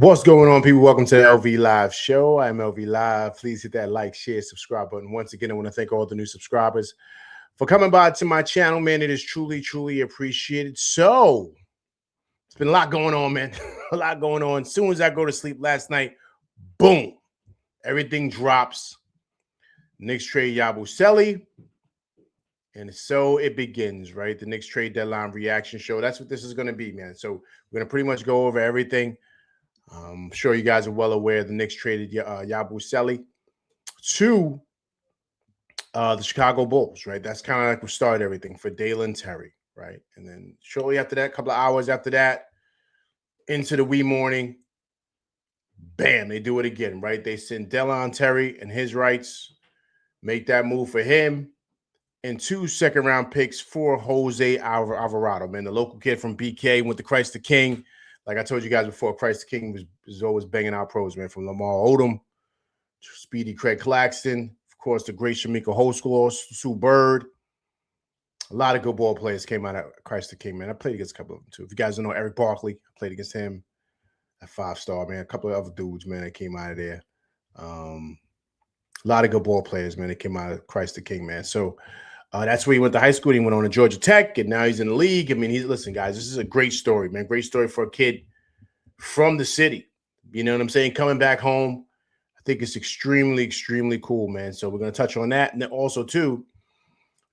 What's going on, people? Welcome to the LV Live show. I'm LV Live. Please hit that like, share, subscribe button. Once again, I want to thank all the new subscribers for coming by to my channel, man. It is truly, truly appreciated. So, it's been a lot going on, man. A lot going on. As soon as I go to sleep last night, boom, everything drops. Knicks trade Yabusele. And so it begins, right? The Knicks trade deadline reaction show. That's what this is going to be, man. So we're going to pretty much go over everything. I'm sure you guys are well aware the Knicks traded Yabusele to the Chicago Bulls, right? That's kind of like what started everything for Dalen Terry, right? And then shortly after that, a couple of hours after that, into the wee morning, bam, they do it again, right? They send Dalen Terry and his rights, make that move for him, and 2 second-round picks for Jose Alvarado, man. The local kid from BK went to Christ the King. Like I told you guys before, Christ the King was always banging out pros, man, from Lamar Odom, Speedy Craig Claxton, of course, the great Shamika Holsclaw, Sue Bird. A lot of good ball players came out of Christ the King, man. I played against a couple of them, too. If you guys don't know Eric Barkley, I played against him at 5-star, man. A couple of other dudes, man, that came out of there. A lot of good ball players, man, that came out of Christ the King, man. So that's where he went to high school. He went on to Georgia Tech, and now he's in the league. I mean, listen, guys, this is a great story, man. Great story for a kid from the city. You know what I'm saying? Coming back home, I think it's extremely, extremely cool, man. So we're going to touch on that. And then also, too,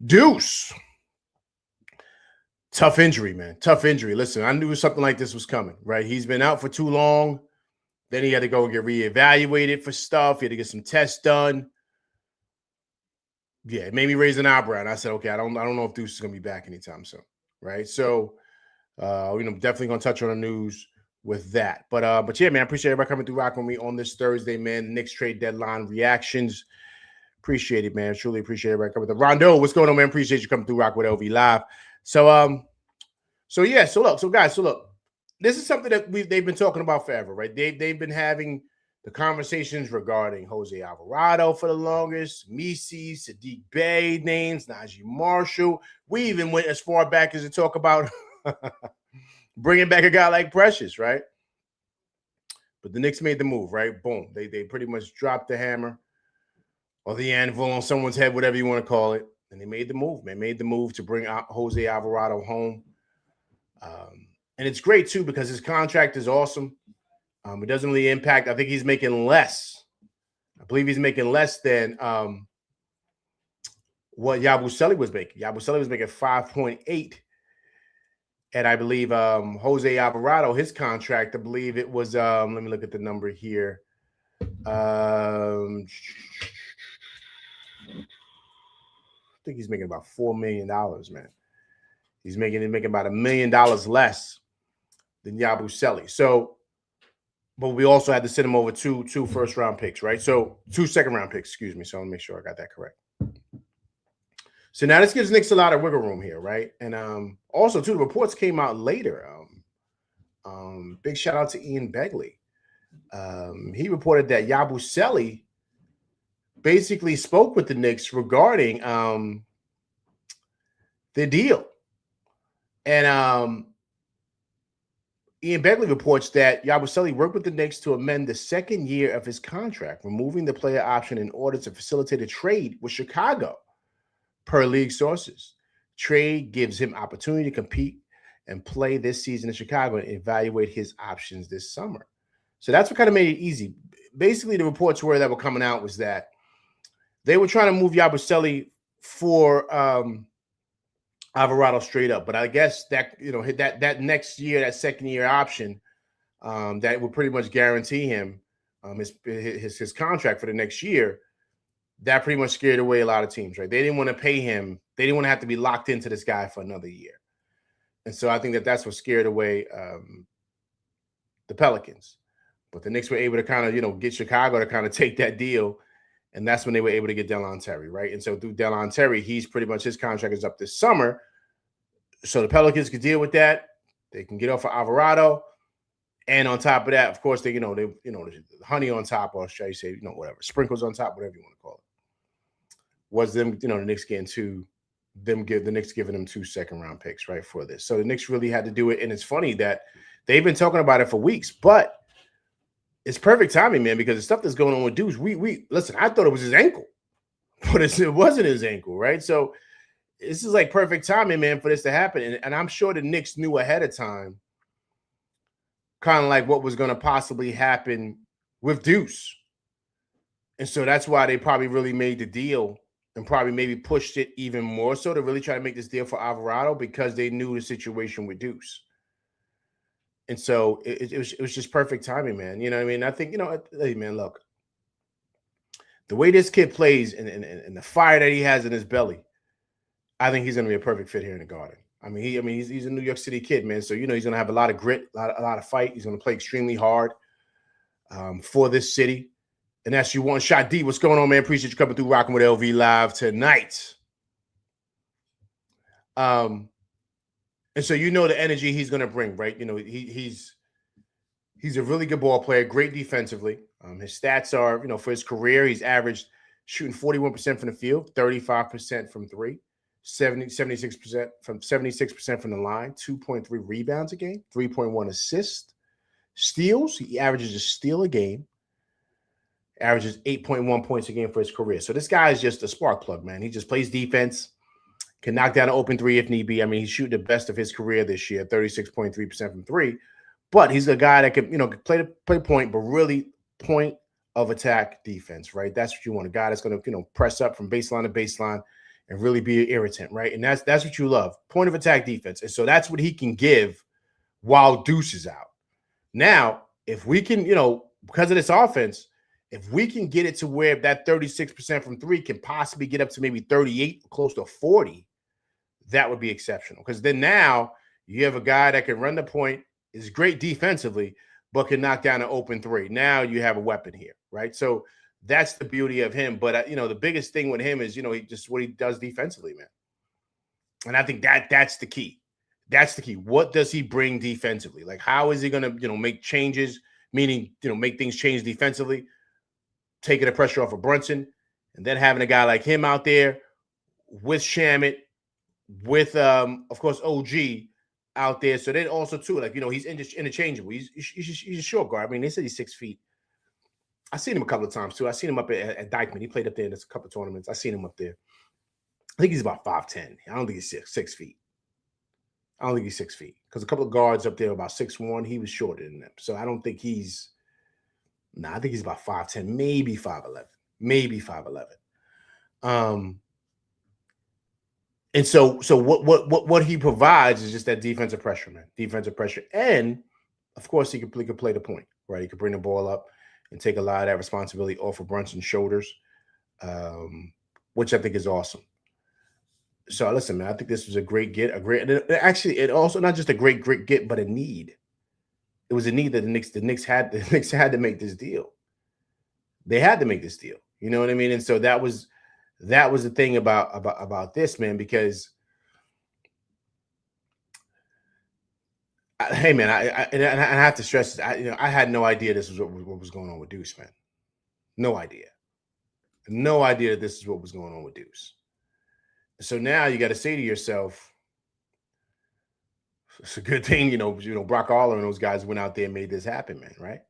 Deuce. Tough injury, man. Tough injury. Listen, I knew something like this was coming, right? He's been out for too long. Then he had to go get reevaluated for stuff. He had to get some tests done. Yeah, it made me raise an eyebrow, and I said, okay, I don't know if Deuce is gonna be back anytime soon, right? So, definitely gonna touch on the news with that. But yeah, man, I appreciate everybody coming through rocking with me on this Thursday, man. Knicks trade deadline reactions. Appreciate it, man. Truly appreciate everybody coming through. Rondo, what's going on, man? Appreciate you coming through rock with LV Live. So look, this is something that they've been talking about forever, right? They've been having the conversations regarding Jose Alvarado for the longest, Misi, Sadiq Bey names, Najee Marshall. We even went as far back as to talk about bringing back a guy like Precious, right? But the Knicks made the move, right? Boom. They pretty much dropped the hammer or the anvil on someone's head, whatever you want to call it. And they made the move, man. Made the move to bring Jose Alvarado home. And it's great, too, because his contract is awesome. It doesn't really impact. I think he's making less. I believe he's making less than what Yabusele was making. Yabusele was making 5.8. And I believe Jose Alvarado, his contract, I believe it was, let me look at the number here. I think he's making about $4 million, man. He's making about $1 million less than Yabusele. So, but we also had to send him over two first-round picks, right? So 2 second-round picks, excuse me. So I want to make sure I got that correct. So now this gives Knicks a lot of wiggle room here, right? And also, too, the reports came out later. Big shout-out to Ian Begley. He reported that Yabusele basically spoke with the Knicks regarding the deal. And Ian Begley reports that Yabusele worked with the Knicks to amend the second year of his contract, removing the player option in order to facilitate a trade with Chicago, per league sources. Trade gives him opportunity to compete and play this season in Chicago and evaluate his options this summer. So that's what kind of made it easy. Basically, the reports that were coming out was that they were trying to move Yabusele for Alvarado straight up, but I guess that that next year, that second year option, that would pretty much guarantee him his contract for the next year. That pretty much scared away a lot of teams, right? They didn't want to pay him. They didn't want to have to be locked into this guy for another year, and so I think that's what scared away the Pelicans. But the Knicks were able to kind of get Chicago to kind of take that deal. And that's when they were able to get Dalen Terry, right? And so through Dalen Terry, he's pretty much his contract is up this summer. So the Pelicans could deal with that. They can get off of Alvarado. And on top of that, of course, they honey on top, or should I say, whatever, sprinkles on top, whatever you want to call it. Was them, the Knicks getting the Knicks giving them 2 second-round picks, right, for this. So the Knicks really had to do it. And it's funny that they've been talking about it for weeks, but it's perfect timing, man, because the stuff that's going on with Deuce, we listen, I thought it was his ankle, but it wasn't his ankle, right? So this is like perfect timing, man, for this to happen. And I'm sure the Knicks knew ahead of time, kind of like what was going to possibly happen with Deuce. And so that's why they probably really made the deal and probably maybe pushed it even more so to really try to make this deal for Alvarado, because they knew the situation with Deuce. And so it was just perfect timing, man. You know what I mean? I think, hey, man, look, the way this kid plays and the fire that he has in his belly, I think he's going to be a perfect fit here in the Garden. He's a New York City kid, man. So, he's going to have a lot of grit, a lot of fight. He's going to play extremely hard for this city. And that's you one shot D. What's going on, man? Appreciate you coming through, rocking with LV Live tonight. And so the energy he's going to bring, right? He's a really good ball player, great defensively. His stats are, for his career, he's averaged shooting 41% from the field, 35% from three, 76% from the line, 2.3 rebounds a game, 3.1 assists, steals. He averages a steal a game, averages 8.1 points a game for his career. So this guy is just a spark plug, man. He just plays defense, can knock down an open three if need be. He's shooting the best of his career this year, 36.3% from three. But he's a guy that can, play point, but really point of attack defense, right? That's what you want. A guy that's going to, press up from baseline to baseline and really be an irritant, right? And that's what you love, point of attack defense. And so that's what he can give while Deuce is out. Now, if we can, because of this offense, if we can get it to where that 36% from three can possibly get up to maybe 38, close to 40, that would be exceptional. Because then now you have a guy that can run the point, is great defensively, but can knock down an open three. Now you have a weapon here, right? So that's the beauty of him. But, the biggest thing with him is, he just what he does defensively, man. And I think that's the key. That's the key. What does he bring defensively? Like, how is he going to, make changes, meaning, make things change defensively, taking the pressure off of Brunson, and then having a guy like him out there with Shamet, with, of course, OG out there. So then also, too, like, he's interchangeable. He's a short guard. They said he's 6 feet. I've seen him a couple of times, too. I've seen him up at Dykeman. He played up there in a couple of tournaments. I've seen him up there. I think he's about 5'10". I don't think he's 6 feet. I don't think he's 6 feet. Because a couple of guards up there about 6'1". He was shorter than them. So I don't think he's – I think he's about 5'10", maybe 5'11". Maybe 5'11". And so what he provides is just that defensive pressure, man. Defensive pressure. And, of course, he could play the point, right? He could bring the ball up and take a lot of that responsibility off of Brunson's shoulders, which I think is awesome. So, listen, man, I think this was a great get. Actually, it also not just a great get, but a need. It was a need that the Knicks had to make this deal. They had to make this deal. You know what I mean? And so that was the thing about this, man, because hey, man, I have to stress this. I had no idea this was what was going on with Deuce, man. No idea that this is what was going on with Deuce. So now you got to say to yourself, it's a good thing, Brock Aller and those guys went out there and made this happen, man, right?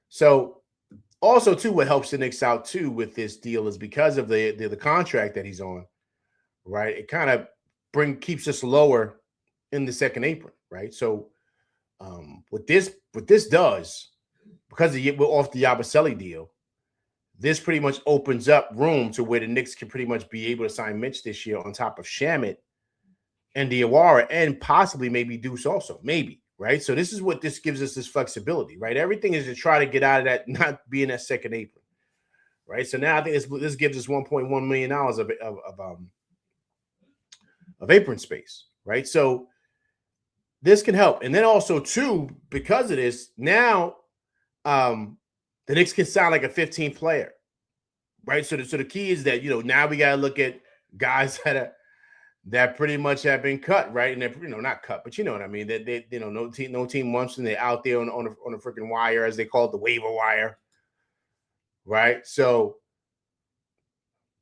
So also, too, what helps the Knicks out, too, with this deal is because of the contract that he's on, right? It kind of keeps us lower in the second apron, right? So what this does, because we're off the Yabusele deal, this pretty much opens up room to where the Knicks can pretty much be able to sign Mitch this year on top of Shamet and Diawara and possibly maybe Deuce also, maybe, right? So this is what this gives us, this flexibility, right? Everything is to try to get out of that, not being that second apron, right? So now I think this gives us $1.1 million of apron space, right? So this can help. And then also, too, because of this, now the Knicks can sound like a 15th player, right? So the key is that, now we got to look at guys that pretty much have been cut, right? And they're, not cut, but you know what I mean? That they no team wants them. They're out there on a freaking wire, as they call it, the waiver wire, right? So,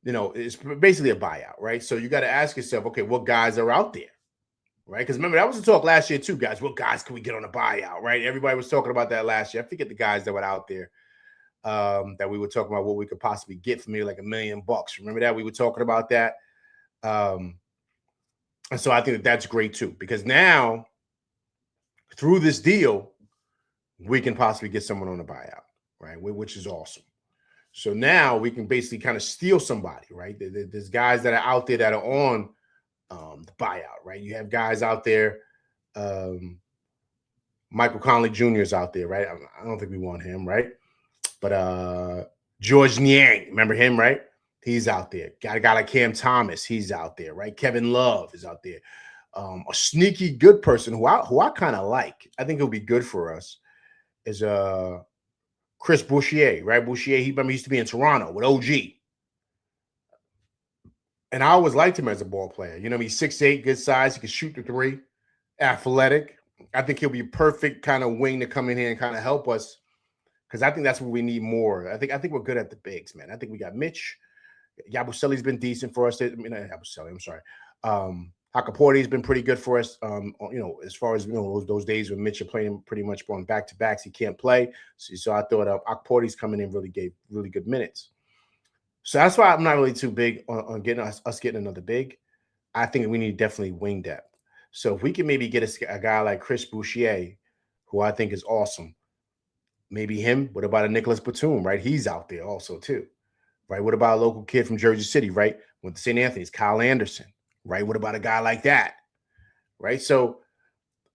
it's basically a buyout, right? So you got to ask yourself, okay, what guys are out there, right? Because remember, that was the talk last year too, guys. What guys can we get on a buyout, right? Everybody was talking about that last year. I forget the guys that were out there that we were talking about what we could possibly get for maybe like $1 million. Remember that? We were talking about that. And so I think that's great too, because now through this deal, we can possibly get someone on a buyout, right? Which is awesome. So now we can basically kind of steal somebody, right? There's guys that are out there that are on the buyout, right? You have guys out there. Michael Conley Jr. is out there, right? I don't think we want him, right? But George Niang, remember him, right? He's out there. Got a guy like Cam Thomas, he's out there, right? Kevin Love is out there. A sneaky good person who I kind of like. I think he'll be good for us. Is Chris Boucher, right? Boucher, he used to be in Toronto with OG. And I always liked him as a ball player. You know, he's 6'8", good size. He can shoot the three, athletic. I think he'll be a perfect kind of wing to come in here and kind of help us, because I think that's what we need more. I think we're good at the bigs, man. I think we got Mitch. Yabusele's been decent for us. Yabusele, I'm sorry. Hakaporti's been pretty good for us. As far as those days when Mitch are playing pretty much on back-to-backs, he can't play. So I thought Hakaporti's coming in really gave really good minutes. So that's why I'm not really too big on getting us getting another big. I think we need definitely wing depth. So if we can maybe get a guy like Chris Boucher, who I think is awesome, maybe him. What about a Nicholas Batum, right? He's out there also too, right? What about a local kid from Jersey City, right? Went to St. Anthony's, Kyle Anderson, right? What about a guy like that, right? So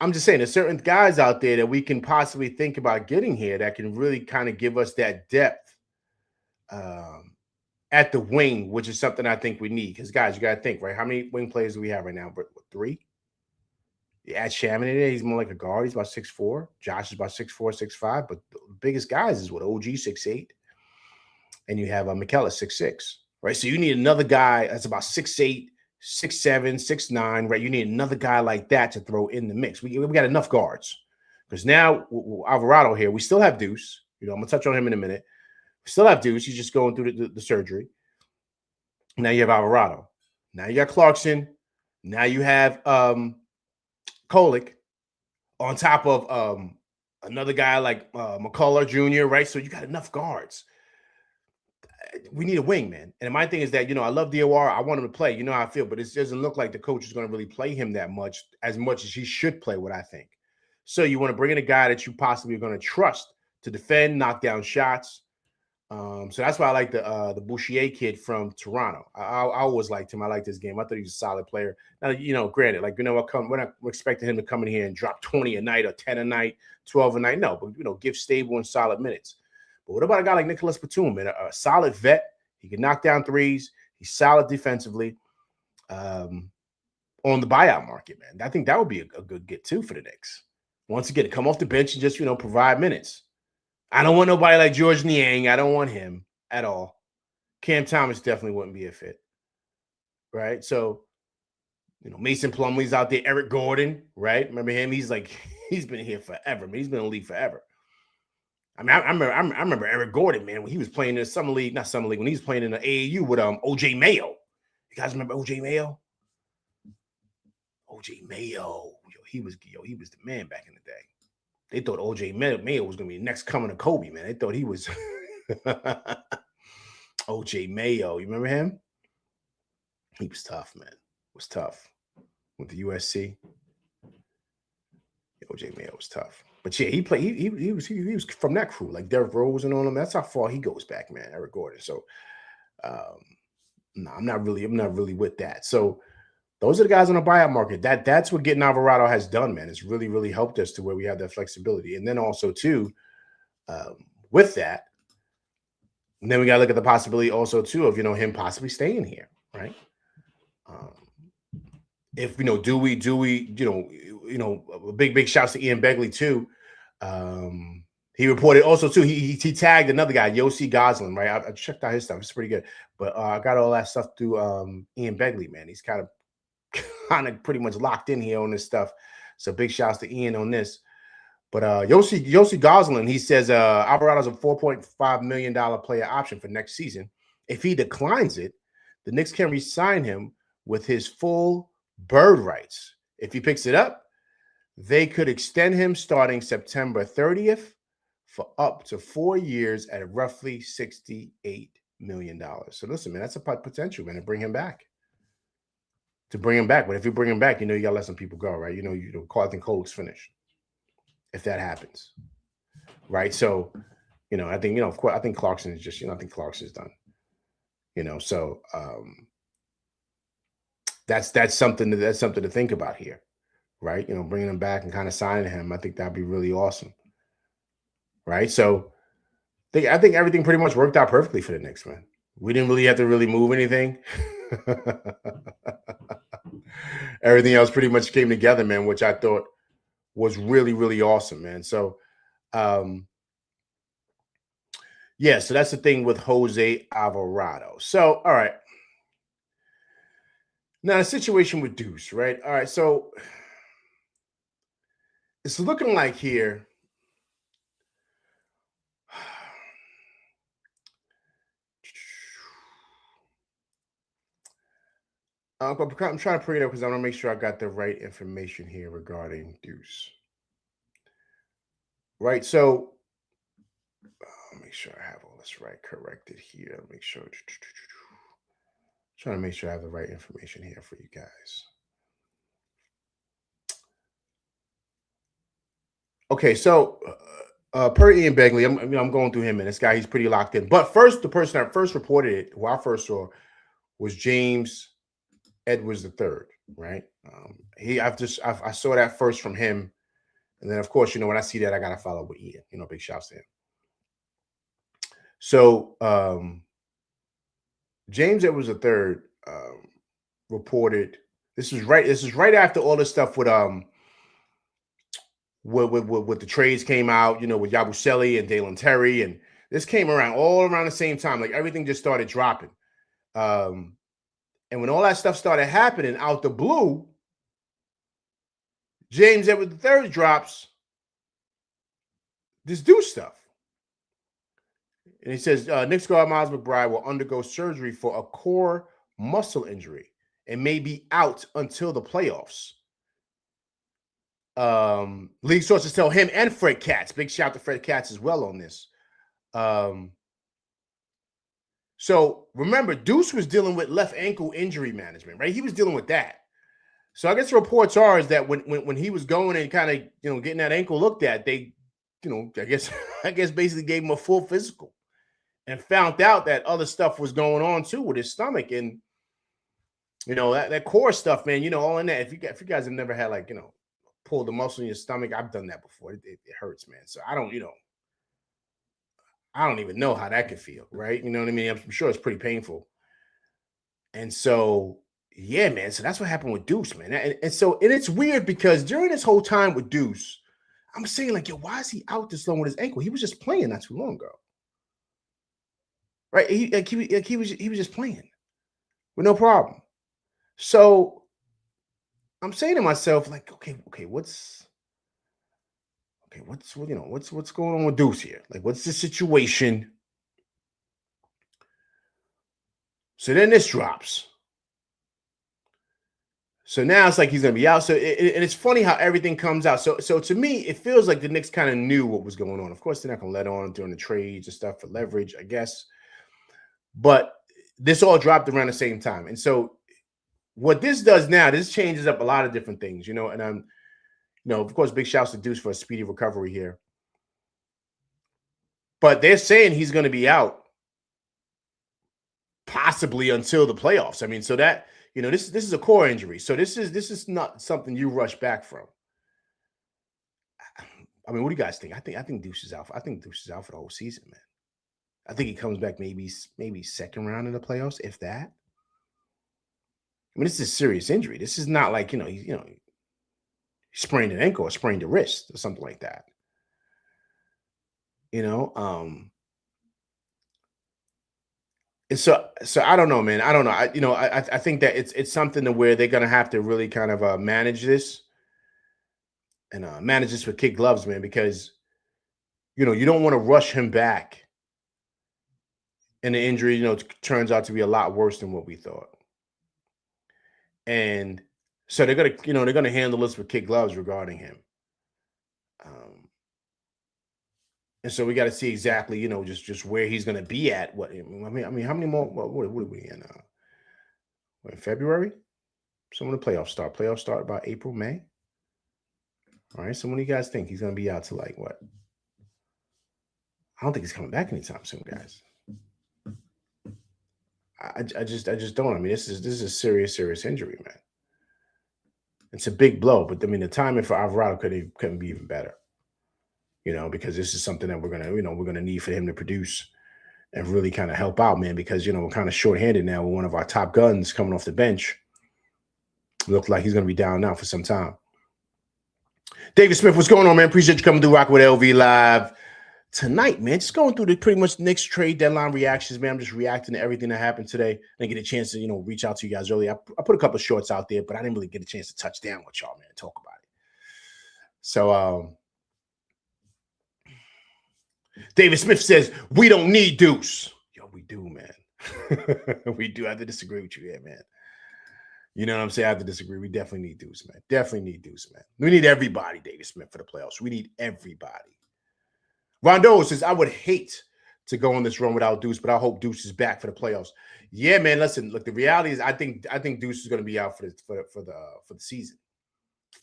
I'm just saying there's certain guys out there that we can possibly think about getting here that can really kind of give us that depth at the wing, which is something I think we need. Because, guys, you got to think, right? How many wing players do we have right now? But 3? You add Shaman in there, he's more like a guard. He's about 6'4". Josh is about 6'4", 6'5". But the biggest guys is what? OG 6'8". And you have McKellar 6'6", right? So you need another guy that's about 6'8", 6'7", 6'9", right? You need another guy like that to throw in the mix. We got enough guards. Because now, Alvarado here, we still have Deuce. I'm going to touch on him in a minute. We still have Deuce. He's just going through the surgery. Now you have Alvarado. Now you got Clarkson. Now you have Kolick on top of another guy like McCullough Jr., right? So you got enough guards. We need a wing, man. And my thing is that, I love DOR. I want him to play. You know how I feel. But it doesn't look like the coach is going to really play him that much as he should play, what I think. So you want to bring in a guy that you possibly are going to trust to defend, knock down shots. So that's why I like the Boucher kid from Toronto. I always liked him. I liked his game. I thought he was a solid player. Now, granted, we're not expecting him to come in here and drop 20 a night or 10 a night, 12 a night. No, but give stable and solid minutes. But what about a guy like Nicholas Batum, man? A solid vet. He can knock down threes. He's solid defensively. On the buyout market, man. I think that would be a good get too for the Knicks. Once again, come off the bench and just provide minutes. I don't want nobody like George Niang. I don't want him at all. Cam Thomas definitely wouldn't be a fit, right? So, Mason Plumlee's out there. Eric Gordon, right? Remember him? He's been here forever, man. He's been in the league forever. I mean, I remember Eric Gordon, man, when he was playing in the summer league, not summer league, when he was playing in the AAU with OJ Mayo. You guys remember OJ Mayo? OJ Mayo, he was the man back in the day. They thought OJ Mayo was going to be the next coming of Kobe, man. They thought he was OJ Mayo. You remember him? He was tough, man. Was tough. With the USC. OJ Mayo was tough. But yeah, he played. He was from that crew, like Derrick Rose and all them. That's how far he goes back, man. Eric Gordon. So, no, I'm not really with that. So, those are the guys on the buyout market. That's what getting Alvarado has done, man. It's really, really helped us to where we have that flexibility. And then also, too, with that, and then we got to look at the possibility also, too, of, him possibly staying here, right? If, do we, big shouts to Ian Begley, too. He reported also, too, he tagged another guy, Yossi Goslin, right? I checked out his stuff. It's pretty good. But I got all that stuff through Ian Begley, man. He's kind of pretty much locked in here on this stuff. So big shouts to Ian on this. But Yossi Goslin, he says Alvarado's a $4.5 million player option for next season. If he declines it, the Knicks can re-sign him with his full bird rights If he picks it up, they could extend him starting September 30th for up to 4 years at roughly $68 million. So listen, man, that's a potential, man, to bring him back. But if you bring him back, you know, you gotta let some people go, right? You know, Carlton Cole's finished. If that happens. Right. So, you know, I think, you know, of course, I think Clarkson is just, you know, I think Clarkson's done. You know, so that's something to think about here. Right. You know, bringing him back and kind of signing him, I think that'd be really awesome. Right. So I think everything pretty much worked out perfectly for the Knicks, man. We didn't really have to move anything. Everything else pretty much came together, man, which I thought was really, really awesome, man. So, yeah, so that's the thing with Jose Alvarado. So, all right. Now, the situation with Deuce, right? All right, so it's looking like here. I'm trying to bring it up because I want to make sure I got the right information here regarding Deuce. Right, so I'll make sure I have all this corrected here. I'll make sure. Trying to make sure I have the right information here for you guys. Okay, so per Ian Begley, I'm going through him, and this guy, he's pretty locked in. But first, the person that first reported it, who I first saw, was James Edwards III, right? I saw that first from him, and then of course, you know, when I see that, I gotta follow with Ian. You know, big shouts to him. So James Edwards III reported this is right after all this stuff with the trades came out, you know, with Yabusele and Dalen Terry, and this came all around the same time. Like everything just started dropping. And when all that stuff started happening out the blue, James Edwards III drops this Deuce stuff. And he says, Knicks guard Miles McBride will undergo surgery for a core muscle injury and may be out until the playoffs. League sources tell him and Fred Katz. Big shout to Fred Katz as well on this. So remember, Deuce was dealing with left ankle injury management, right? He was dealing with that. So I guess the reports are is that when he was going and kind of, you know, getting that ankle looked at, they, you know, I guess basically gave him a full physical and found out that other stuff was going on too with his stomach. And, you know, that core stuff, man, you know, all in that. If you guys have never had, like, you know, pulled the muscle in your stomach, I've done that before. It hurts, man. So I don't even know how that could feel, right? You know what I mean? I'm sure it's pretty painful. And so, yeah, man. So that's what happened with Deuce, man. And it's weird because during this whole time with Deuce, I'm saying, like, yo, why is he out this long with his ankle? He was just playing not too long ago, right? He was just playing with no problem. So I'm saying to myself, like, okay, what's going on with Deuce here? Like, what's the situation? So then this drops. So now it's like he's going to be out. So and it's funny how everything comes out. So to me, it feels like the Knicks kind of knew what was going on. Of course, they're not going to let on during the trades and stuff for leverage, I guess. But this all dropped around the same time. And so what this does now, this changes up a lot of different things, you know. And you know, of course, big shouts to Deuce for a speedy recovery here. But they're saying he's going to be out possibly until the playoffs. I mean, so that, you know, this is a core injury. So this is not something you rush back from. I mean, what do you guys think? I think Deuce is out. I think Deuce is out for the whole season, man. I think he comes back maybe second round in the playoffs, if that. I mean, this is a serious injury. This is not like, he sprained an ankle or sprained a wrist or something like that. You know, and so I don't know, man. I don't know. I think that it's something to where they're gonna have to really kind of manage this and manage this with kid gloves, man, because you don't want to rush him back, and the injury turns out to be a lot worse than what we thought. And So they're gonna handle this with kid gloves regarding him. And so we got to see exactly, just where he's gonna be at. What I mean, how many more? What are we in? In February? So when the playoffs start? Playoffs start about April, May. All right. So when do you guys think he's gonna be out to like what? I don't think he's coming back anytime soon, guys. I just don't. I mean, this is a serious injury, man. It's a big blow, but I mean, the timing for Alvarado couldn't be even better. Because this is something that we're gonna need for him to produce and really kind of help out, man. Because we're kind of shorthanded now with one of our top guns coming off the bench. Looks like he's gonna be down now for some time. David Smith, what's going on, man? Appreciate you coming through Rock with LV Live tonight, man. Just going through the pretty much Knicks trade deadline reactions, man. I'm just reacting to everything that happened today. I didn't get a chance to, reach out to you guys earlier. I put a couple of shorts out there, but I didn't really get a chance to touch down with y'all, man, and talk about it. So, David Smith says, we don't need Deuce. Yo, we do, man. We do. I have to disagree with you here, man. You know what I'm saying? I have to disagree. We definitely need Deuce, man. Definitely need Deuce, man. We need everybody, David Smith, for the playoffs. We need everybody. Rondo says, I would hate to go on this run without Deuce, but I hope Deuce is back for the playoffs. Yeah, man. Listen, look, the reality is I think Deuce is going to be out for the season,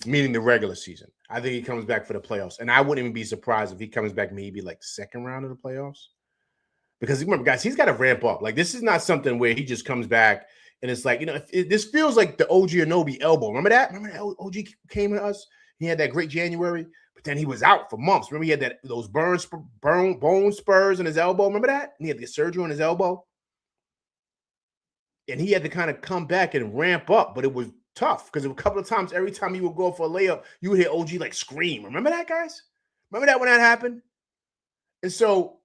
meaning the regular season. I think he comes back for the playoffs. And I wouldn't even be surprised if he comes back maybe like the second round of the playoffs. Because remember, guys, he's got to ramp up. Like, this is not something where he just comes back and it's like, this feels like the OG Anunoby elbow. Remember that? Remember that OG came to us? He had that great January, but then he was out for months. Remember he had those bone spurs in his elbow? Remember that? And he had the surgery on his elbow. And he had to kind of come back and ramp up, but it was tough because a couple of times, every time he would go for a layup, you would hear OG like scream. Remember that, guys? Remember that when that happened? And so,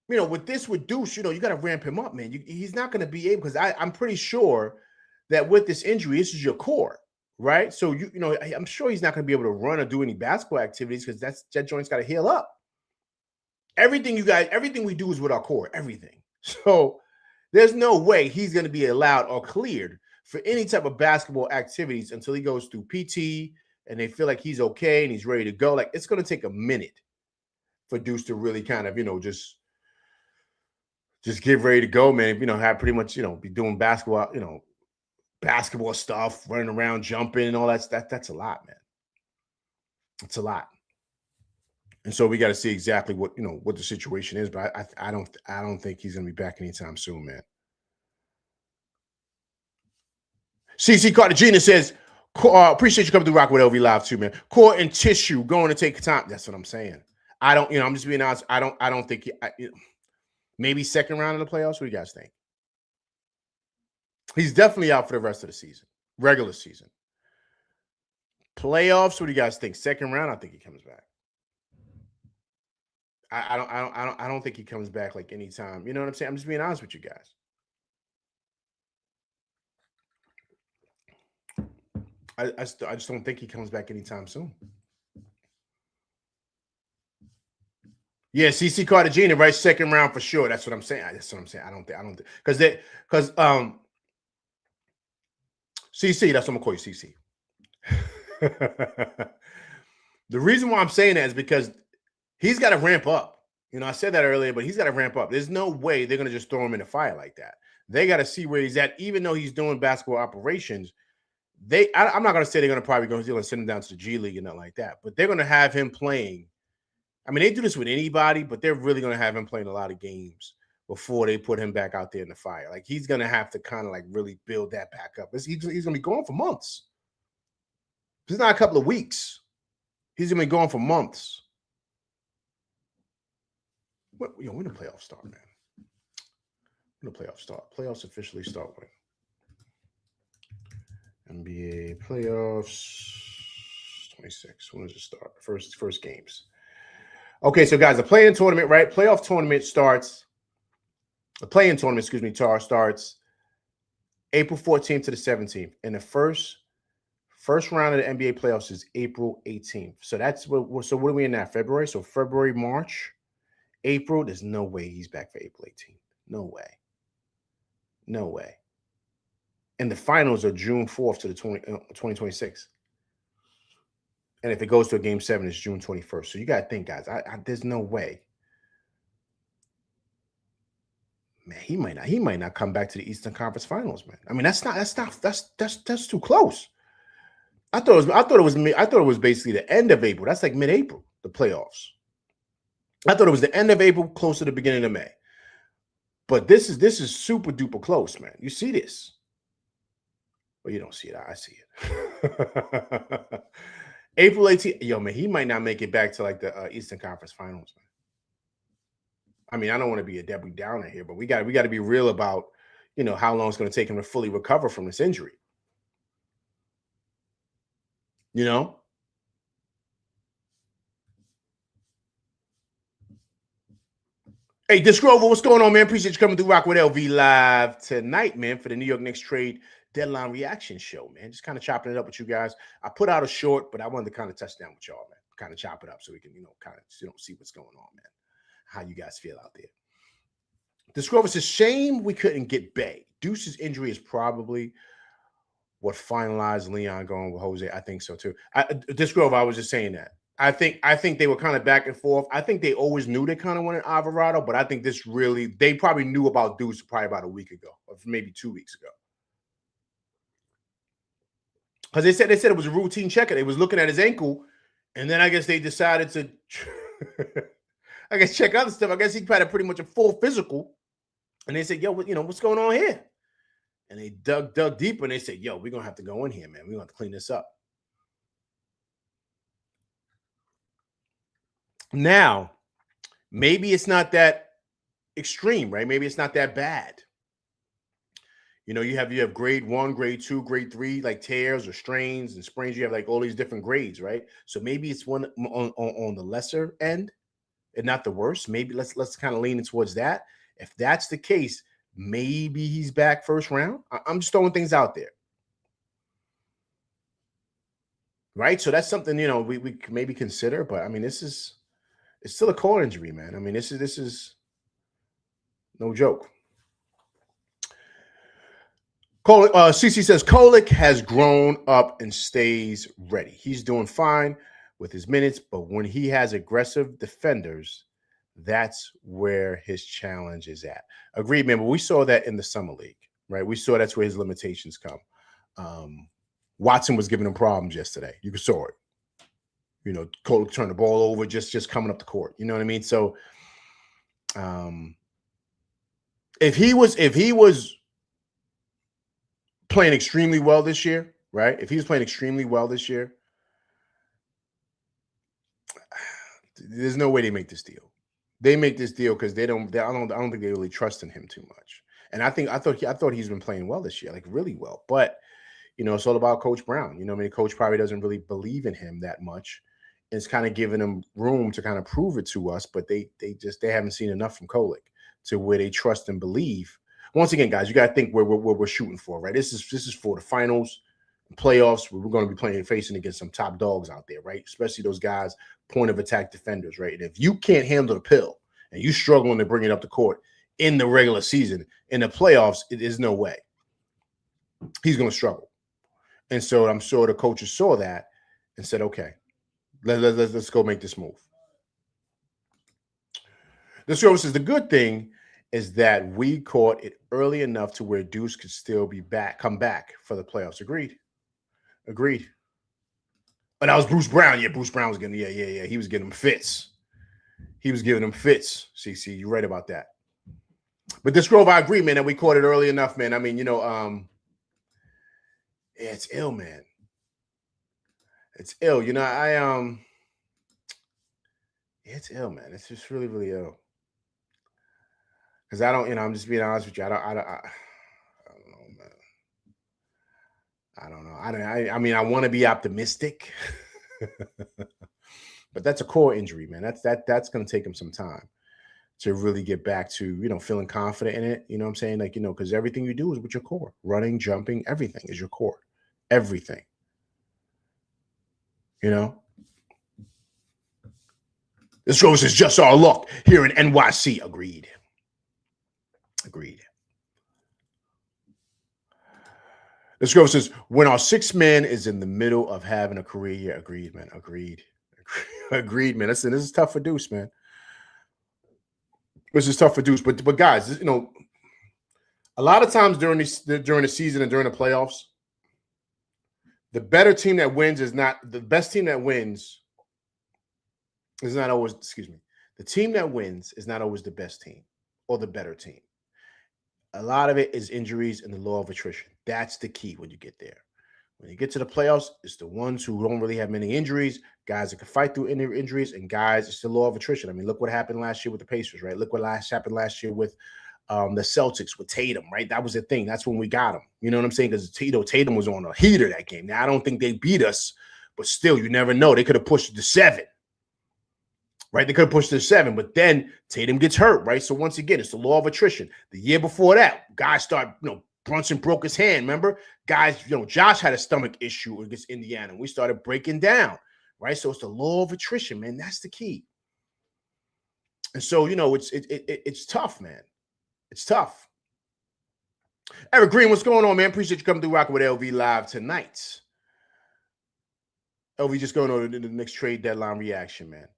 with Deuce, you got to ramp him up, man. He's not going to be able, because I'm pretty sure that with this injury, this is your core, right? So, I'm sure he's not going to be able to run or do any basketball activities because that joint's got to heal up. Everything we do is with our core, everything. So there's no way he's going to be allowed or cleared for any type of basketball activities until he goes through PT and they feel like he's okay and he's ready to go. Like, it's going to take a minute for Deuce to really kind of, just get ready to go, man. Have pretty much, be doing basketball, basketball stuff, running around, jumping, and all that. That's a lot, man. It's a lot. And so we got to see exactly what the situation is. But I don't think he's gonna be back anytime soon, man. CC Cartagena says, appreciate you coming to Rock with LV Live too, man. Core and tissue going to take time. That's what I'm saying. I don't, I'm just being honest. I don't think maybe second round of the playoffs. What do you guys think? He's definitely out for the rest of the season, regular season. Playoffs. What do you guys think? Second round. I think he comes back. I don't think he comes back like anytime. You know what I'm saying? I'm just being honest with you guys. I just don't think he comes back anytime soon. Yeah, CC Cartagena, right? Second round for sure. That's what I'm saying. I don't think because CC, that's what I'm gonna call you, CC. The reason why I'm saying that is because he's got to ramp up. I said that earlier, but he's got to ramp up. There's no way they're gonna just throw him in the fire like that. They got to see where he's at, even though he's doing basketball operations. I'm not gonna say they're gonna probably go and send him down to the G League and nothing like that, but they're gonna have him playing. I mean, they do this with anybody, but they're really going to have him playing a lot of games before they put him back out there in the fire. Like, he's going to have to kind of like really build that back up. He's going to be gone for months. It's not a couple of weeks. He's going to be gone for months. When the playoffs start, man? When the playoffs start? Playoffs officially start when? NBA playoffs 26. When does it start? First games. Okay, so guys, the play-in tournament, right? Playoff tournament starts. The play-in tournament, starts April 14th to the 17th, and the first round of the NBA playoffs is April 18th. So that's what are we in now? February. So February, March, April. There's no way he's back for April 18th. No way. And the finals are June 4th to the 2026. And if it goes to a game 7, it's June 21st. So you got to think, guys, there's no way. Man, he might not come back to the Eastern Conference Finals, man. I mean, that's too close. I thought it was basically the end of April. That's like mid-April, the playoffs. I thought it was the end of April, close to the beginning of May. But this is super duper close, man. You see this? Well, you don't see it. I see it. April 18th. Yo, man, he might not make it back to like the Eastern Conference Finals, man. I mean, I don't want to be a Debbie Downer here, but we got to be real about, how long it's going to take him to fully recover from this injury. Hey, Disc Grover, what's going on, man? Appreciate you coming through Rock with LV live tonight, man, for the New York Knicks trade deadline reaction show, man. Just kind of chopping it up with you guys. I put out a short, but I wanted to kind of touch down with y'all, man. Kind of chop it up so we can, kind of see what's going on, man. How you guys feel out there. Disc Grover says, shame we couldn't get Bay. Deuce's injury is probably what finalized Leon going with Jose. I think so too. Disc Grover, I was just saying that. I think they were kind of back and forth. I think they always knew they kind of wanted Alvarado, but I think they probably knew about Deuce probably about a week ago, or maybe 2 weeks ago. Because they said it was a routine check. They was looking at his ankle, and then I guess they decided to check other stuff. I guess he had pretty much a full physical. And they said, yo, what's going on here? And they dug deeper, and they said, yo, we're going to have to go in here, man. We're going to have to clean this up. Now, maybe it's not that extreme, right? Maybe it's not that bad. You have grade 1, grade 2, grade 3, like tears or strains and sprains. You have like all these different grades, right? So maybe it's one on the lesser end and not the worst. Maybe let's kind of lean towards that. If that's the case, maybe he's back first round. I'm just throwing things out there. Right? So that's something, we could maybe consider. But, I mean, it's still a core injury, man. I mean, this is no joke. CC says, Kolek has grown up and stays ready. He's doing fine with his minutes, but when he has aggressive defenders, that's where his challenge is at. Agreed, man. But we saw that in the summer league, right? We saw that's where his limitations come. Watson was giving him problems yesterday. You saw it. Cole turned the ball over just coming up the court. You know what I mean? So, if he was playing extremely well this year, right? If he was playing extremely well this year, there's no way they make this deal. They make this deal because I don't think they really trust in him too much. And I thought he's been playing well this year, like really well. But it's all about Coach Brown. Coach probably doesn't really believe in him that much. And it's kind of giving him room to kind of prove it to us. But they haven't seen enough from Kolek to where they trust and believe. Once again, guys, you got to think where we're shooting for, right? This is for the finals, playoffs. We're going to be facing against some top dogs out there, right? Especially those guys, point of attack defenders, right? And if you can't handle the pill and you struggling to bring it up the court in the regular season, in the playoffs, it is no way. He's going to struggle. And so I'm sure the coaches saw that and said, okay, let's go make this move. The service is the good thing is that we caught it early enough to where Deuce could still come back for the playoffs. Agreed. But that was Bruce Brown. Yeah, Bruce Brown was getting, yeah. He was getting him fits. CC, you're right about that. But this Grove, I agree, man, that we caught it early enough, man. I mean, yeah, it's ill, man. It's ill. It's ill, man. It's just really, really ill. Because I don't, I'm just being honest with you. I don't know, man. I don't know. I mean, I want to be optimistic, but that's a core injury, man. That's going to take him some time to really get back to, feeling confident in it. You know what I'm saying? Like, because everything you do is with your core. Running, jumping, everything is your core. Everything. This rose is just our luck here in NYC. Agreed. Let's go. Says when our sixth man is in the middle of having a career year. Agreed, man. Agreed. Agreed, man. Listen, this is tough for Deuce, man. This is tough for Deuce. But guys, you know, a lot of times during the season and during the playoffs, the better team that wins is not the best team that wins is not always, excuse me. The team that wins is not always the best team or the better team. A lot of it is injuries and the law of attrition. That's the key when you get there. When you get to the playoffs, it's the ones who don't really have many injuries, guys that can fight through injuries, and guys, it's the law of attrition. I mean, look what happened last year with the Pacers, right? Look what happened last year with the Celtics with Tatum, right? That was the thing. That's when we got him. You know what I'm saying? Because Tatum was on a heater that game. Now, I don't think they beat us, but still, you never know. They could have pushed it to 7. Right? They could have pushed it to 7, but then Tatum gets hurt, right? So once again, it's the law of attrition. The year before that, guys start, Brunson broke his hand, remember? Guys, Josh had a stomach issue against Indiana. We started breaking down, right? So it's the law of attrition, man. That's the key. And so, it's tough, man. It's tough. Eric Green, what's going on, man? Appreciate you coming through rocking with LV Live tonight. LV just going on to the next trade deadline reaction, man.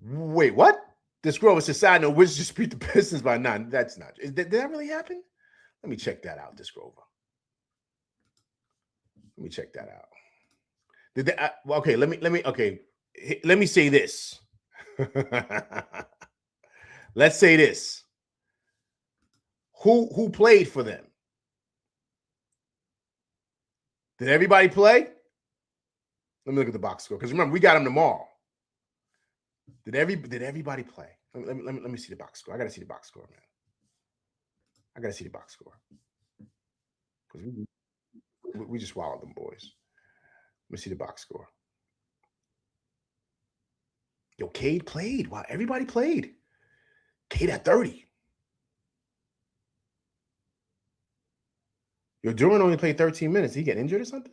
Wait, what? This girl was deciding the Wizards just beat the Pistons by 9. That's not. Did that really happen? Let me check that out, Disgrover. Let me check that out. Did that? Okay, let me say this. Let's say this. Who played for them? Did everybody play? Let me look at the box score, because remember, we got them tomorrow. Did everybody play? Let me see the box score. I gotta see the box score, man. I gotta see the box score, because we just swallowed them boys. Let me see the box score. Yo, Cade played. Wow, everybody played. Cade at 30. Yo, Duran only played 13 minutes. Did he get injured or something?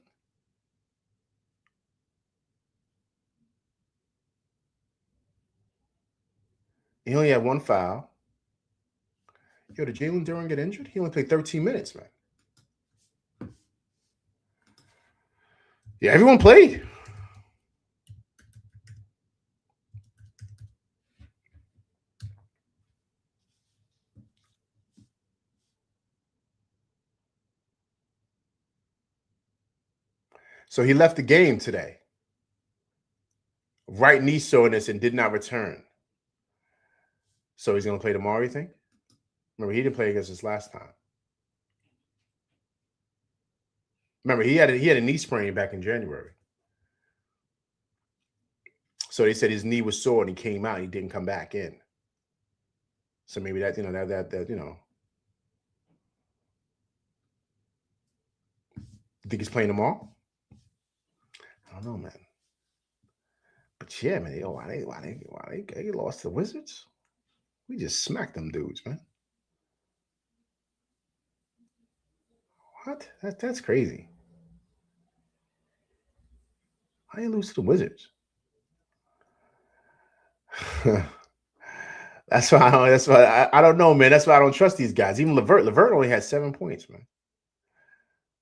He only had 1 foul. Yo, did Jalen Duran get injured? He only played 13 minutes, man. Yeah, everyone played. So he left the game today. Right knee soreness and did not return. So he's going to play tomorrow, you think? Remember, he didn't play against us last time. Remember, he had a knee sprain back in January. So they said his knee was sore and he came out and he didn't come back in. So maybe that, You think he's playing tomorrow? I don't know, man. But yeah, man, why they lost to the Wizards? We just smacked them dudes, man. What? That's crazy. How do you lose to the Wizards? That's why I don't know, man. That's why I don't trust these guys. Even Levert only had 7 points, man.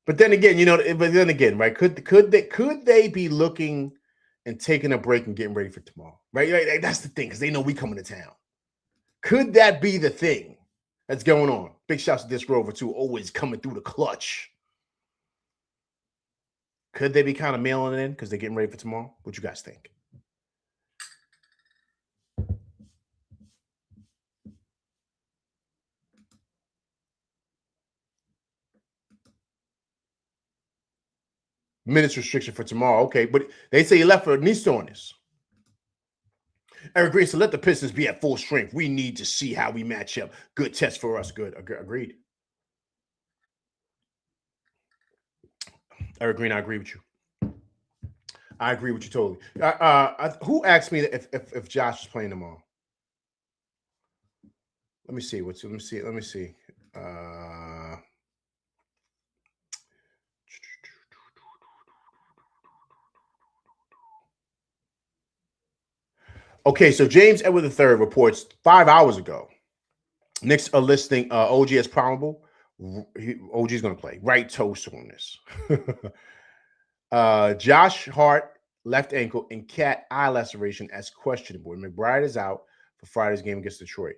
But then again, right? Could they be looking and taking a break and getting ready for tomorrow? Right? That's the thing, because they know we coming to town. Could that be the thing that's going on? Big shouts to Disc Rover too, always coming through the clutch. Could they be kind of mailing it in because they're getting ready for tomorrow? What you guys think? Minutes restriction for tomorrow. Okay, but they say he left for knee soreness. Eric Green, so let the Pistons be at full strength. We need to see how we match up. Good test for us. Good. Agreed. Eric Green, I agree with you. I agree with you totally. Who asked me if Josh is playing tomorrow? Let me see. Let me see. Okay, so James Edward III reports 5 hours ago. Knicks are listing OG as probable. OG's going to play. Right toe soreness. Josh Hart, left ankle, and cat eye laceration as questionable. And McBride is out for Friday's game against Detroit.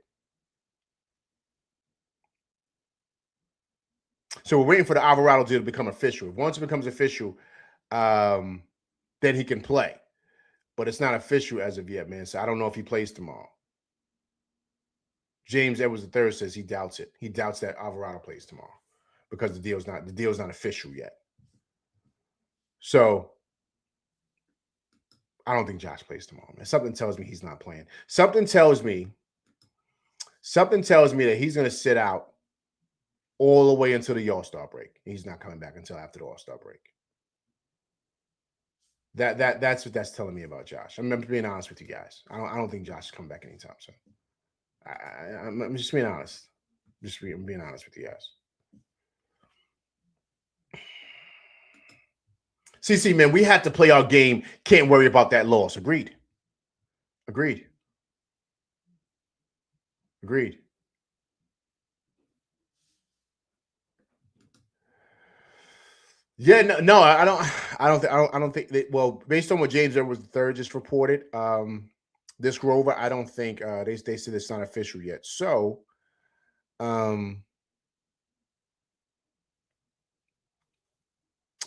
So we're waiting for the Alvarado deal to become official. Once it becomes official, then he can play. But it's not official as of yet, man. So I don't know if he plays tomorrow. James Edwards III says he doubts it. He doubts that Alvarado plays tomorrow because the deal's not official yet. So I don't think Josh plays tomorrow, man. Something tells me he's not playing. Something tells me that he's going to sit out all the way until the All-Star break. He's not coming back until after the All-Star break. That's what that's telling me about Josh. I'm being honest with you guys. I don't think Josh is coming back anytime soon. I'm just being honest. I'm being honest with you guys. CC, man, we have to play our game. Can't worry about that loss. Agreed. Yeah, no, I don't think that. Well, based on what James Edwards III just reported, this Grover, I don't think they said it's not official yet. So,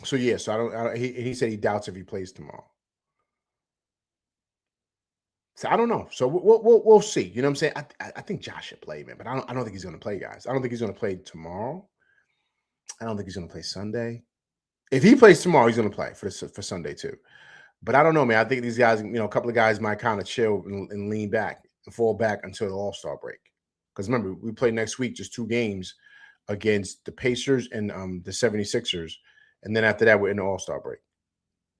so he said he doubts if he plays tomorrow. So I don't know. So we'll see. You know what I'm saying? I think Josh should play, man, but I don't think he's going to play, guys. I don't think he's going to play tomorrow. I don't think he's going to play Sunday. If he plays tomorrow, he's going to play for Sunday too. But I don't know, man. I think these guys, a couple of guys might kind of chill and lean back and fall back until the All-Star break. Because remember, we play next week, just 2 games against the Pacers and the 76ers. And then after that, we're in the All-Star break.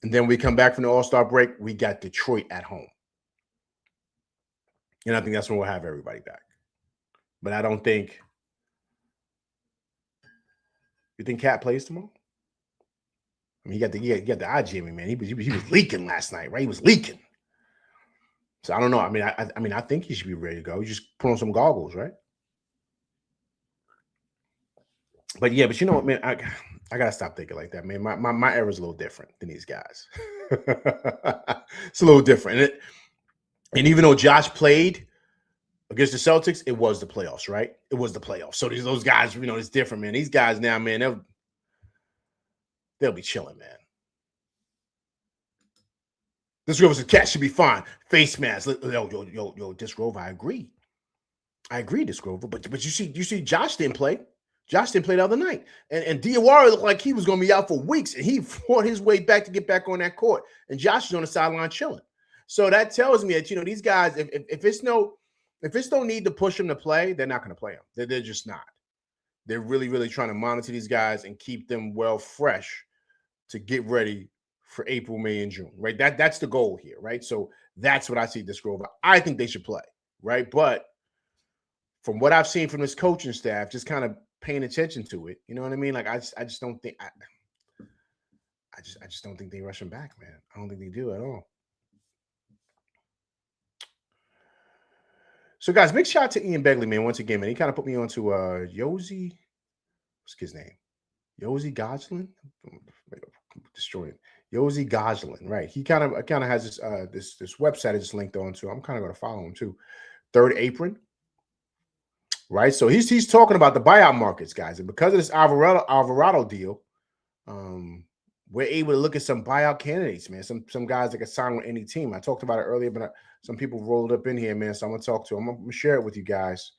And then we come back from the All-Star break, we got Detroit at home. And I think that's when we'll have everybody back. But I don't think. You think Cat plays tomorrow? I mean, he got the eye jamming, man. He was leaking last night, right? He was leaking. So I don't know. I mean, I think he should be ready to go. You just put on some goggles, right? But yeah, but you know what, man? I gotta stop thinking like that, man. My era is a little different than these guys. It's a little different. And even though Josh played against the Celtics, it was the playoffs, right? It was the playoffs. So those guys, it's different, man. These guys now, man, they'll be chilling, man. This Grover says Cat should be fine. Face mask. Yo, Dis Grover, I agree. Dis Grover. But you see, Josh didn't play. Josh didn't play the other night. And Diawara looked like he was going to be out for weeks, and he fought his way back to get back on that court. And Josh is on the sideline chilling. So that tells me that, these guys, if it's no need to push them to play, they're not going to play them. They're just not. They're really, really trying to monitor these guys and keep them well fresh to get ready for April, May, and June, right? That's the goal here, right? So that's what I see this Grover. I think they should play, right? But from what I've seen from this coaching staff, just kind of paying attention to it, you know what I mean? Like I just don't think I just don't think they rush him back, man. I don't think they do at all. So, guys, big shout out to Ian Begley, man, once again, man. He kind of put me on to Yosi. What's his name? Yosi Gosling? Destroying Yosi Gosling, right? He kind of has this website I just linked on to. I'm kind of going to follow him too. Third Apron, right? So he's talking about the buyout markets, guys, and because of this Alvarado deal, we're able to look at some buyout candidates, man. Some guys that can sign with any team. I talked about it earlier, but some people rolled up in here, man. So I'm gonna talk to them. I'm gonna share it with you guys,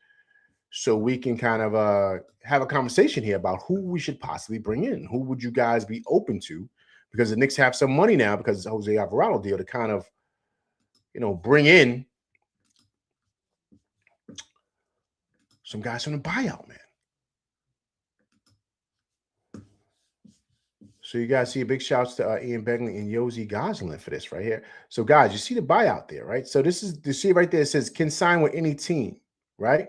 so we can kind of have a conversation here about who we should possibly bring in. Who would you guys be open to? Because the Knicks have some money now because of the Jose Alvarado deal to kind of, bring in some guys from the buyout, man. So you guys see a big shouts to Ian Begley and Yosi Gosling for this right here. So guys, you see the buyout there, right? So this is, you see right there, it says can sign with any team, right?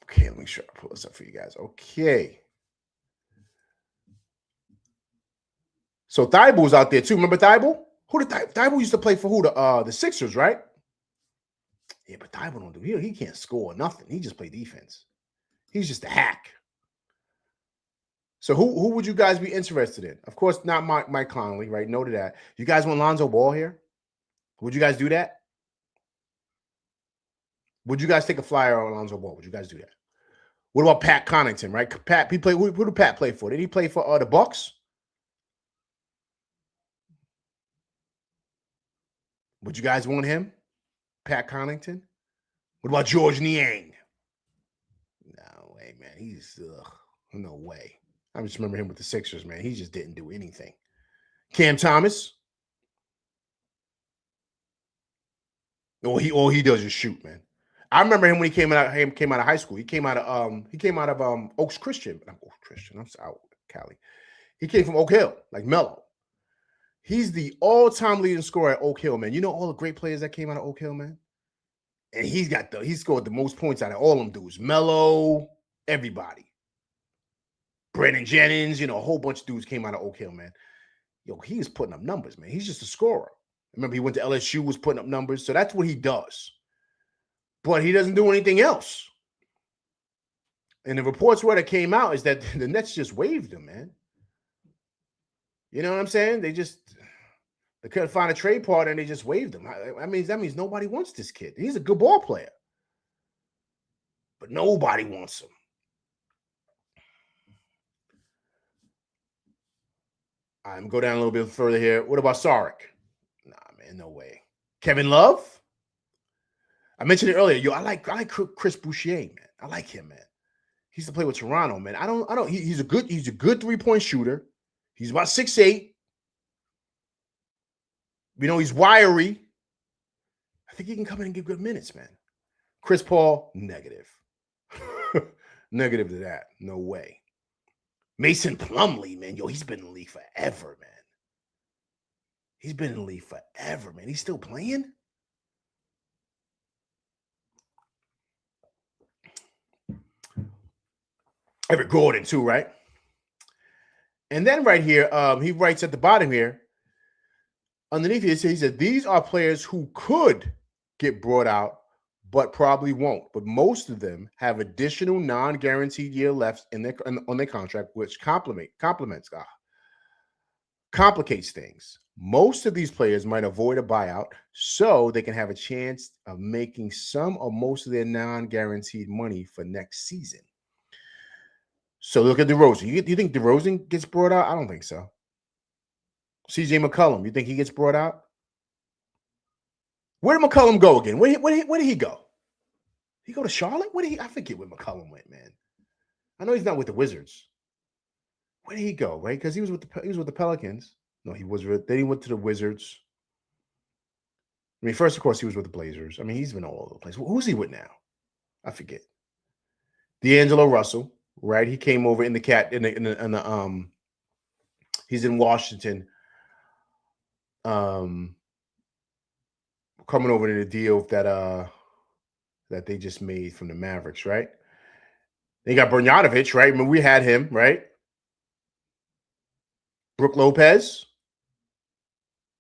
Okay, let me sure I pull this up for you guys. Okay. So Thibault's out there too. Remember Thibault? Who did Thibault used to play for? Who the Sixers, right? Yeah, but Thibault don't do. He can't score nothing. He just play defense. He's just a hack. So who would you guys be interested in? Of course, not Mike Conley, right? Noted that. You guys want Lonzo Ball here? Would you guys do that? Would you guys take a flyer on Lonzo Ball? Would you guys do that? What about Pat Connaughton, right? Pat, he played. Who did Pat play for? Did he play for the Bucks? Would you guys want him? Pat Connaughton? What about George Niang? No way, man. He's no way. I just remember him with the Sixers, man. He just didn't do anything. Cam Thomas? All he does is shoot, man. I remember him when he came out of high school. He came out of Oaks Christian. I'm Oaks Christian. I'm sorry, Cali. He came from Oak Hill, like Melo. He's the all-time leading scorer at Oak Hill, man. You know all the great players that came out of Oak Hill, man? And he scored the most points out of all them dudes. Melo, everybody. Brandon Jennings, a whole bunch of dudes came out of Oak Hill, man. Yo, he is putting up numbers, man. He's just a scorer. Remember, he went to LSU, was putting up numbers. So that's what he does. But he doesn't do anything else. And the reports where it came out is that the Nets just waived him, man. You know what I'm saying? They couldn't find a trade partner and they just waived him. That means nobody wants this kid. He's a good ball player. But nobody wants him. I'm go down a little bit further here. What about Sarek? Nah, man, no way. Kevin Love? I mentioned it earlier. Yo, I like Chris Boucher, man. I like him, man. He used to play with Toronto, man. He's a good 3-point shooter. He's about 6'8". He's wiry. I think he can come in and give good minutes, man. Chris Paul, negative. Negative to that. No way. Mason Plumlee, man. Yo, he's been in the league forever, man. He's been in the league forever, man. He's still playing? Eric Gordon, too, right? And then right here, he writes at the bottom here, underneath it, he said, these are players who could get brought out, but probably won't. But most of them have additional non-guaranteed year left on their contract, which complicates things. Most of these players might avoid a buyout so they can have a chance of making some or most of their non-guaranteed money for next season. So look at DeRozan. You think DeRozan gets brought out? I don't think so. CJ McCollum, you think he gets brought out? Where did McCollum go again? Where did he go? He go to Charlotte? I forget where McCollum went, man. I know he's not with the Wizards. Where did he go? Right? Because he was with the Pelicans. No, he was. Then he went to the Wizards. First, of course, he was with the Blazers. He's been all over the place. Who's he with now? I forget. D'Angelo Russell, right? He came over in the he's in Washington. Coming over to the deal that they just made from the Mavericks, right? They got Bogdanović, right? We had him, right? Brook Lopez,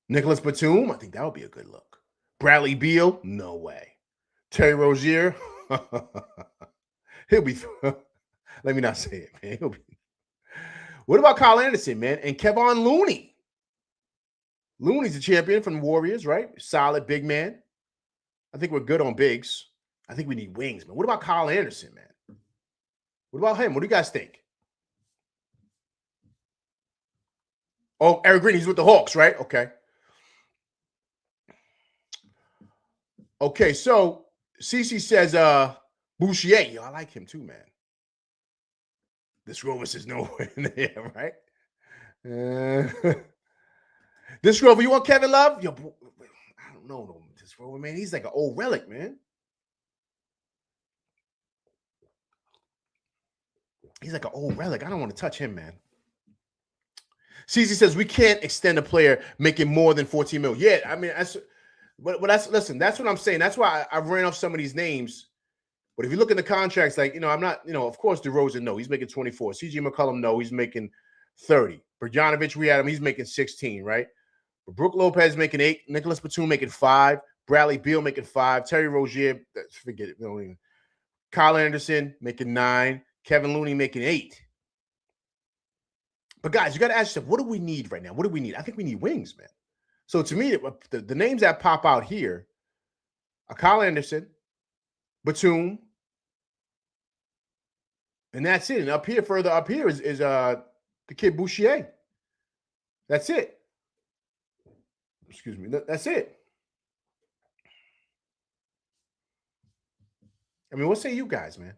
Nicholas Batum. I think that would be a good look. Bradley Beal, no way. Terry Rozier, he'll be. Let me not say it, man. He'll be. What about Kyle Anderson, man? And Kevon Looney. Looney's a champion from the Warriors, right? Solid big man. I think we're good on bigs. I think we need wings, man. What about Kyle Anderson, man? What about him? What do you guys think? Oh, Eric Green, he's with the Hawks, right? Okay, so CC says Boucher. Yo, I like him too, man. This Rover says no way in there, right? This Rover, you want Kevin Love? Yo, I don't know this Rover, man. He's like an old relic, man. He's like an old relic. I don't want to touch him, man. CZ says we can't extend a player making more than $14 million. Yeah, listen, that's what I'm saying. That's why I ran off some of these names. But if you look in the contracts, I'm not, of course, DeRozan, no, he's making 24. CJ McCollum, no, he's making 30. Bogdanović, we had him, he's making 16, right? Brook Lopez making 8. Nicholas Batum making 5. Bradley Beal making 5. Terry Rozier, forget it. Don't even. Kyle Anderson making 9. Kevin Looney making 8. But guys, you got to ask yourself, what do we need right now? What do we need? I think we need wings, man. So to me, the names that pop out here are Kyle Anderson, Batum, and that's it. And up here, further up here is the kid Boucher. That's it. Excuse me. That's it. I mean, what say you guys, man?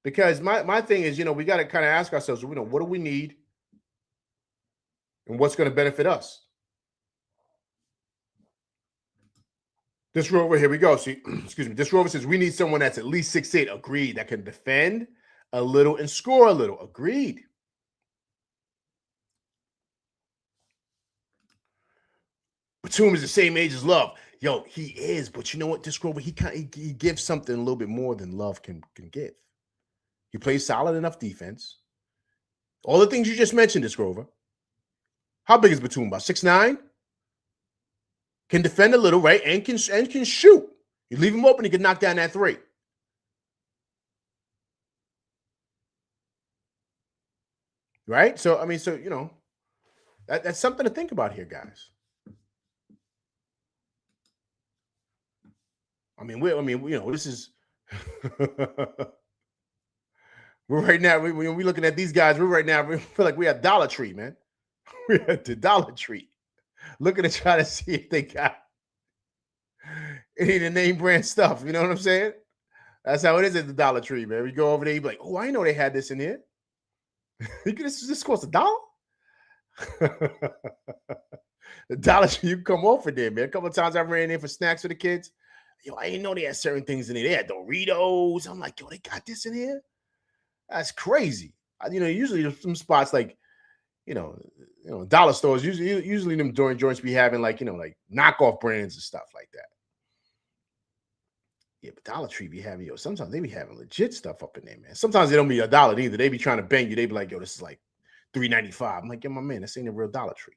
Because my thing is, we got to kind of ask ourselves, what do we need? And what's going to benefit us? This Rover, here we go. See, excuse me. This Rover says we need someone that's at least 6'8". Agreed. That can defend a little and score a little. Agreed. Batum is the same age as Love. Yo, he is, but you know what? This Rover, he gives something a little bit more than Love can give. He plays solid enough defense. All the things you just mentioned, this Rover. How big is Batum? About 6'9"? Can defend a little, right? And can shoot. You leave him open, he can knock down that 3. Right? So, I mean, that's something to think about here, guys. This is we're right now, we're looking at these guys, we feel like we're at Dollar Tree, man. We're at the Dollar Tree. Looking to try to see if they got any of the name brand stuff. You know what I'm saying? That's how it is at the Dollar Tree, man. We go over there, you be like, oh, I know they had this in here. This costs $1? The Dollar Tree, you come off of there, man. A couple of times I ran in for snacks for the kids. Yo, I didn't know they had certain things in there. They had Doritos. I'm like, yo, they got this in here? That's crazy. Usually some spots like, dollar stores, usually them joints be having like knockoff brands and stuff like that. Yeah, but Dollar Tree be having, sometimes they be having legit stuff up in there, man. Sometimes they don't be $1 either. They be trying to bang you. They be like, yo, this is like $3.95. I'm like, yo, my man, this ain't a real Dollar Tree.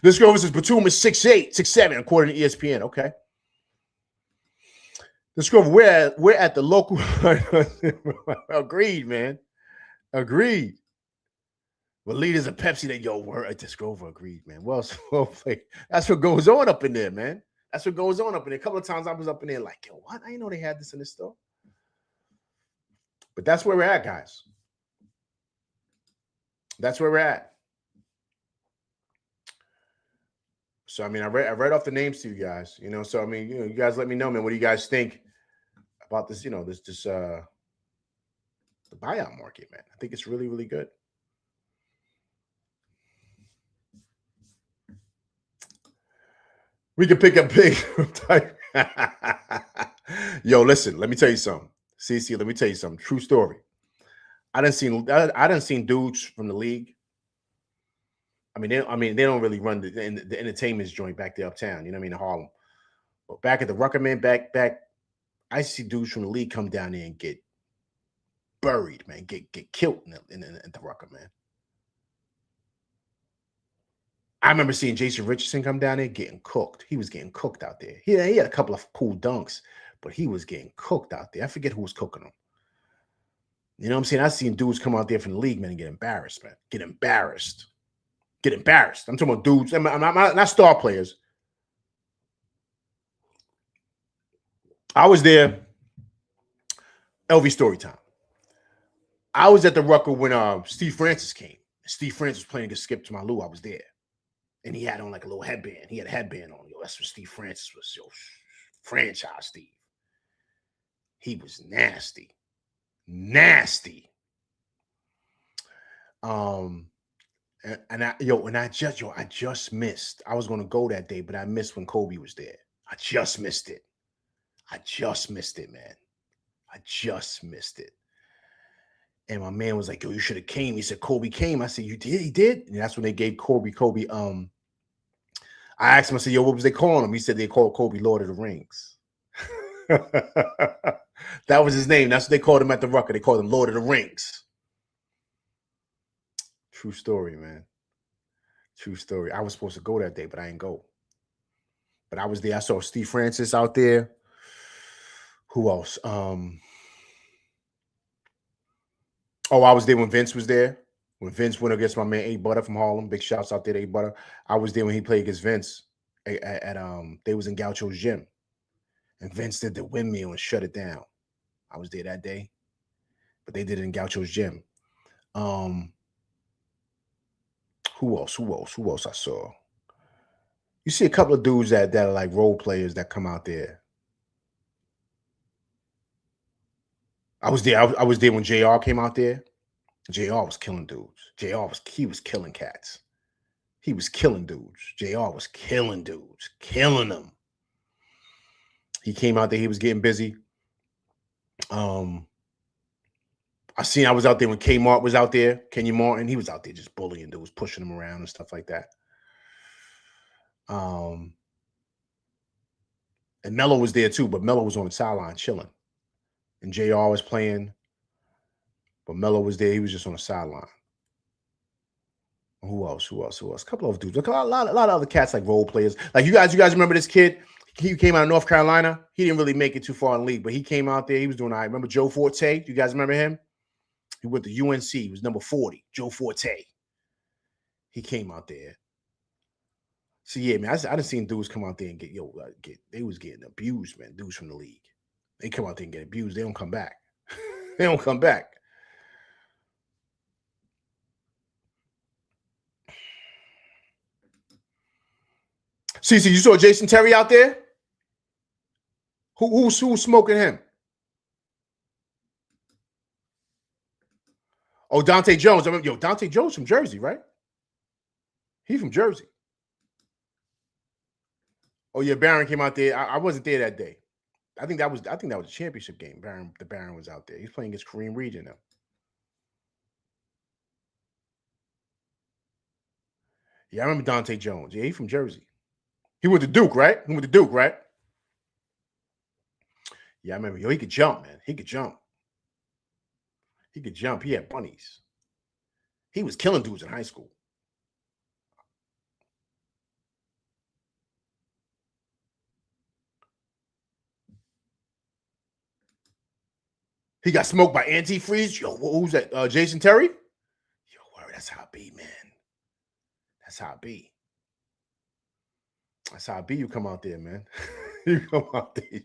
This girl says Batum is 6'8", 6'7", according to ESPN. Okay. This girl, we're at the local. Agreed, man. Agreed. Well, leaders of Pepsi, we're at this Grover. Agreed, man. Well, that's what goes on up in there, man. That's what goes on up in there. A couple of times I was up in there like, yo, what? I didn't know they had this in the store. But that's where we're at, guys. That's where we're at. So, I mean, I read off the names to you guys, So, I mean, you guys let me know, man. What do you guys think about this, the buyout market, man? I think it's really, really good. We can pick up big. Yo, listen, let me tell you something. CC, let me tell you something. True story. I done seen dudes from the league. They don't really run the entertainment joint back there uptown, in Harlem. But back at the Rucker, man, back, I see dudes from the league come down there and get buried, man, get killed in the Rucker, man. I remember seeing Jason Richardson come down there getting cooked. He was getting cooked out there. He had a couple of cool dunks, but he was getting cooked out there. I forget who was cooking him. You know what I'm saying? I've seen dudes come out there from the league, man, and get embarrassed, man. Get embarrassed. I'm talking about dudes. I'm not star players. I was there. LV story time. I was at the Rucker when Steve Francis came. Steve Francis was playing against Skip Tumalu. I was there. And he had on like a little headband. He had a headband on. Yo, that's what Steve Francis was. Yo, franchise Steve. He was nasty. Nasty. I just missed. I was going to go that day, but I missed when Kobe was there. I just missed it, man. I just missed it. And my man was like, yo, you should have came. He said, Kobe came. I said, you did? He did? And that's when they gave Kobe. I asked him, I said, yo, what was they calling him? He said they called Kobe Lord of the Rings. That was his name. That's what they called him at the Rucker. They called him Lord of the Rings. True story, man. True story. I was supposed to go that day, but I didn't go. But I was there. I saw Steve Francis out there. Who else? I was there when Vince was there. When Vince went against my man A Butter from Harlem. Big shouts out there to A Butter. I was there when he played against Vince at they was in Gaucho's gym. And Vince did the windmill and shut it down. I was there that day. But they did it in Gaucho's gym. Who else I saw? You see a couple of dudes that are like role players that come out there. I was there. I was there when JR came out there. JR was killing dudes. He was killing cats. He was killing dudes. JR was killing dudes, killing them. He came out there. He was getting busy. I was out there when Kmart was out there. Kenya Martin, he was out there just bullying dudes, pushing them around and stuff like that. And Melo was there too, but Melo was on the sideline chilling. And JR was playing, but Melo was there. He was just on the sideline. Who else? A couple of dudes. A lot of other cats like role players. Like you guys remember this kid? He came out of North Carolina. He didn't really make it too far in the league, but he came out there. He was doing all right. Remember Joe Forte? You guys remember him? He went to UNC. He was number 40. Joe Forte. He came out there. So yeah, man, I done seen dudes come out there and they was getting abused, man. Dudes from the league. They come out there and get abused. They don't come back. They don't come back. CC, you saw Jason Terry out there? Who's smoking him? Oh, Dante Jones. I remember, Dante Jones from Jersey, right? He's from Jersey. Oh yeah, Barron came out there. I wasn't there that day. I think that was a championship game. The Baron was out there. He's playing against Kareem Reed now. Yeah, I remember Dante Jones. Yeah, he's from Jersey. He went to Duke, right? Yeah, I remember. He could jump, man. He could jump. He had bunnies. He was killing dudes in high school. He got smoked by antifreeze. Yo, who's that? Jason Terry? Yo, word, that's how it be, man. That's how it be. That's how it be. You come out there, man. You come out there.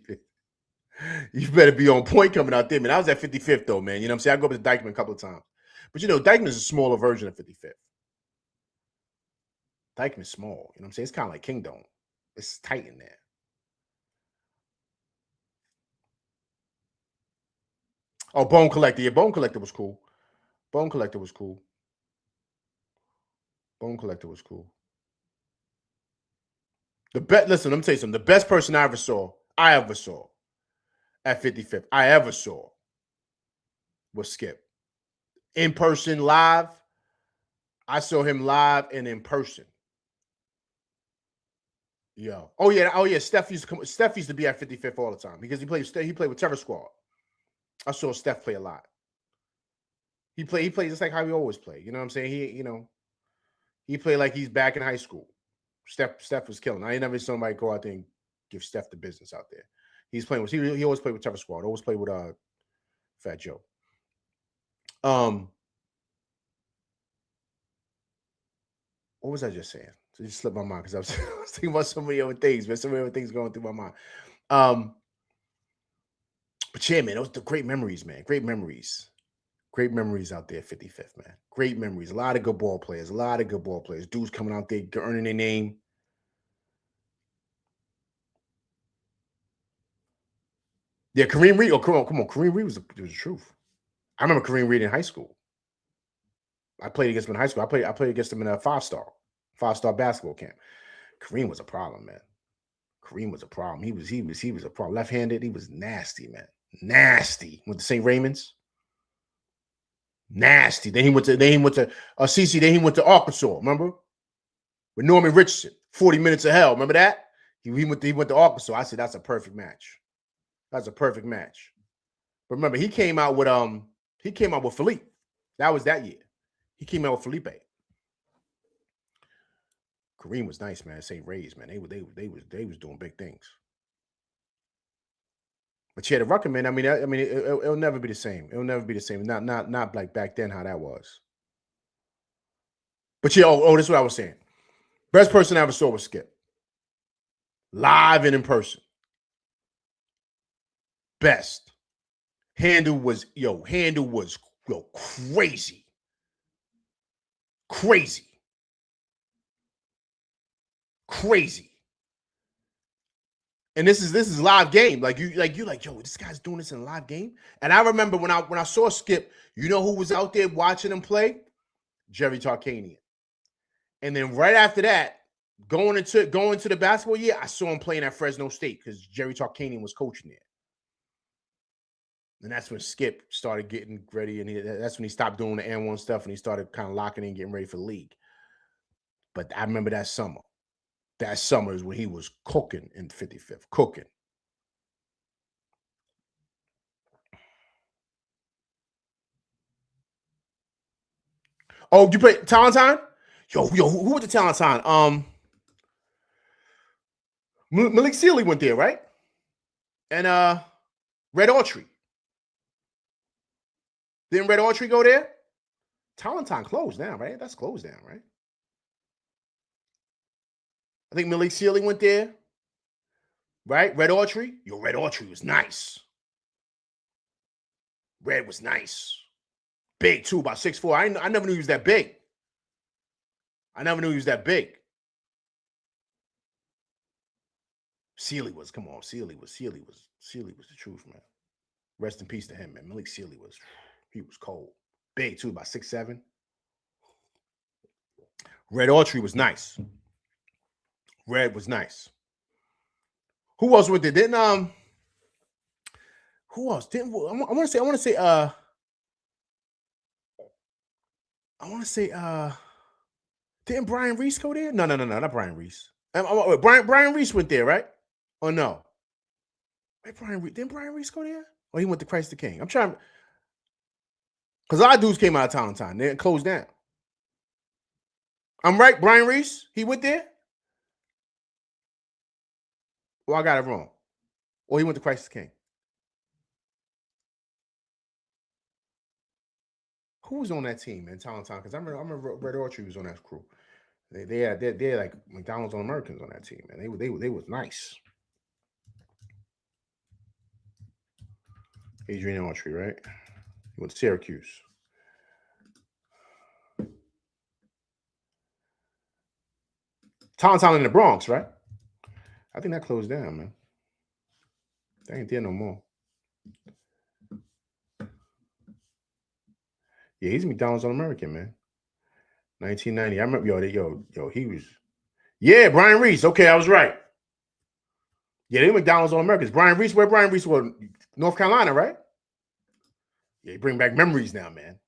You better be on point coming out there, man. I was at 55th, though, man. You know what I'm saying? I go up to Dykeman a couple of times. But, Dykeman is a smaller version of 55th. Dykeman's small. You know what I'm saying? It's kind of like Kingdom. It's tight in there. Oh, Bone Collector. Yeah, Bone Collector was cool. Listen, let me tell you something. The best person I ever saw at 55th, was Skip. In person, live. I saw him live and in person. Yo. Oh yeah. Steph used to be at 55th all the time because he played with Terror Squad. I saw Steph play a lot. He played just like how he always played. You know what I'm saying? He played like he's back in high school. Steph was killing. I ain't never seen somebody go out there and give Steph the business out there. He always played with Terror Squad. Always played with Fat Joe. What was I just saying? So it just slipped my mind because I was thinking about so many other things, man. So many other things going through my mind. But yeah, man, those are the great memories, man. Great memories out there at 55th, man. Great memories. A lot of good ball players. Dudes coming out there, earning their name. Yeah, Kareem Reed. Oh, come on. Kareem Reed was the truth. I remember Kareem Reed in high school. I played against him in high school. I played against him in a five-star basketball camp. Kareem was a problem, man. He was a problem. Left-handed. He was nasty, man. Nasty. Went to St. Raymond's. Nasty. Then he went to CC. Then he went to Arkansas. Remember? With Norman Richardson. 40 Minutes of Hell. Remember that? He went to Arkansas. I said that's a perfect match. That's a perfect match. But remember, he came out with Philippe. That was that year. He came out with Felipe. Kareem was nice, man. St. Ray's, man. They was doing big things. But yeah, the Rucker, man. I mean, it'll never be the same. It'll never be the same. Not like back then how that was. But yeah, this is what I was saying. Best person I ever saw was Skip. Live and in person. Best. Handle was crazy. Crazy. And this is live game. Like you like, yo, this guy's doing this in a live game. And I remember when I saw Skip, you know who was out there watching him play? Jerry Tarkanian. And then right after that, going into the basketball year, I saw him playing at Fresno State because Jerry Tarkanian was coaching there. And that's when Skip started getting ready, and that's when he stopped doing the N1 stuff, and he started kind of locking in, getting ready for the league. But I remember that summer. That summer is when he was cooking in 55th, cooking. Oh, you play Talentine? Yo, who went to Talentine? Malik Sealy went there, right? And Red Autry. Didn't Red Autry go there? Talentine closed down, right? That's closed down, right? I think Malik Sealy went there, right? Red Autry. Yo, Red Autry was nice. Red was nice. Big, too, about 6'4". I never knew he was that big. Sealy was, come on, Sealy was the truth, man. Rest in peace to him, man. Malik Sealy was cold. Big, too, about 6'7". Red Autry was nice. Red was nice. Who else went there? Who else? I want to say, didn't Brian Reese go there? No, not Brian Reese. Brian Reese went there, right? Or no? Didn't Brian Reese go there? Or he went to Christ the King? I'm trying, because a lot of dudes came out of Talentine. They closed down. I'm right, Brian Reese? He went there? Well, I got it wrong. Or he went to Christ the King. Who was on that team in Talentine? Because I remember Red Autry was on that crew. They're like McDonald's on Americans on that team, man. They was nice. Adrian Autry, right? He went to Syracuse. Talentine in the Bronx, right? I think that closed down, man. They ain't there no more. Yeah, he's McDonald's on American, man. 1990. I remember, he was. Yeah, Brian Reese. Okay, I was right. Yeah, they McDonald's on Americans. Brian Reese, where Brian Reese was? North Carolina, right? Yeah, you bring back memories now, man.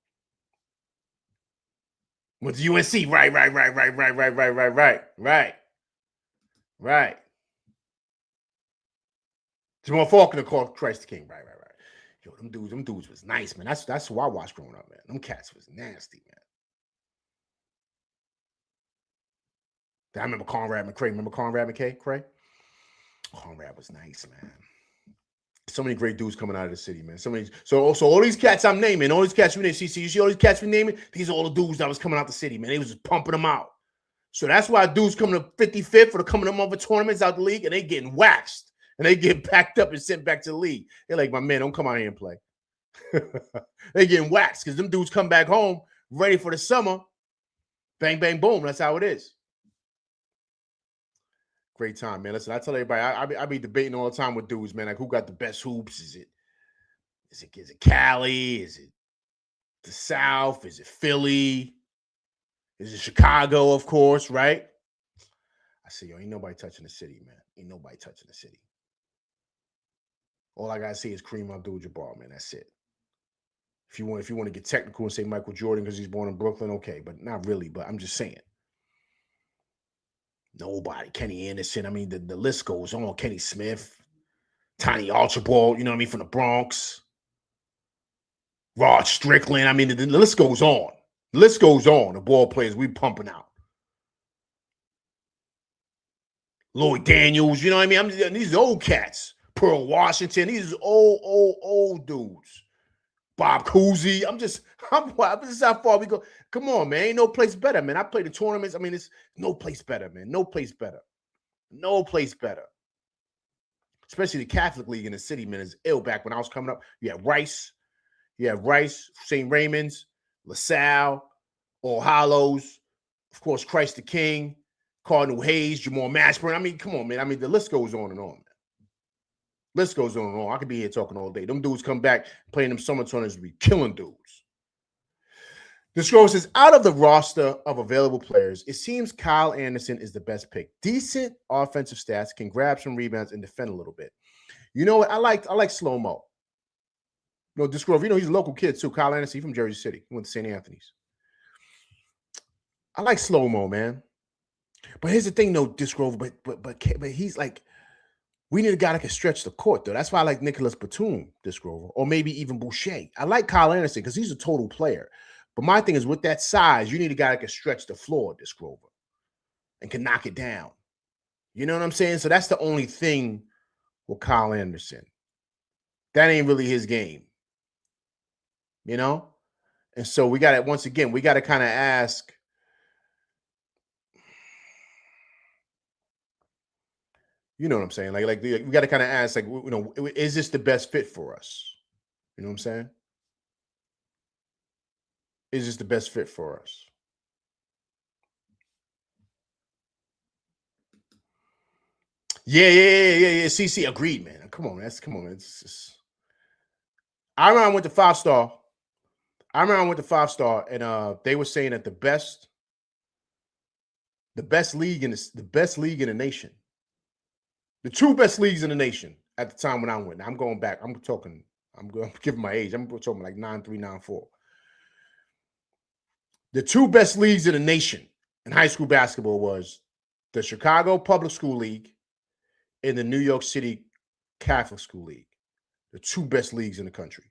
Went to UNC. Right. Jamal Faulkner called Christ the King. Right. Yo, them dudes was nice, man. That's who I watched growing up, man. Them cats was nasty, man. I remember Conrad McCray. Remember Conrad McCray? Conrad was nice, man. So many great dudes coming out of the city, man. So all these cats I'm naming, all these cats we didn't see. You see all these cats we naming? These are all the dudes that was coming out the city, man. They was just pumping them out. So that's why dudes coming to 55th for the coming them over tournaments out the league, and they getting waxed. And they get packed up and sent back to the league. They're like, my man, don't come out here and play. They getting waxed because them dudes come back home ready for the summer. Bang, bang, boom. That's how it is. Great time, man. Listen, I tell everybody, I be debating all the time with dudes, man. Like, who got the best hoops? Is it Cali? Is it the South? Is it Philly? Is it Chicago, of course, right? I say, yo, ain't nobody touching the city, man. Ain't nobody touching the city. All I gotta say is Kareem Abdul-Jabbar, man. That's it. If you want to get technical and say Michael Jordan because he's born in Brooklyn, okay, but not really. But I'm just saying. Nobody. Kenny Anderson. I mean, the list goes on. Kenny Smith, Tiny Archibald, you know what I mean, from the Bronx. Rod Strickland. I mean, the list goes on. The list goes on. The ball players we pumping out. Lloyd Daniels, you know what I mean? These are old cats. Pearl Washington, these are old dudes. Bob Cousy. This is how far we go. Come on, man. Ain't no place better, man. I played the tournaments. I mean, it's no place better, man. No place better. No place better. Especially the Catholic League in the city, man, is ill. Back when I was coming up, you had Rice, St. Raymond's, LaSalle, All Hallows, of course, Christ the King, Cardinal Hayes, Jamal Mashburn. I mean, come on, man. I mean, the list goes on and on, man. List goes on and on. I could be here talking all day. Them dudes come back playing them summer tournaments, be killing dudes. The scroll says, out of the roster of available players, it seems Kyle Anderson is the best pick. Decent offensive stats, can grab some rebounds and defend a little bit. You know what? I like slow-mo. You know, Disgrove, you know, he's a local kid too. Kyle Anderson, he's from Jersey City. He went to St. Anthony's. I like slow-mo, man. But here's the thing, though, Disgrove, but he's like, we need a guy that can stretch the court, though. That's why I like Nicholas Batum, Disgrover, or maybe even Boucher. I like Kyle Anderson because he's a total player. But my thing is, with that size, you need a guy that can stretch the floor, Disgrover, and can knock it down. You know what I'm saying? So that's the only thing with Kyle Anderson. That ain't really his game. You know? And so we got to, once again, we got to kind of ask, you know what I'm saying? Like we got to kind of ask, like, you know, is this the best fit for us? You know what I'm saying? Is this the best fit for us? Yeah. CC agreed, man. Come on, man. It's just... I remember I went to 5-star. And they were saying that the best league in the nation. The two best leagues in the nation at the time when I went. Now, I'm going back. I'm giving my age. I'm talking like 9'3", 9'4". The two best leagues in the nation in high school basketball was the Chicago Public School League and the New York City Catholic School League. The two best leagues in the country.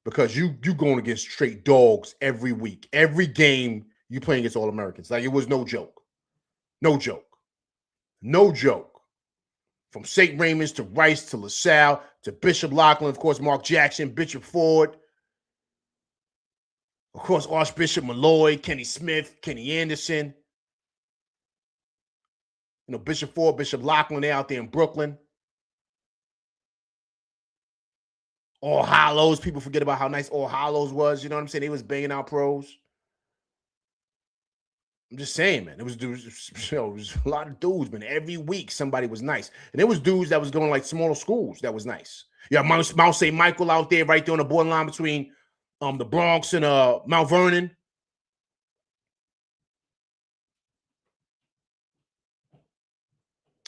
Because you going against straight dogs every week. Every game you playing against All-Americans. Like, it was no joke. No joke. No joke. From St. Raymond's to Rice to LaSalle to Bishop Loughlin, of course, Mark Jackson, Bishop Ford. Of course, Archbishop Malloy, Kenny Smith, Kenny Anderson. You know, Bishop Ford, Bishop Loughlin, they're out there in Brooklyn. All Hallows. People forget about how nice All Hallows was. You know what I'm saying? They was banging out pros. I'm just saying, man. It was a lot of dudes, man. Every week somebody was nice. And there was dudes that was going like smaller schools that was nice. Yeah, Mount St. Michael out there right there on the borderline between the Bronx and Mount Vernon.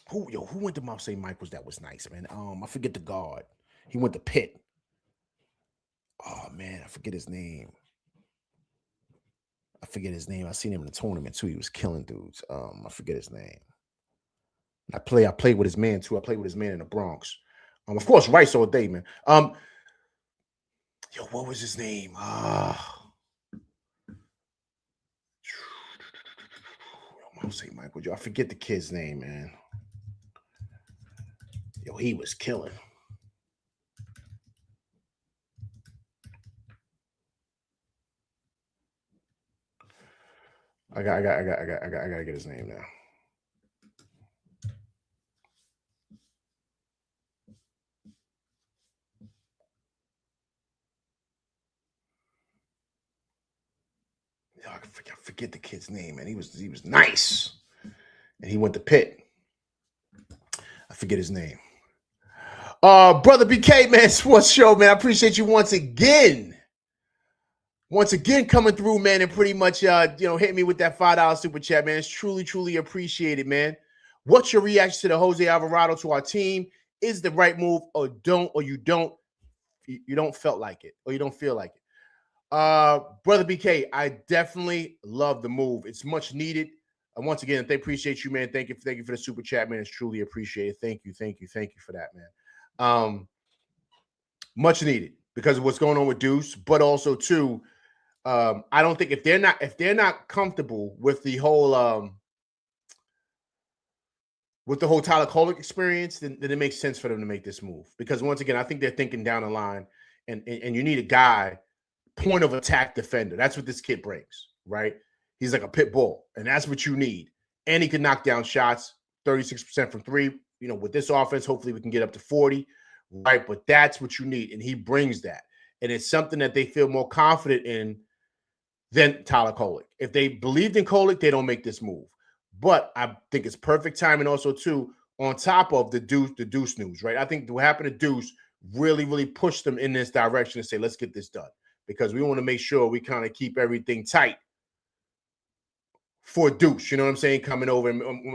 Who went to Mount St. Michael's that was nice, man? I forget the guard. He went to Pitt. Oh, man, I forget his name. I seen him in the tournament, too. He was killing dudes. I forget his name. I played with his man, too. I played with his man in the Bronx. Of course, Rice all day, man. What was his name? Mount St. Michael. I forget the kid's name, man. He was killing. I gotta get his name now. I forget the kid's name, man. He was nice, and he went to Pitt. I forget his name. Brother BK, man, Sports Show, man. I appreciate you once again coming through, man, and pretty much hit me with that $5 super chat, man. It's truly appreciated, man. What's your reaction to the Jose Alvarado to our team? Is the right move, or you don't feel like it? Brother BK, I definitely love the move. It's much needed. And once again, they appreciate you, man. Thank you for the super chat, man. It's truly appreciated. Thank you for that, man. Much needed because of what's going on with Deuce, but also too, I don't think if they're not comfortable with the whole with the whole Tyler Kolek experience, then it makes sense for them to make this move. Because once again, I think they're thinking down the line, and you need a guy, point of attack defender. That's what this kid brings, right? He's like a pit bull, and that's what you need. And he can knock down shots, 36% from three. You know, with this offense, hopefully we can get up to 40, right? But that's what you need, and he brings that. And it's something that they feel more confident in than Tyler Kolek. If they believed in Kolek, they don't make this move. But I think it's perfect timing also, too, on top of the Deuce news, right? I think what happened to Deuce really, really pushed them in this direction and say, let's get this done. Because we want to make sure we kind of keep everything tight for Deuce, you know what I'm saying, coming over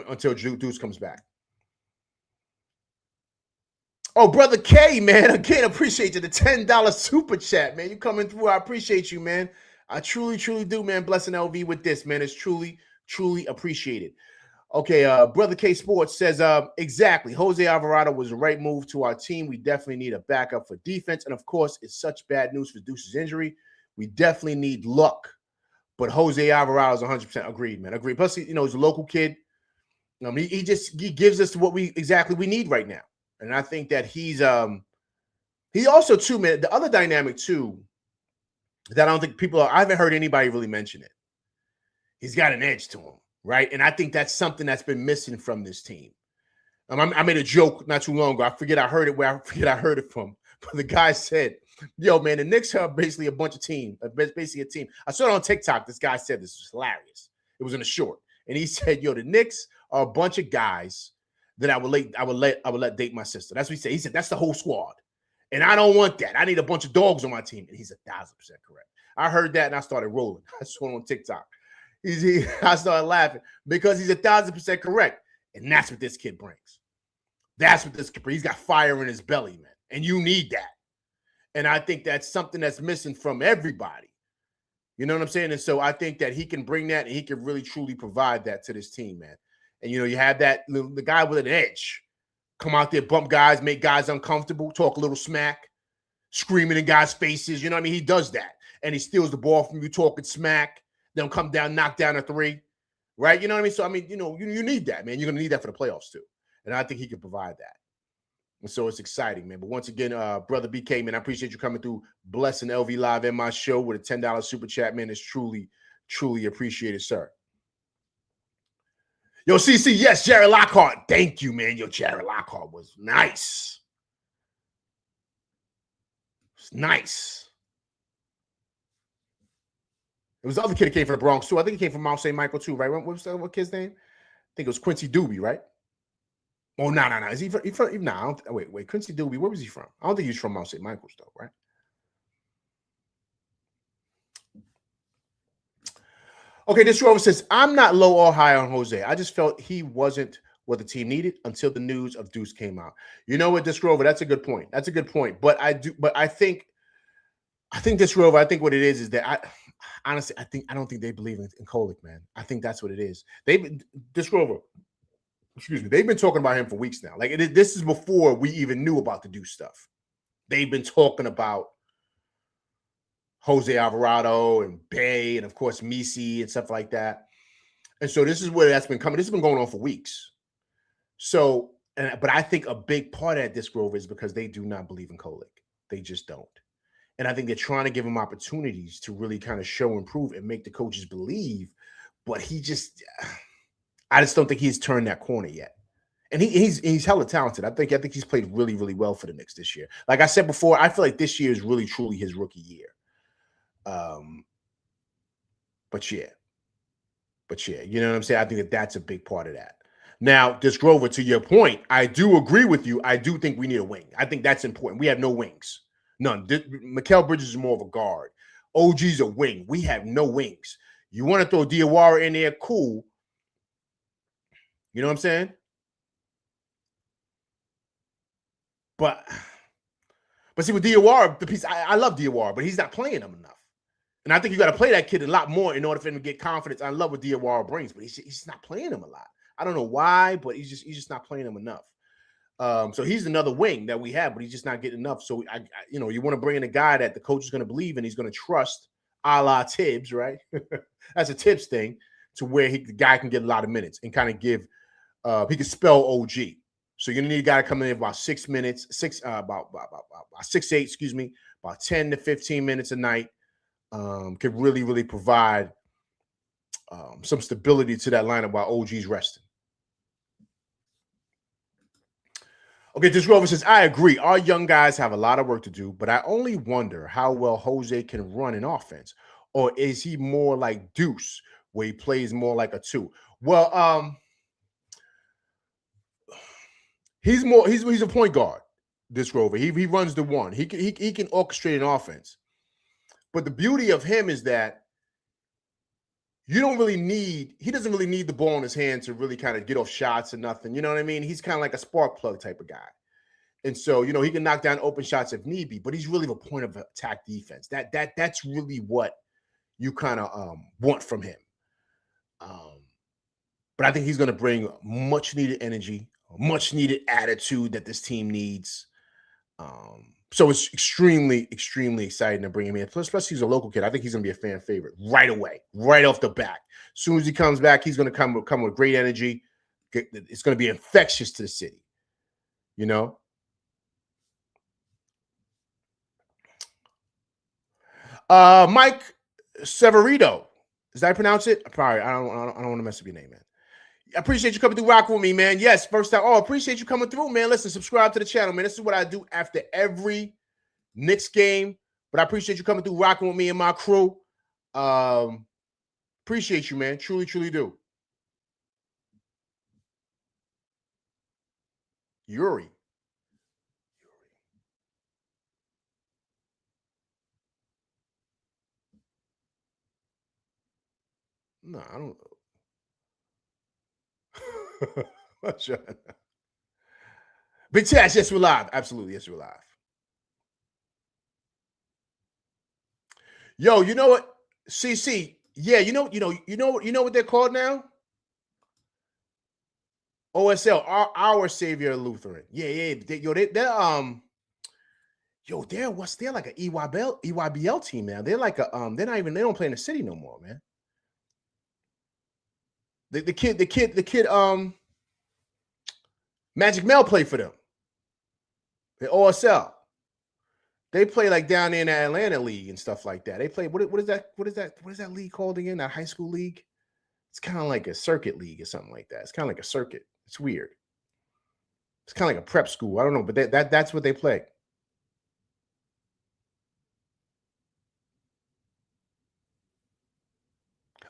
until Deuce comes back. Oh, Brother K, man, again, appreciate you. The $10 super chat, man. You coming through. I appreciate you, man. I truly, truly do, man. Blessing LV with this, man. It's truly, truly appreciated. Okay, Brother K Sports says, exactly. Jose Alvarado was the right move to our team. We definitely need a backup for defense. And, of course, it's such bad news for Deuce's injury. We definitely need luck. But Jose Alvarado is 100% agreed, man. Agreed. Plus, you know, he's a local kid. He gives us what we need right now. And I think that he also, too, man, the other dynamic, too, that I don't think I haven't heard anybody really mention it. He's got an edge to him, right? And I think that's something that's been missing from this team. I made a joke not too long ago. I forget I heard it from. But the guy said, yo, man, the Knicks are basically a bunch of team, basically a team. I saw it on TikTok. This guy said this was hilarious. It was in a short. And he said, yo, the Knicks are a bunch of guys that I would let date my sister. That's what he said. He said, that's the whole squad. And I don't want that. I need a bunch of dogs on my team. And he's 1,000% correct. I heard that and I started rolling. I saw it on TikTok. I started laughing because he's 1,000% correct. And that's what this kid brings. That's what this kid brings. He's got fire in his belly, man. And you need that. And I think that's something that's missing from everybody. You know what I'm saying? And so I think that he can bring that and he can really, truly provide that to this team, man. And, you know, you have the guy with an edge come out there, bump guys, make guys uncomfortable, talk a little smack, screaming in guys' faces. You know what I mean? He does that. And he steals the ball from you talking smack. Then come down, knock down a three, right? You know what I mean? So, I mean, you know, you need that, man. You're going to need that for the playoffs, too. And I think he can provide that. And so it's exciting, man. But once again, Brother BK, man, I appreciate you coming through, blessing LV Live and my show with a $10 super chat, man. It's truly, truly appreciated, sir. Yo, CC, yes, Jared Lockhart. Thank you, man. Yo, Jared Lockhart was nice. It's nice. It was the other kid that came from the Bronx, too. I think he came from Mount St. Michael, too, right? What was that kid's name? I think it was Quincy Doobie, right? Oh, no. Is he from no, wait. Quincy Doobie, where was he from? I don't think he's from Mount St. Michael's, though, right? Okay, this Rover says, I'm not low or high on Jose. I just felt he wasn't what the team needed until the news of Deuce came out. You know what, this Rover, that's a good point. But I think this Rover, I think what it is that I don't think they believe in Kolek, man. I think that's what it is. They've been talking about him for weeks now. Like this is before we even knew about the Deuce stuff. They've been talking about Jose Alvarado and Bay and, of course, Misi and stuff like that. And so this is where that's been coming. This has been going on for weeks. So, but I think a big part of this, Grover, is because they do not believe in Kolek. They just don't. And I think they're trying to give him opportunities to really kind of show and prove and make the coaches believe. But I just don't think he's turned that corner yet. And he's hella talented. I think he's played really, really well for the Knicks this year. Like I said before, I feel like this year is really, truly his rookie year. But yeah, you know what I'm saying? I think that's a big part of that. Now, this Grover, to your point, I do agree with you. I do think we need a wing. I think that's important. We have no wings. None. Mikal Bridges is more of a guard. OG's a wing. We have no wings. You want to throw Diawara in there, cool. You know what I'm saying? But see, with Diawara, the piece, I love Diawara, but he's not playing him enough. And I think you got to play that kid a lot more in order for him to get confidence. I love what Diawara brings, but he's not playing him a lot. I don't know why, but he's just not playing him enough. So he's another wing that we have, but he's just not getting enough. So you want to bring in a guy that the coach is going to believe in. He's going to trust, a la Tibbs, right? That's a Tibbs thing, to where the guy can get a lot of minutes and kind of give He can spell OG. So you're gonna need a guy to come in about 6 minutes, about 6 to 8, excuse me, about 10 to 15 minutes a night. Could really provide some stability to that lineup while OG's resting. Okay, this Rover says, I agree. Our young guys have a lot of work to do, but I only wonder how well Jose can run an offense. Or is he more like Deuce, where he plays more like a 2? Well, he's a point guard, this Rover. He runs the 1. He can orchestrate an offense. But the beauty of him is that he doesn't really need the ball in his hand to really kind of get off shots or nothing. You know what I mean? He's kind of like a spark plug type of guy. And so, he can knock down open shots if need be, but he's really the point of attack defense. That's really what you kind of want from him. But I think he's going to bring much needed energy, much needed attitude that this team needs. So it's extremely exciting to bring him in. Plus, he's a local kid. I think he's going to be a fan favorite right away, right off the bat. As soon as he comes back, he's going to come with great energy. It's going to be infectious to the city, Mike Severino. Does that pronounce it? Probably. I don't want to mess up your name, man. I appreciate you coming through rocking with me, man. Yes, first time. Oh, appreciate you coming through, man. Listen, subscribe to the channel, man. This is what I do after every Knicks game. But I appreciate you coming through rocking with me and my crew. Appreciate you, man. Truly do. Yuri. No, I don't. Big Tash, yes, we're live. Absolutely, yes, we're live. Yo, you know what? CC, yeah, you know what they're called now? OSL, our Savior Lutheran. Yeah. They're like an EYBL team now. They're like a they don't play in the city no more, man. The kid Magic Mel played for them. The OSL. They play like down there in the Atlanta League and stuff like that. They play what is that league called again? That high school league? It's kind of like a circuit league or something like that. It's kind of like a circuit. It's weird. It's kind of like a prep school. I don't know, but that's what they play.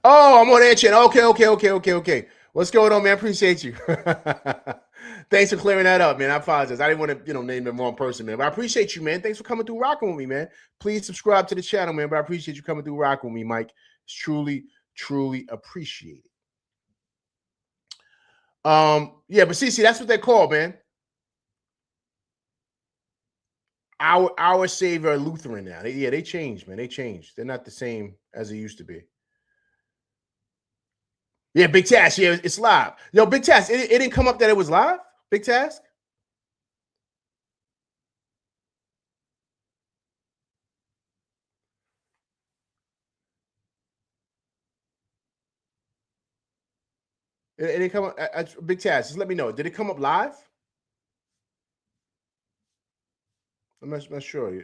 Oh, I'm on that chat. Okay. What's going on, man? Appreciate you. Thanks for clearing that up, man. I apologize. I didn't want to, name the wrong person, man. But I appreciate you, man. Thanks for coming through rocking with me, man. Please subscribe to the channel, man. But I appreciate you coming through rocking with me, Mike. It's truly appreciated. Yeah, but see, that's what they call, man. Our Savior Lutheran now. They changed, man. They changed. They're not the same as they used to be. Yeah, Big Task. Yeah, it's live. Yo, Big Task. It didn't come up that it was live? Big Task? It didn't come up. Big Task, just let me know. Did it come up live? I'm not sure,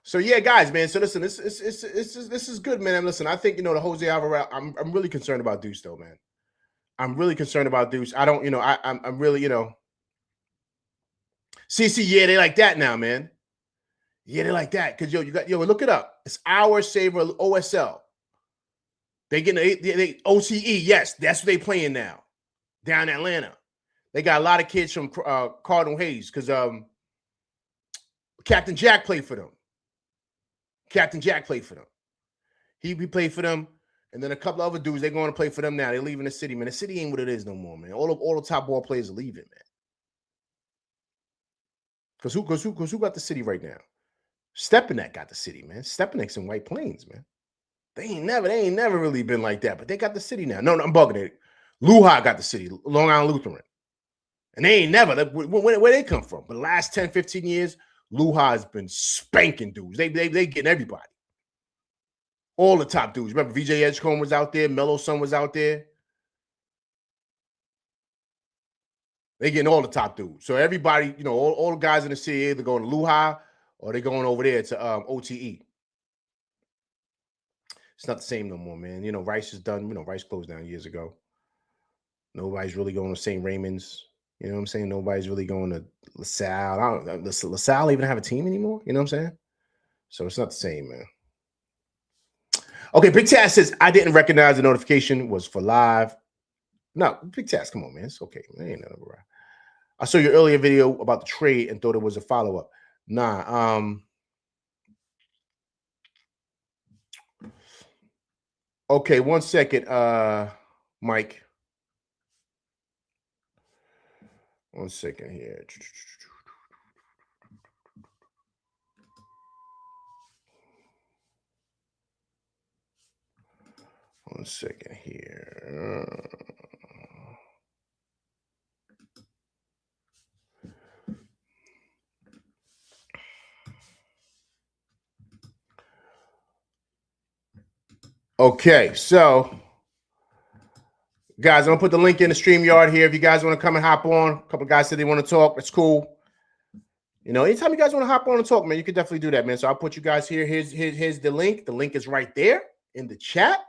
So yeah, guys, man. So listen, this is good, man. And listen, I think the Jose Alvarado. I'm really concerned about Deuce, though, man. I'm really concerned about Deuce. I don't, I'm really, CC, yeah, they like that now, man. Yeah, they like that because look it up. It's our Savior OSL. They get they OCE. Yes, that's what they playing now down in Atlanta. They got a lot of kids from Cardinal Hayes because Captain Jack played for them. He played for them, and then a couple of other dudes. They're going to play for them now. They're leaving the city, man. The city ain't what it is no more, man. All the top ball players are leaving, man. Because who got the city right now? Stepanek got the city, man. Stepanek's in White Plains, man. They ain't never really been like that, but they got the city now. No, I'm bugging it. Luha got the city, Long Island Lutheran. And they ain't never, where they come from. But the last 10, 15 years, Luha has been spanking dudes. They getting everybody. All the top dudes. Remember, VJ Edgecombe was out there. Melo Sun was out there. They getting all the top dudes. So everybody, all the guys in the city either going to Luha or they going over there to OTE. It's not the same no more, man. Rice is done. Rice closed down years ago. Nobody's really going to St. Raymond's. You know what I'm saying? Nobody's really going to LaSalle. I don't know. Does LaSalle even have a team anymore? You know what I'm saying? So it's not the same, man. Okay, Big Taz says, I didn't recognize the notification was for live. No, Big Taz, come on, man. It's okay. Man. Ain't nothing right. I saw your earlier video about the trade and thought it was a follow-up. Nah. Okay, 1 second, Mike. 1 second here. 1 second here. Okay, so guys, I'm gonna put the link in the StreamYard here. If you guys want to come and hop on, a couple of guys said they want to talk. That's cool. Anytime you guys want to hop on and talk, man, you can definitely do that, man. So I'll put you guys here. Here's the link. The link is right there in the chat.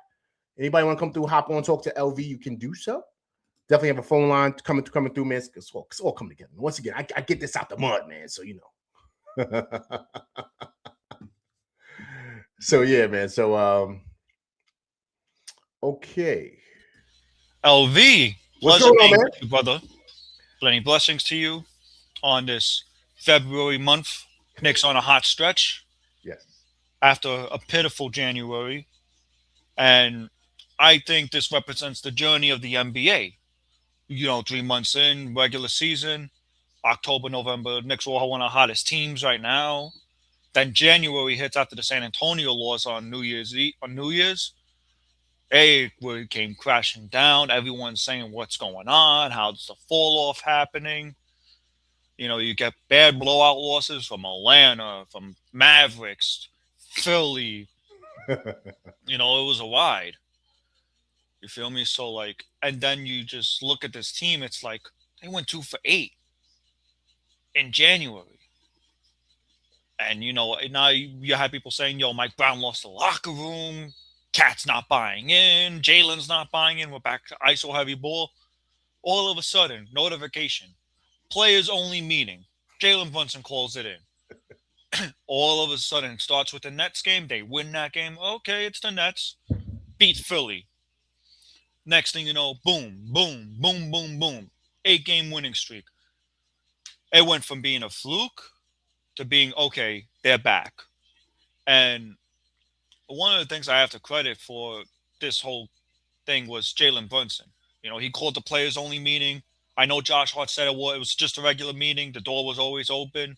Anybody want to come through, hop on, talk to LV, you can do so. Definitely have a phone line coming through, man. It's all come together. Once again, I get this out the mud, man. So So yeah, man. So okay. LV, what's going on, man? You, brother. Plenty blessings to you on this February month. Knicks on a hot stretch. Yes. After a pitiful January. And I think this represents the journey of the NBA. 3 months in, regular season, October, November, Knicks are one of the hottest teams right now. Then January hits after the San Antonio loss on New Year's. It came crashing down. Everyone's saying what's going on, how's the fall off happening. You get bad blowout losses from Atlanta, from Mavericks, Philly. It was a ride. You feel me? So and then you just look at this team. It's like they went 2 for 8 in January. And, now you have people saying, Mike Brown lost the locker room. Cat's not buying in. Jalen's not buying in. We're back to ISO heavy ball. All of a sudden, notification. Players only meeting. Jalen Brunson calls it in. All of a sudden, starts with the Nets game. They win that game. Okay, it's the Nets. Beat Philly. Next thing you know, boom, boom, boom, boom, boom. 8-game winning streak. It went from being a fluke to being, okay, they're back. And one of the things I have to credit for this whole thing was Jalen Brunson. He called the players only meeting. I know Josh Hart said it was just a regular meeting. The door was always open.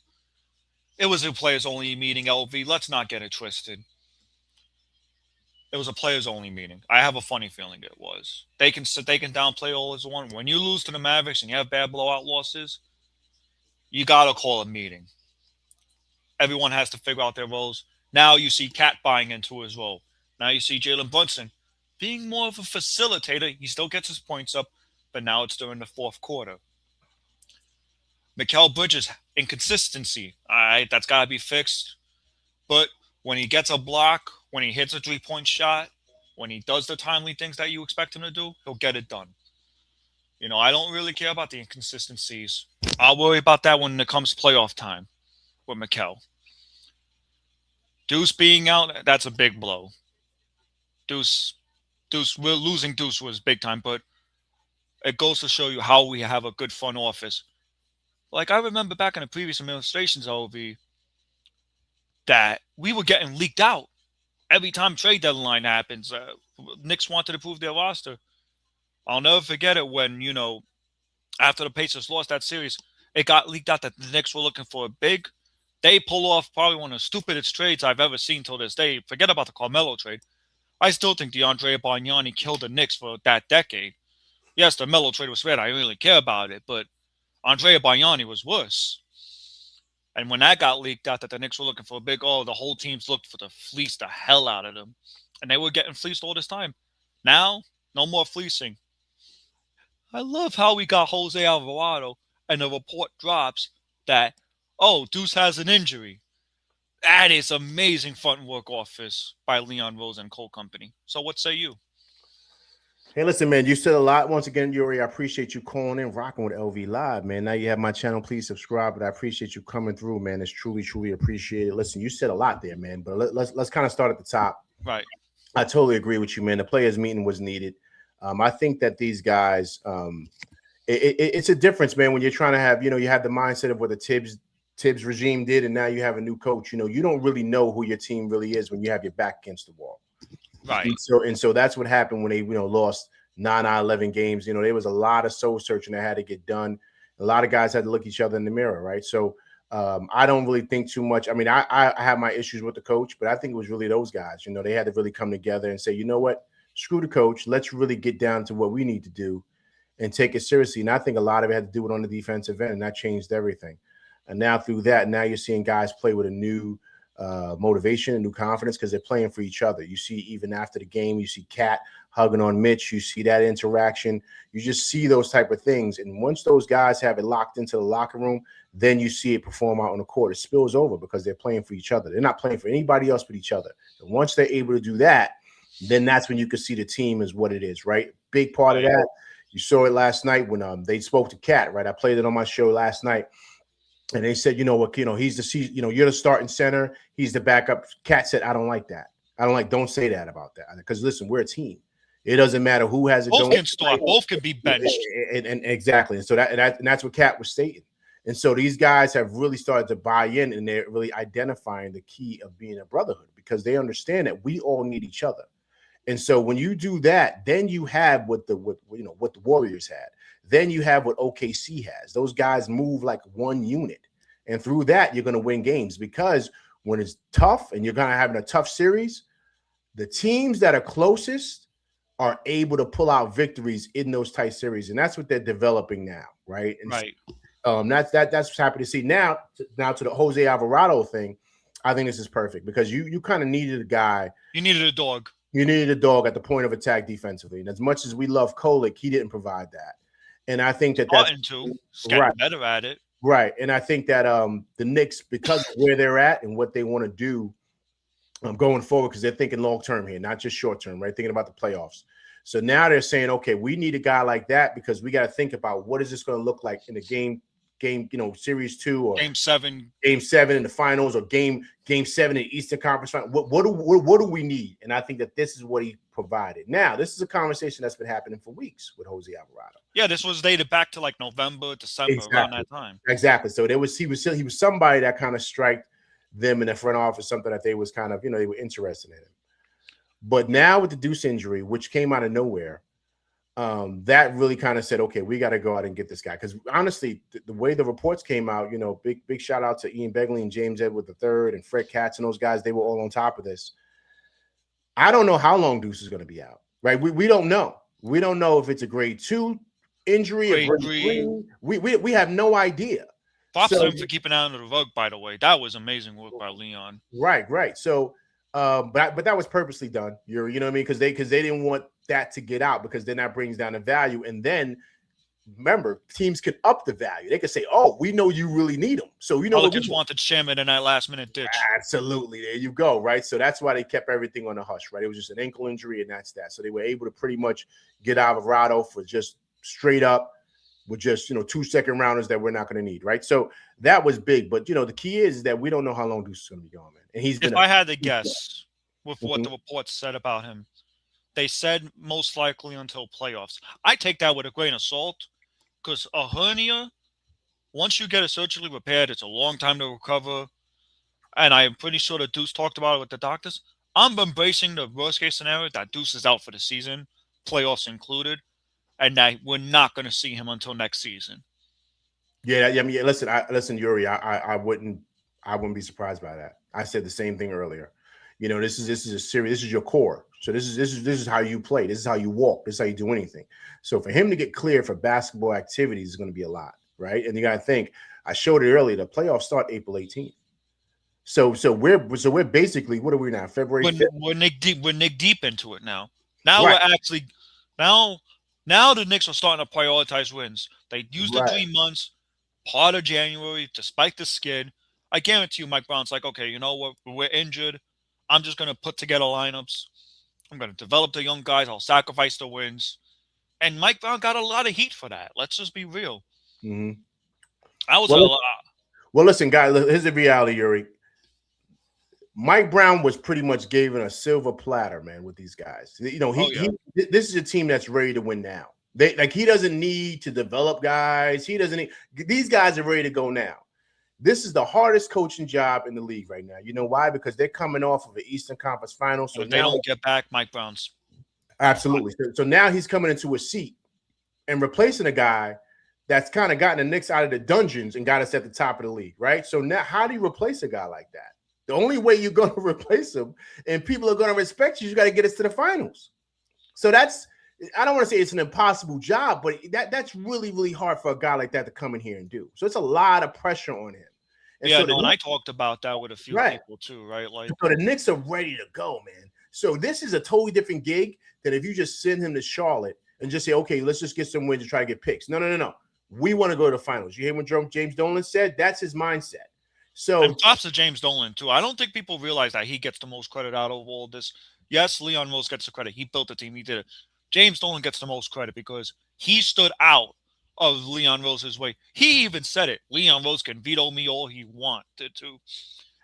It was a players only meeting, LV. Let's not get it twisted. It was a players only meeting. I have a funny feeling it was. They can downplay all as one. When you lose to the Mavericks and you have bad blowout losses, you gotta call a meeting. Everyone has to figure out their roles. Now you see Cat buying into his role. Now you see Jalen Brunson being more of a facilitator. He still gets his points up, but now it's during the fourth quarter. Mikal Bridges, inconsistency. All right, that's got to be fixed. But when he gets a block, when he hits a 3-point shot, when he does the timely things that you expect him to do, he'll get it done. I don't really care about the inconsistencies. I'll worry about that when it comes playoff time with Mikal. Deuce being out, that's a big blow. Deuce, we're losing Deuce was big time, but it goes to show you how we have a good front office. I remember back in the previous administrations, OV, that we were getting leaked out every time trade deadline happens. Knicks wanted to prove their roster. I'll never forget it when, after the Pacers lost that series, it got leaked out that the Knicks were looking for a big. They pull off probably one of the stupidest trades I've ever seen till this day. Forget about the Carmelo trade. I still think DeAndre Bargnani killed the Knicks for that decade. Yes, the Melo trade was red. I didn't really care about it, but Andrea Bargnani was worse. And when that got leaked out that the Knicks were looking for a big, the whole team's looked for to fleece the hell out of them. and they were getting fleeced all this time. Now, no more fleecing. I love how we got Jose Alvarado, and the report drops that, oh, Deuce has an injury. That is amazing front work office by Leon Rose and Cole Company. So what say you? Hey, listen, man, you said a lot. Once again, Yuri, I appreciate you calling in, rocking with LV Live, man. Now you have my channel. Please subscribe, but I appreciate you coming through, man. It's truly, truly appreciated. Listen, you said a lot there, man, but let's kind of start at the top. Right. I totally agree with you, man. The players' meeting was needed. I think that these guys, it's a difference, man, when you're trying to have, you have the mindset of what the Tibbs regime did, and now you have a new coach. You don't really know who your team really is when you have your back against the wall. Right. And so that's what happened when they, lost 9 out of 11 games. There was a lot of soul searching that had to get done. A lot of guys had to look each other in the mirror, right? So I don't really think too much. I mean, I have my issues with the coach, but I think it was really those guys. They had to really come together and say, you know what? Screw the coach. Let's really get down to what we need to do and take it seriously. And I think a lot of it had to do it on the defensive end, and that changed everything. And now through that, now you're seeing guys play with a new motivation and new confidence because they're playing for each other. You see, even after the game, you see Cat hugging on Mitch. You see that interaction. You just see those type of things. And once those guys have it locked into the locker room, then you see it perform out on the court. It spills over because they're playing for each other. They're not playing for anybody else but each other. And once they're able to do that, then that's when you can see the team is what it is, right? Big part of that. You saw it last night when they spoke to Cat, right? I played it on my show last night. And they said, he's the, you're the starting center. He's the backup. Cat said, I don't like that. Don't say that about that. Because listen, we're a team. It doesn't matter who has it. Both can start. Both can be benched. And exactly. And so that's what Cat was stating. And so these guys have really started to buy in, and they're really identifying the key of being a brotherhood because they understand that we all need each other. And so when you do that, then you have what the Warriors had. Then you have what OKC has. Those guys move like one unit. And through that, you're going to win games because when it's tough and you're going to have a tough series, the teams that are closest are able to pull out victories in those tight series. And that's what they're developing now, right? And right. That's what's happy to see. Now to the Jose Alvarado thing, I think this is perfect because you kind of needed a guy. You needed a dog. You needed a dog at the point of attack defensively. And as much as we love Kolick, he didn't provide that. And I think that's right. Better at it. Right. And I think that the Knicks, because of where they're at and what they want to do going forward, because they're thinking long term here, not just short term, right? Thinking about the playoffs. So now they're saying, okay, we need a guy like that because we got to think about what is this going to look like in the game, series 2 or game 7 in the finals or game 7 in the Eastern Conference final. What do we need? And I think that this is what he provided. Now, this is a conversation that's been happening for weeks with Jose Alvarado. Yeah, this was dated back to like November, December, around that time. Exactly. So he was somebody that kind of striked them in the front office, something that they was kind of, they were interested in him. But now with the Deuce injury, which came out of nowhere, that really kind of said, okay, we got to go out and get this guy. Because honestly, the way the reports came out, big shout out to Ian Begley and James Edward III and Fred Katz and those guys. They were all on top of this. I don't know how long Deuce is going to be out, right? We don't know. We don't know if it's a grade 2 injury, a grade 3. We have no idea. Props to him for keeping that under the rug, by the way. That was amazing work by Leon. Right. So, but that was purposely done. You know what I mean? Because they didn't want that to get out because then that brings down the value. And then remember, teams can up the value. They can say, "Oh, we know you really need them." So Pelicans wanted Shaman in that last minute ditch. Absolutely, there you go. Right. So that's why they kept everything on the hush. Right. It was just an ankle injury, and that's that. So they were able to pretty much get Alvarado for just straight up with just 2 second rounders that we're not going to need. Right. So that was big. But the key is that we don't know how long Deuce is going to be going, man. And if I had to guess with what the reports said about him, they said most likely until playoffs. I take that with a grain of salt because a hernia, once you get it surgically repaired, it's a long time to recover. And I'm pretty sure that Deuce talked about it with the doctors. I'm embracing the worst case scenario that Deuce is out for the season, playoffs included, and that we're not going to see him until next season. Yeah. I mean, listen, Yuri. I wouldn't be surprised by that. I said the same thing earlier. This is a series. This is your core. So this is how you play. This is how you walk. This is how you do anything. So for him to get clear for basketball activities is going to be a lot, right? And you got to think. I showed it earlier. The playoffs start April 18th. So we're basically, what are we now? February 5th? We're Nick deep into it now. Now Right. we're actually now now the Knicks are starting to prioritize wins. They used the Right. 3 months, part of January, despite the skid. I guarantee you, Mike Brown's like, okay, you know what? We're injured. I'm just gonna put together lineups. I'm gonna develop the young guys. I'll sacrifice the wins. And Mike Brown got a lot of heat for that. Let's just be real. Mm-hmm. I was Well, well, listen, guys. Here's the reality, Yuri. Mike Brown was pretty much given a silver platter, man, with these guys. You know, oh yeah. this is a team that's ready to win now. He doesn't need to develop guys. He doesn't need, these guys are ready to go now. This is the hardest coaching job in the league right now. You know why? Because they're coming off of an Eastern Conference Final. So If they don't get back, Mike Brown's absolutely. So now he's coming into a seat and replacing a guy that's kind of gotten the Knicks out of the dungeons and got us at the top of the league, right? So now, how do you replace a guy like that? The only way you're going to replace him and people are going to respect you, you got to get us to the finals. So that's, I don't want to say it's an impossible job, but that's really, really hard for a guy like that to come in here and do. So it's a lot of pressure on him. And yeah, and I talked about that with a few people too, right? Like, so the Knicks are ready to go, man. So this is a totally different gig than if you just send him to Charlotte and just say, okay, let's just get some wins and try to get picks. No. We want to go to the finals. You hear what James Dolan said? That's his mindset. So and props to James Dolan too. I don't think people realize that he gets the most credit out of all this. Yes, Leon Rose gets the credit. He built the team. He did it. James Dolan gets the most credit because he stood out of Leon Rose's way. He even said it. Leon Rose can veto me all he wanted to.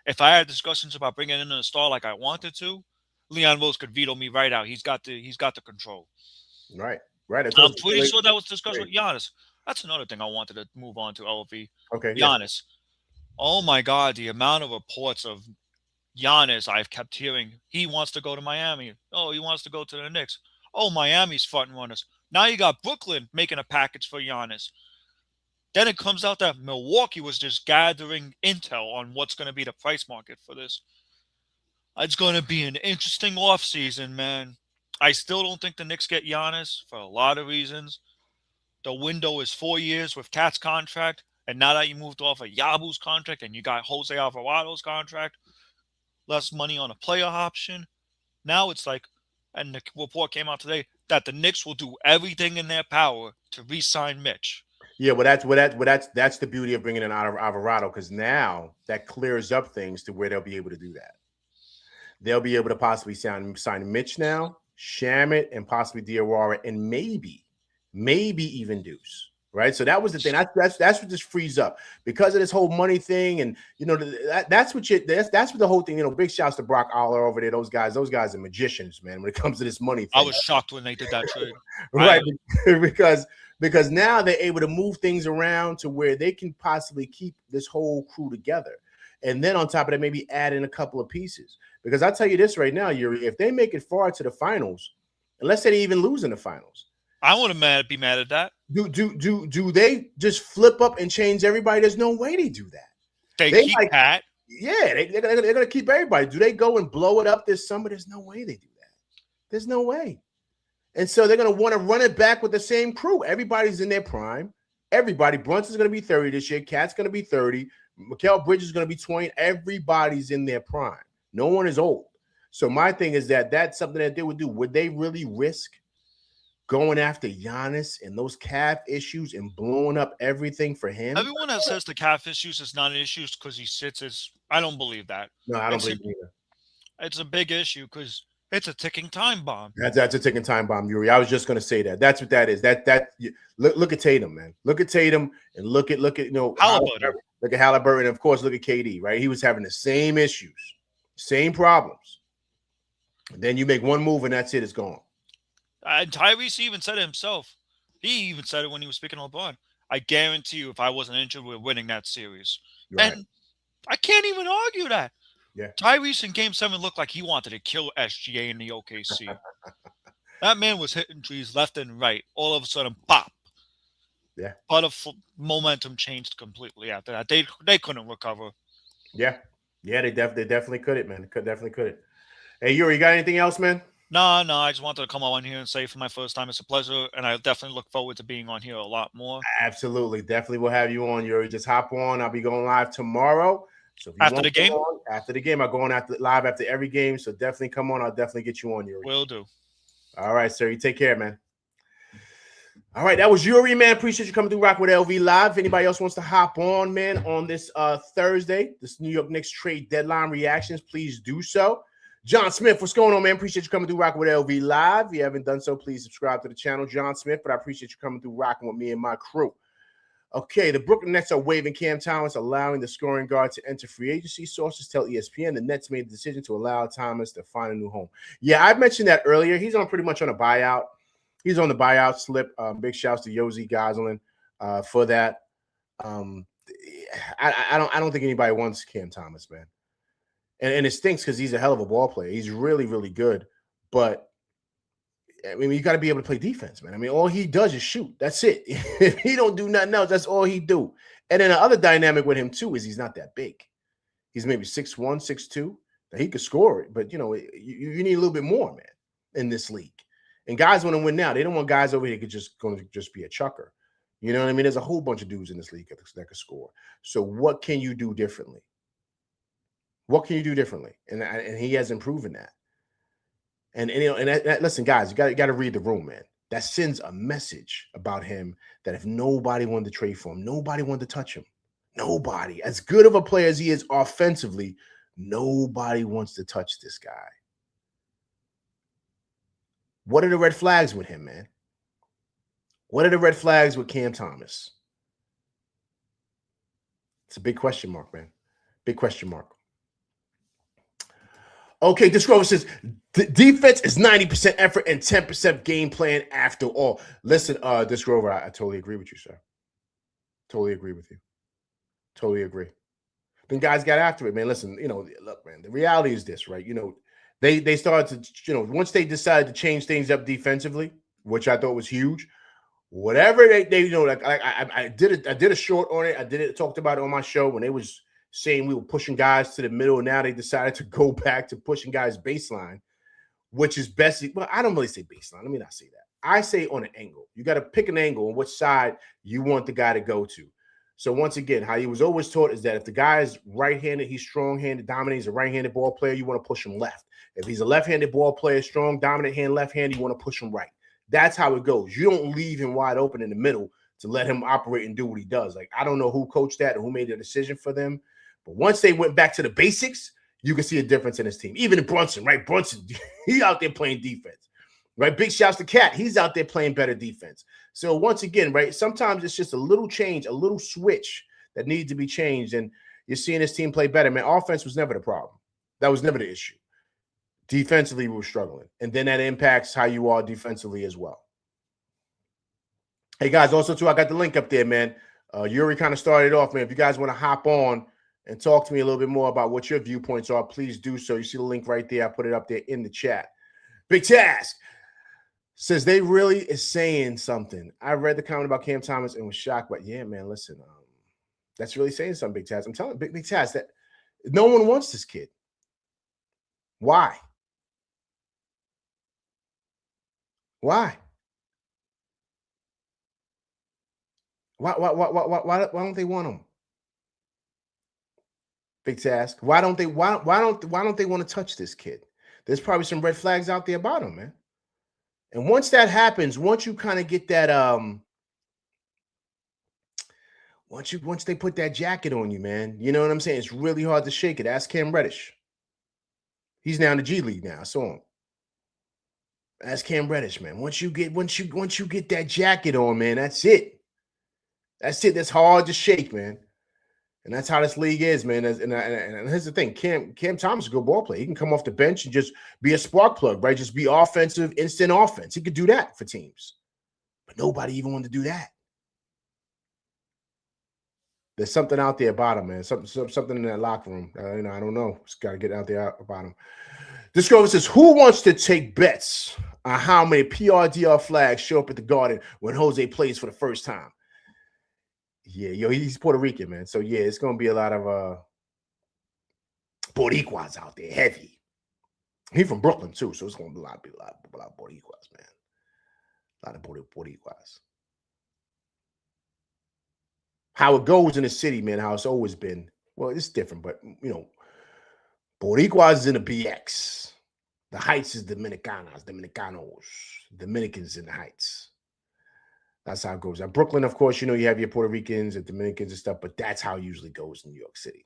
If I had discussions about bringing in a star like I wanted to, Leon Rose could veto me right out. He's got the control. Right. I'm pretty sure that was discussed with Giannis. That's another thing I wanted to move on to, LV. Okay. Giannis. Yeah. Oh my God, the amount of reports of Giannis I've kept hearing. He wants to go to Miami. Oh, he wants to go to the Knicks. Oh, Miami's front runners. Now you got Brooklyn making a package for Giannis. Then it comes out that Milwaukee was just gathering intel on what's going to be the price market for this. It's going to be an interesting offseason, man. I still don't think the Knicks get Giannis for a lot of reasons. The window is 4 years with Cat's contract. And now that you moved off of Yabu's contract and you got Jose Alvarado's contract, less money on a player option. Now it's like, and the report came out today that the Knicks will do everything in their power to re-sign Mitch. Yeah, well, that's the beauty of bringing in Alvarado, because now that clears up things to where they'll be able to do that. They'll be able to possibly sign Mitch now, Shamet, and possibly Diawara, and maybe even Deuce. Right, so that was the thing. That's what this frees up because of this whole money thing, and you know that's what the whole thing. You know, big shouts to Brock Aller over there. Those guys are magicians, man. When it comes to this money thing, I was shocked when they did that trade. Right, because now they're able to move things around to where they can possibly keep this whole crew together, and then on top of that, maybe add in a couple of pieces. Because I'll tell you this right now, Yuri, if they make it far to the finals, and let's say they even lose in the finals, I wouldn't be mad at that. Do they just flip up and change everybody? There's no way they do that. They keep Pat. Yeah, they're going to keep everybody. Do they go and blow it up this summer? There's no way they do that. There's no way. And so they're going to want to run it back with the same crew. Everybody's in their prime. Everybody. Brunson's going to be 30 this year. Cat's going to be 30. Mikal Bridges is going to be 20. Everybody's in their prime. No one is old. So my thing is that's something that they would do. Would they really risk going after Giannis and those calf issues and blowing up everything for him? Everyone that says the calf issues is not an issue because he sits I don't believe that. No, I don't believe it either. It's a big issue because it's a ticking time bomb. That's a ticking time bomb, Yuri. I was just going to say that. That's what that is. Look at Tatum, man. Look at Tatum and look at Halliburton. Look at Halliburton, and of course look at KD. Right, he was having the same issues, same problems. And then you make one move and that's it. It's gone. And Tyrese even said it himself. He even said it when he was speaking to LeBron. I guarantee you, if I wasn't injured, we're winning that series. Right. And I can't even argue that. Yeah. Tyrese in Game 7 looked like he wanted to kill SGA in the OKC. That man was hitting trees left and right. All of a sudden, pop. Yeah. But momentum changed completely after that. They couldn't recover. Yeah. Yeah, they definitely couldn't, man. Definitely couldn't. Hey, Yuri, you got anything else, man? No, I just wanted to come on here and say for my first time, it's a pleasure, and I definitely look forward to being on here a lot more. Absolutely. Definitely will have you on, Yuri. Just hop on. I'll be going live tomorrow. So if you After want the to come game, on after the game, I go on live after every game. So definitely come on. I'll definitely get you on, Yuri. will do. All right, sir. You take care, man. All right, that was Yuri, man. Appreciate you coming through Rock with LV Live. If anybody else wants to hop on, man, on this Thursday, this New York Knicks trade deadline reactions, please do so. John Smith, what's going on, man? Appreciate you coming through Rock with LV Live. If you haven't done so, please subscribe to the channel, John Smith. But I appreciate you coming through rocking with me and my crew. Okay, the Brooklyn Nets are waiving Cam Thomas, allowing the scoring guard to enter free agency. Sources tell ESPN the Nets made the decision to allow Thomas to find a new home. Yeah, I mentioned that earlier. He's on pretty much on a buyout. He's on the buyout slip. Big shouts to Yosi Goslin for that. I don't think anybody wants Cam Thomas, man. And it stinks because he's a hell of a ball player. He's really, really good. But I mean, you got to be able to play defense, man. I mean, all he does is shoot. That's it. If he don't do nothing else, that's all he do. And then the other dynamic with him, too, is he's not that big. He's maybe 6'1", 6'2". Now, he could score it, but, you know, you need a little bit more, man, in this league. And guys want to win now. They don't want guys over here that could going to just be a chucker. You know what I mean? There's a whole bunch of dudes in this league that could score. So what can you do differently? What can you do differently? And he hasn't proven that. And you know, listen, guys, you got to read the room, man. That sends a message about him that if nobody wanted to trade for him, nobody wanted to touch him. Nobody. As good of a player as he is offensively, nobody wants to touch this guy. What are the red flags with him, man? What are the red flags with Cam Thomas? It's a big question mark, man. Big question mark. Okay, this Grover says defense is 90% effort and 10% game plan after all. Listen, this Grover, I totally agree with you, sir. Totally agree with you. Totally agree. Then guys got after it, man. Listen, you know, look, man, the reality is this, right? You know, they started to, you know, once they decided to change things up defensively, which I thought was huge. Whatever they you know, like I did a short on it. Talked about it on my show when they was saying we were pushing guys to the middle, and now they decided to go back to pushing guys baseline, which is best. Well, I don't really say baseline. Let me not say that. I say on an angle. You got to pick an angle on which side you want the guy to go to. So once again, how he was always taught is that if the guy is right-handed, he's strong-handed, dominant, he's a right-handed ball player, you want to push him left. If he's a left-handed ball player, strong, dominant hand, left-handed, you want to push him right. That's how it goes. You don't leave him wide open in the middle to let him operate and do what he does. Like, I don't know who coached that or who made the decision for them. But once they went back to the basics, you can see a difference in his team. Even in Brunson, right? Brunson, he out there playing defense, right? Big shouts to Cat. He's out there playing better defense. So once again, right, sometimes it's just a little change, a little switch that needs to be changed. And you're seeing his team play better. Man, offense was never the problem. That was never the issue. Defensively, we were struggling. And then that impacts how you are defensively as well. Hey, guys, also, too, I got the link up there, man. Yuri kind of started off, man. If you guys want to hop on and talk to me a little bit more about what your viewpoints are, please do so. You see the link right there. I put it up there in the chat. Big Task says they really is saying something. I read the comment about Cam Thomas and was shocked, but yeah, man, listen, that's really saying something, Big Task. I'm telling you, Big Task, that no one wants this kid. Why? Why? Why don't they want him? Big Task. Why don't they want to touch this kid? There's probably some red flags out there about him, man. And once that happens, once you kind of get that once they put that jacket on you, man, you know what I'm saying? It's really hard to shake it. Ask Cam Reddish. He's now in the G League now. I saw him. Ask Cam Reddish, man. Once you get that jacket on, man, that's it. That's it. That's hard to shake, man. And that's how this league is, man. And here's the thing. Cam Thomas is a good ball player. He can come off the bench and just be a spark plug, right? Just be offensive, instant offense. He could do that for teams. But nobody even wanted to do that. There's something out there about him, man. Something in that locker room. You know, I don't know. Just got to get out there about him. This girl says, who wants to take bets on how many PRDR flags show up at the Garden when Jose plays for the first time? Yeah, yo, he's Puerto Rican, man. So, yeah, it's going to be a lot of Boricuas out there, heavy. He's from Brooklyn, too, so it's going to be a lot of Boricuas, man. A lot of Boricuas. How it goes in the city, man, how it's always been. Well, it's different, but Boricuas is in the BX. The Heights is Dominicanos, Dominicans in the Heights. That's how it goes. Now, Brooklyn, of course, you have your Puerto Ricans and Dominicans and stuff, but that's how it usually goes in New York City.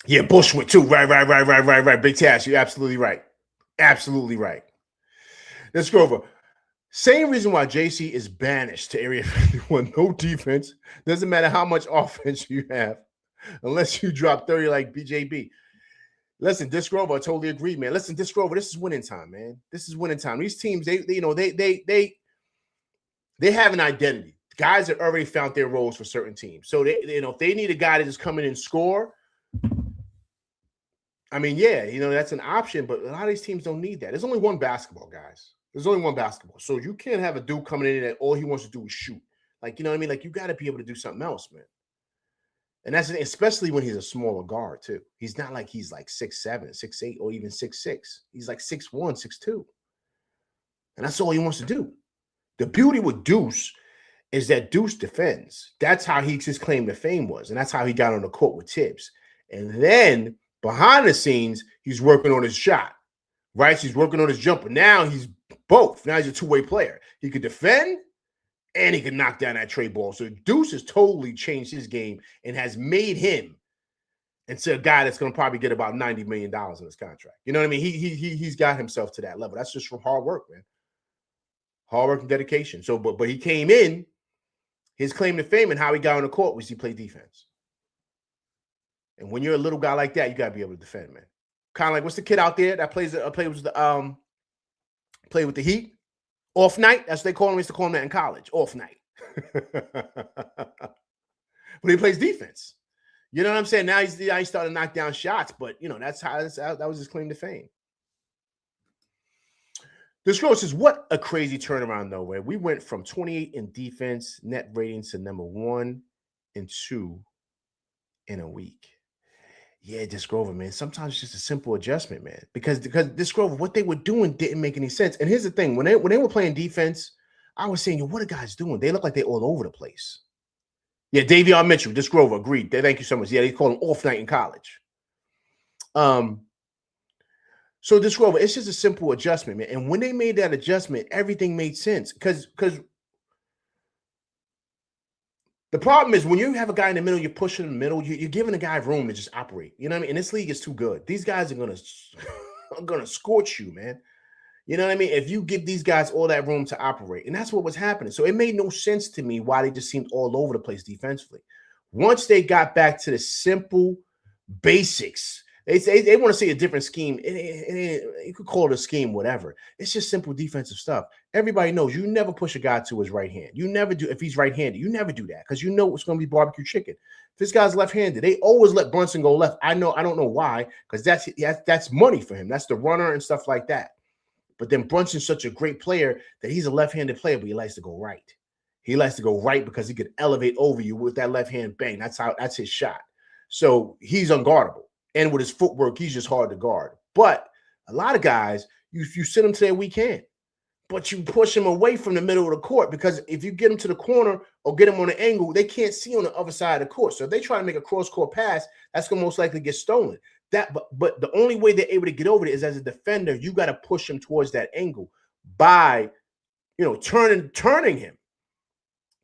Yeah, Bushwick too. Right. Big Tash, you're absolutely right. Absolutely right. Let's go over. Same reason why JC is banished to Area 51. No defense. Doesn't matter how much offense you have, unless you drop 30 like BJB. Listen, Disc Grover, I totally agree, man. Listen, Disc Grover, this is winning time, man. This is winning time. These teams, they have an identity. Guys have already found their roles for certain teams. So if they need a guy to just come in and score, I mean, yeah, that's an option, but a lot of these teams don't need that. There's only one basketball, guys. There's only one basketball. So you can't have a dude coming in that all he wants to do is shoot. Like, you know what I mean? Like, you got to be able to do something else, man. And that's especially when he's a smaller guard, too. He's not like he's like 6'7", 6'8", or even 6'6". He's like 6'1", 6'2". And that's all he wants to do. The beauty with Deuce is that Deuce defends. That's how his claim to fame was. And that's how he got on the court with Tibbs. And then behind the scenes, he's working on his shot, right? So he's working on his jumper. Now he's both. Now he's a two-way player. He could defend and he could knock down that trade ball. So Deuce has totally changed his game and has made him into a guy that's going to probably get about $90 million in his contract. You know what I mean? He's got himself to that level. That's just from hard work, man. Hard work and dedication. So, but he came in, his claim to fame and how he got on the court was he played defense. And when you're a little guy like that, you got to be able to defend, man. Kind of like, what's the kid out there that plays with the Heat? Off night. That's what they call him. We used to call him that in college. Off night. But he plays defense. You know what I'm saying? Now he's starting to knock down shots, but that was his claim to fame. This girl says, what a crazy turnaround, though, where we went from 28 in defense net ratings to number 1 and 2 in a week. Yeah, Disc Grover, man. Sometimes it's just a simple adjustment, man. Because Disc Grover, what they were doing didn't make any sense. And here's the thing: when they were playing defense, I was saying, what are guys doing? They look like they're all over the place. Yeah, Davion Mitchell, Disc Grover, agreed. Thank you so much. Yeah, they call him off night in college. So Disc Grover, it's just a simple adjustment, man. And when they made that adjustment, everything made sense. Because the problem is when you have a guy in the middle, you're pushing in the middle, you're giving a guy room to just operate. You know what I mean? And this league is too good. These guys are gonna scorch you, man. You know what I mean? If you give these guys all that room to operate, and that's what was happening. So it made no sense to me why they just seemed all over the place defensively. Once they got back to the simple basics, they want to see a different scheme. You could call it a scheme, whatever. It's just simple defensive stuff. Everybody knows you never push a guy to his right hand. You never do. If he's right-handed, you never do that because you know it's going to be barbecue chicken. If this guy's left-handed, they always let Brunson go left. I don't know why, because that's money for him. That's the runner and stuff like that. But then Brunson's such a great player that he's a left-handed player, but he likes to go right. He likes to go right because he could elevate over you with that left hand bang. That's his shot. So he's unguardable. And with his footwork, he's just hard to guard. But a lot of guys, you send them to their weak hand, but you push them away from the middle of the court because if you get them to the corner or get them on an angle, they can't see on the other side of the court. So if they try to make a cross-court pass, that's going to most likely get stolen. But the only way they're able to get over it is as a defender, you got to push them towards that angle by, turning him.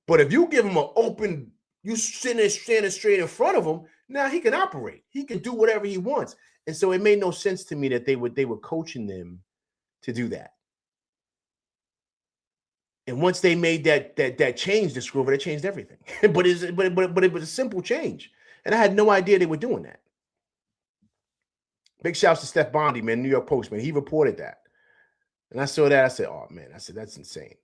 But if you give him an open, you standing straight in front of him, now he can operate. He can do whatever he wants. And so it made no sense to me that they were coaching them to do that. And once they made that change, the screw over, it changed everything. but it was a simple change. And I had no idea they were doing that. Big shouts to Steph Bondy, man, New York Post, man. He reported that. And I saw that. I said, oh, man. I said, that's insane.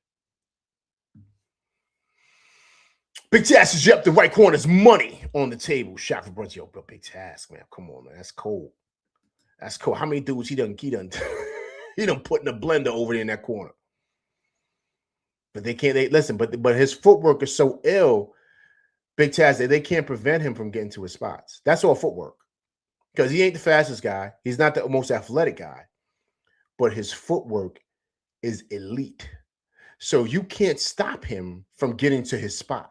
Big Task is up the right corner's money on the table. Shot for Brunson. Yo, bro, Big Task, man. Come on, man. That's cold. That's cool. How many dudes he done put in a blender over there in that corner? But listen, but his footwork is so ill, Big Task, that they can't prevent him from getting to his spots. That's all footwork. Because he ain't the fastest guy. He's not the most athletic guy. But his footwork is elite. So you can't stop him from getting to his spot.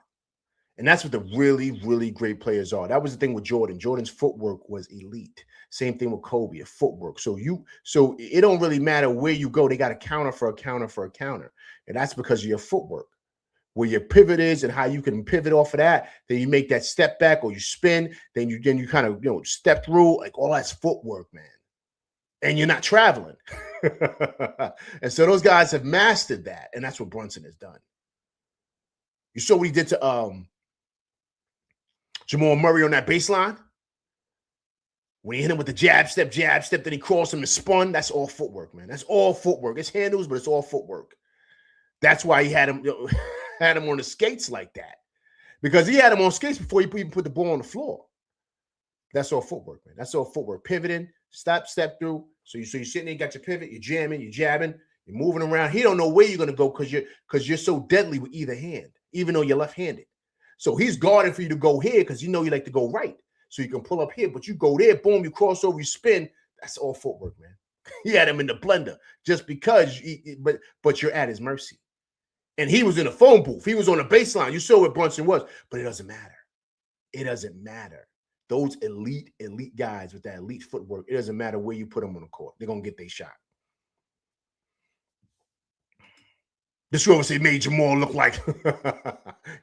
And that's what the really, really great players are. That was the thing with Jordan. Jordan's footwork was elite. Same thing with Kobe, footwork. So it don't really matter where you go. They got a counter for a counter for a counter. And that's because of your footwork. Where your pivot is and how you can pivot off of that. Then you make that step back or you spin. Then you kind of step through. Like all that's footwork, man. And you're not traveling. And so those guys have mastered that. And that's what Brunson has done. You saw what he did to Jamal Murray on that baseline? When he hit him with the jab step, then he crossed him and spun. That's all footwork, man. That's all footwork. It's handles, but it's all footwork. That's why he had him on the skates like that. Because he had him on skates before he even put the ball on the floor. That's all footwork, man. That's all footwork. Pivoting, step through. So you're sitting there, you got your pivot, you're jamming, you're jabbing, you're moving around. He don't know where you're gonna go because you're so deadly with either hand, even though you're left-handed. So he's guarding for you to go here because you like to go right. So you can pull up here, but you go there, boom, you cross over, you spin. That's all footwork, man. He had him in the blender just because, but you're at his mercy. And he was in a phone booth. He was on a baseline. You saw what Brunson was, but it doesn't matter. It doesn't matter. Those elite guys with that elite footwork, it doesn't matter where you put them on the court. They're going to get their shot. This Rover say made Jamal look like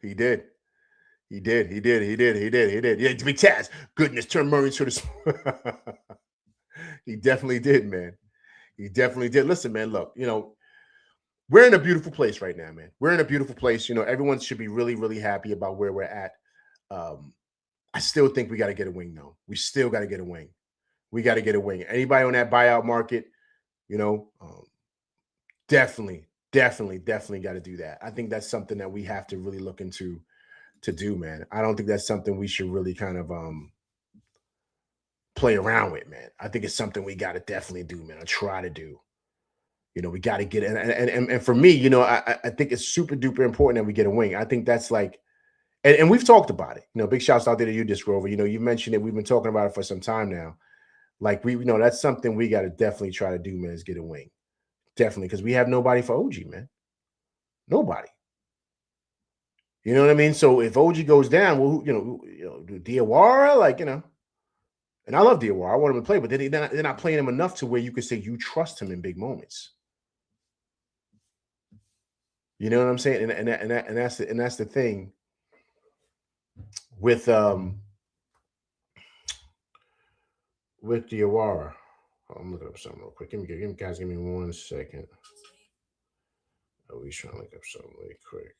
he did. He did. Yeah, Big Taz. Goodness, turn Murray into the. He definitely did, man. He definitely did. Listen, man, look, we're in a beautiful place right now, man. We're in a beautiful place. Everyone should be really, really happy about where we're at. I still think we got to get a wing, though. We still got to get a wing. We got to get a wing. Anybody on that buyout market, definitely got to do that. I think that's something that we have to really look into to do, man. I don't think that's something we should really kind of play around with, man. I think it's something we got to definitely do, man, or try to do. We got to get it. And for me, I think it's super duper important that we get a wing. I think that's like, and we've talked about it. Big shouts out there to you, Disc Rover. You mentioned it. We've been talking about it for some time now. Like that's something we got to definitely try to do, man, is get a wing. Definitely, because we have nobody for OG, man. Nobody. You know what I mean? So if OG goes down, well, Diawara, and I love Diawara. I want him to play, but they're not playing him enough to where you could say you trust him in big moments. You know what I'm saying? And that's the thing with Diawara. I'm looking up something real quick. Give me 1 second. He's trying to look up something really quick.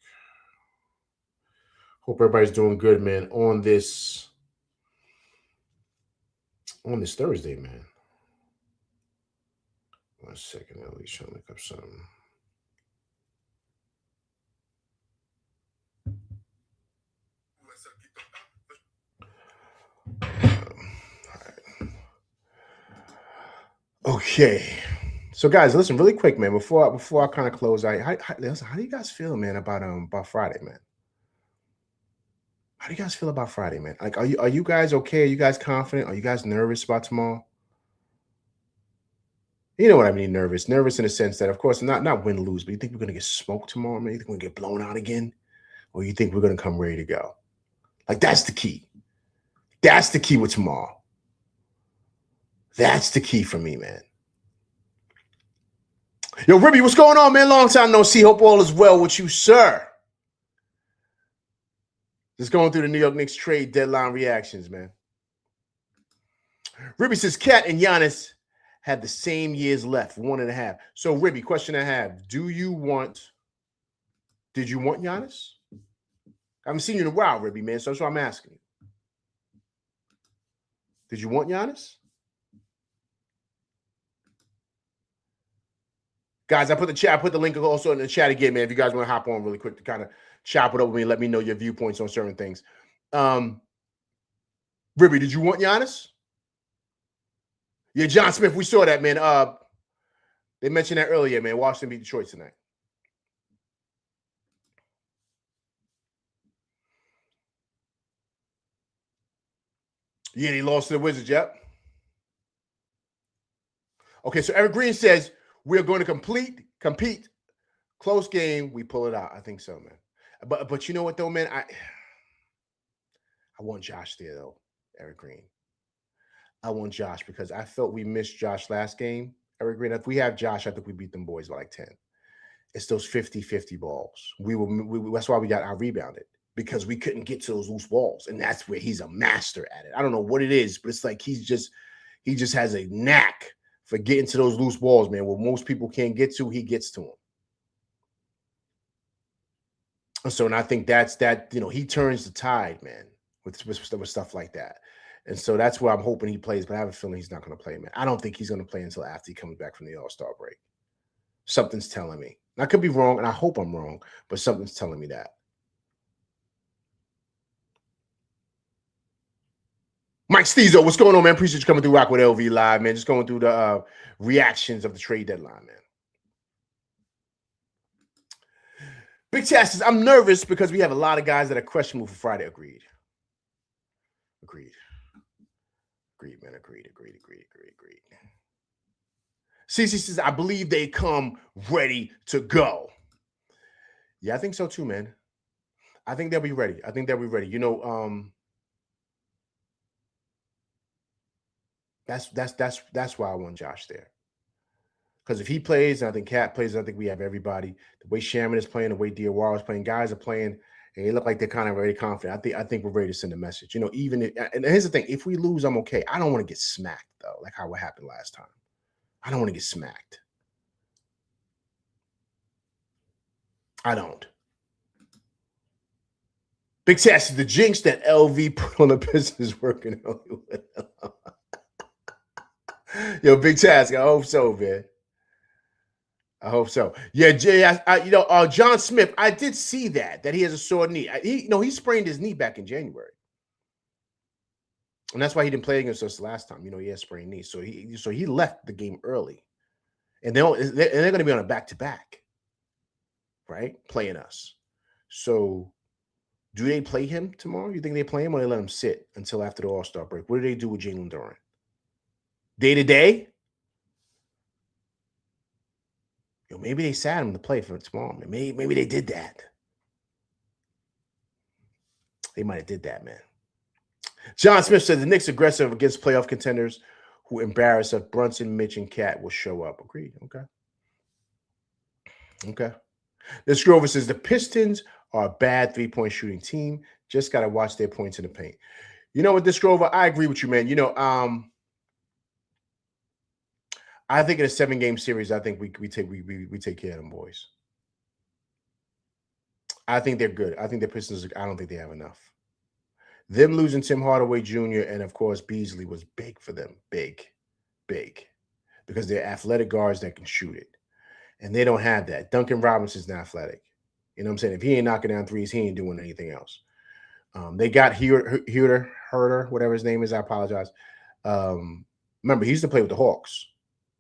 Hope everybody's doing good, man, on this Thursday, man. 1 second. He's trying to look up something. Okay, so guys, listen really quick, man. Before I kind of close out, how do you guys feel, man, about Friday, man? How do you guys feel about Friday, man? Like, are you guys okay? Are you guys confident? Are you guys nervous about tomorrow? You know what I mean? Nervous in the sense that, of course, not win lose, but you think we're gonna get smoked tomorrow, man? You think we're gonna get blown out again, or you think we're gonna come ready to go? Like, that's the key. That's the key with tomorrow. That's the key for me, man. Yo, Ribby, what's going on, man? Long time no see. Hope all is well with you, sir. Just going through the New York Knicks trade deadline reactions, man. Ribby says Cat and Giannis had the same years left, 1.5. So, Ribby, question I have: Did you want Giannis? I haven't seen you in a while, Ribby, man. So that's what I'm asking you. Did you want Giannis? Guys, I put the link also in the chat again, man. If you guys want to hop on really quick to kind of chop it up with me and let me know your viewpoints on certain things. Ribby, did you want Giannis? Yeah, John Smith, we saw that, man. They mentioned that earlier, man. Washington beat Detroit tonight. Yeah, they lost to the Wizards, yep. Okay, so Eric Green says, we're going to compete. Close game, we pull it out. I think so, man. But you know what, though, man? I want Josh there though, Eric Green. I want Josh because I felt we missed Josh last game. Eric Green, if we have Josh, I think we beat them boys by like 10. It's those 50-50 balls. That's why we got out rebounded because we couldn't get to those loose balls. And that's where he's a master at it. I don't know what it is, but it's like he just has a knack for getting to those loose balls, man. What most people can't get to, he gets to them. So, and I think that's that, he turns the tide, man, with stuff like that. And so that's where I'm hoping he plays, but I have a feeling he's not going to play, man. I don't think he's going to play until after he comes back from the All-Star break. Something's telling me. I could be wrong, and I hope I'm wrong, but something's telling me that. Mike Steezo, what's going on, man? Appreciate you coming through Rock with LV Live, man. Just going through the reactions of the trade deadline, man. Big Chas says, I'm nervous because we have a lot of guys that are questionable for Friday. Agreed, man. Agreed. CC says, I believe they come ready to go. Yeah, I think so too, man. I think they'll be ready. That's why I want Josh there. Because if he plays, and I think Cat plays, I think we have everybody. The way Shaman is playing, the way Diawara is playing, guys are playing, and they look like they're kind of very confident. I think we're ready to send a message. And here's the thing: if we lose, I'm okay. I don't want to get smacked though, like how it happened last time. I don't want to get smacked. I don't. Big Sass is the jinx that LV put on the Pistons working in Hollywood. Yo, Big Sass, I hope so, man. I hope so. Yeah, Jay. John Smith. I did see that he has a sore knee. He sprained his knee back in January, and that's why he didn't play against us last time. He had sprained knee, so he left the game early, and they're going to be on a back-to-back, right? Playing us. So, do they play him tomorrow? You think they play him, or they let him sit until after the All-Star break? What do they do with Jalen Duren? Day to day. Maybe they sat him to play for tomorrow. Maybe they did that. They might have did that, man. John Smith said the Knicks aggressive against playoff contenders who embarrass us. Brunson, Mitch, and Cat will show up. Agreed. Okay. This Grover says the Pistons are a bad three-point shooting team. Just got to watch their points in the paint. You know what, this Grover? I agree with you, man. I think in a 7-game series, I think we take care of them boys. I think they're good. I think the Pistons. I don't think they have enough. Them losing Tim Hardaway Jr. and of course Beasley was big for them, big, because they're athletic guards that can shoot it, and they don't have that. Duncan Robinson's not athletic. You know what I'm saying? If he ain't knocking down threes, he ain't doing anything else. They got Herter, whatever his name is. I apologize. Remember, he used to play with the Hawks.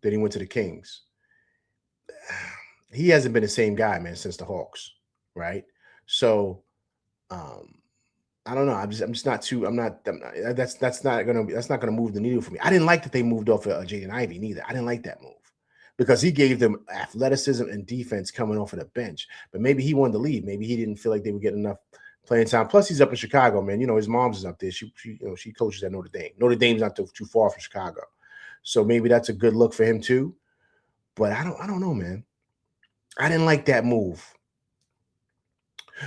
Then he went to the Kings. He hasn't been the same guy, man, since the Hawks, right? So, I don't know. That's not gonna move the needle for me. I didn't like that they moved off of Jaden Ivey neither. I didn't like that move because he gave them athleticism and defense coming off of the bench. But maybe he wanted to leave. Maybe he didn't feel like they were getting enough playing time. Plus, he's up in Chicago, man. His mom's is up there. She coaches at Notre Dame. Notre Dame's not too far from Chicago. So maybe that's a good look for him too. But I don't know, man. I didn't like that move.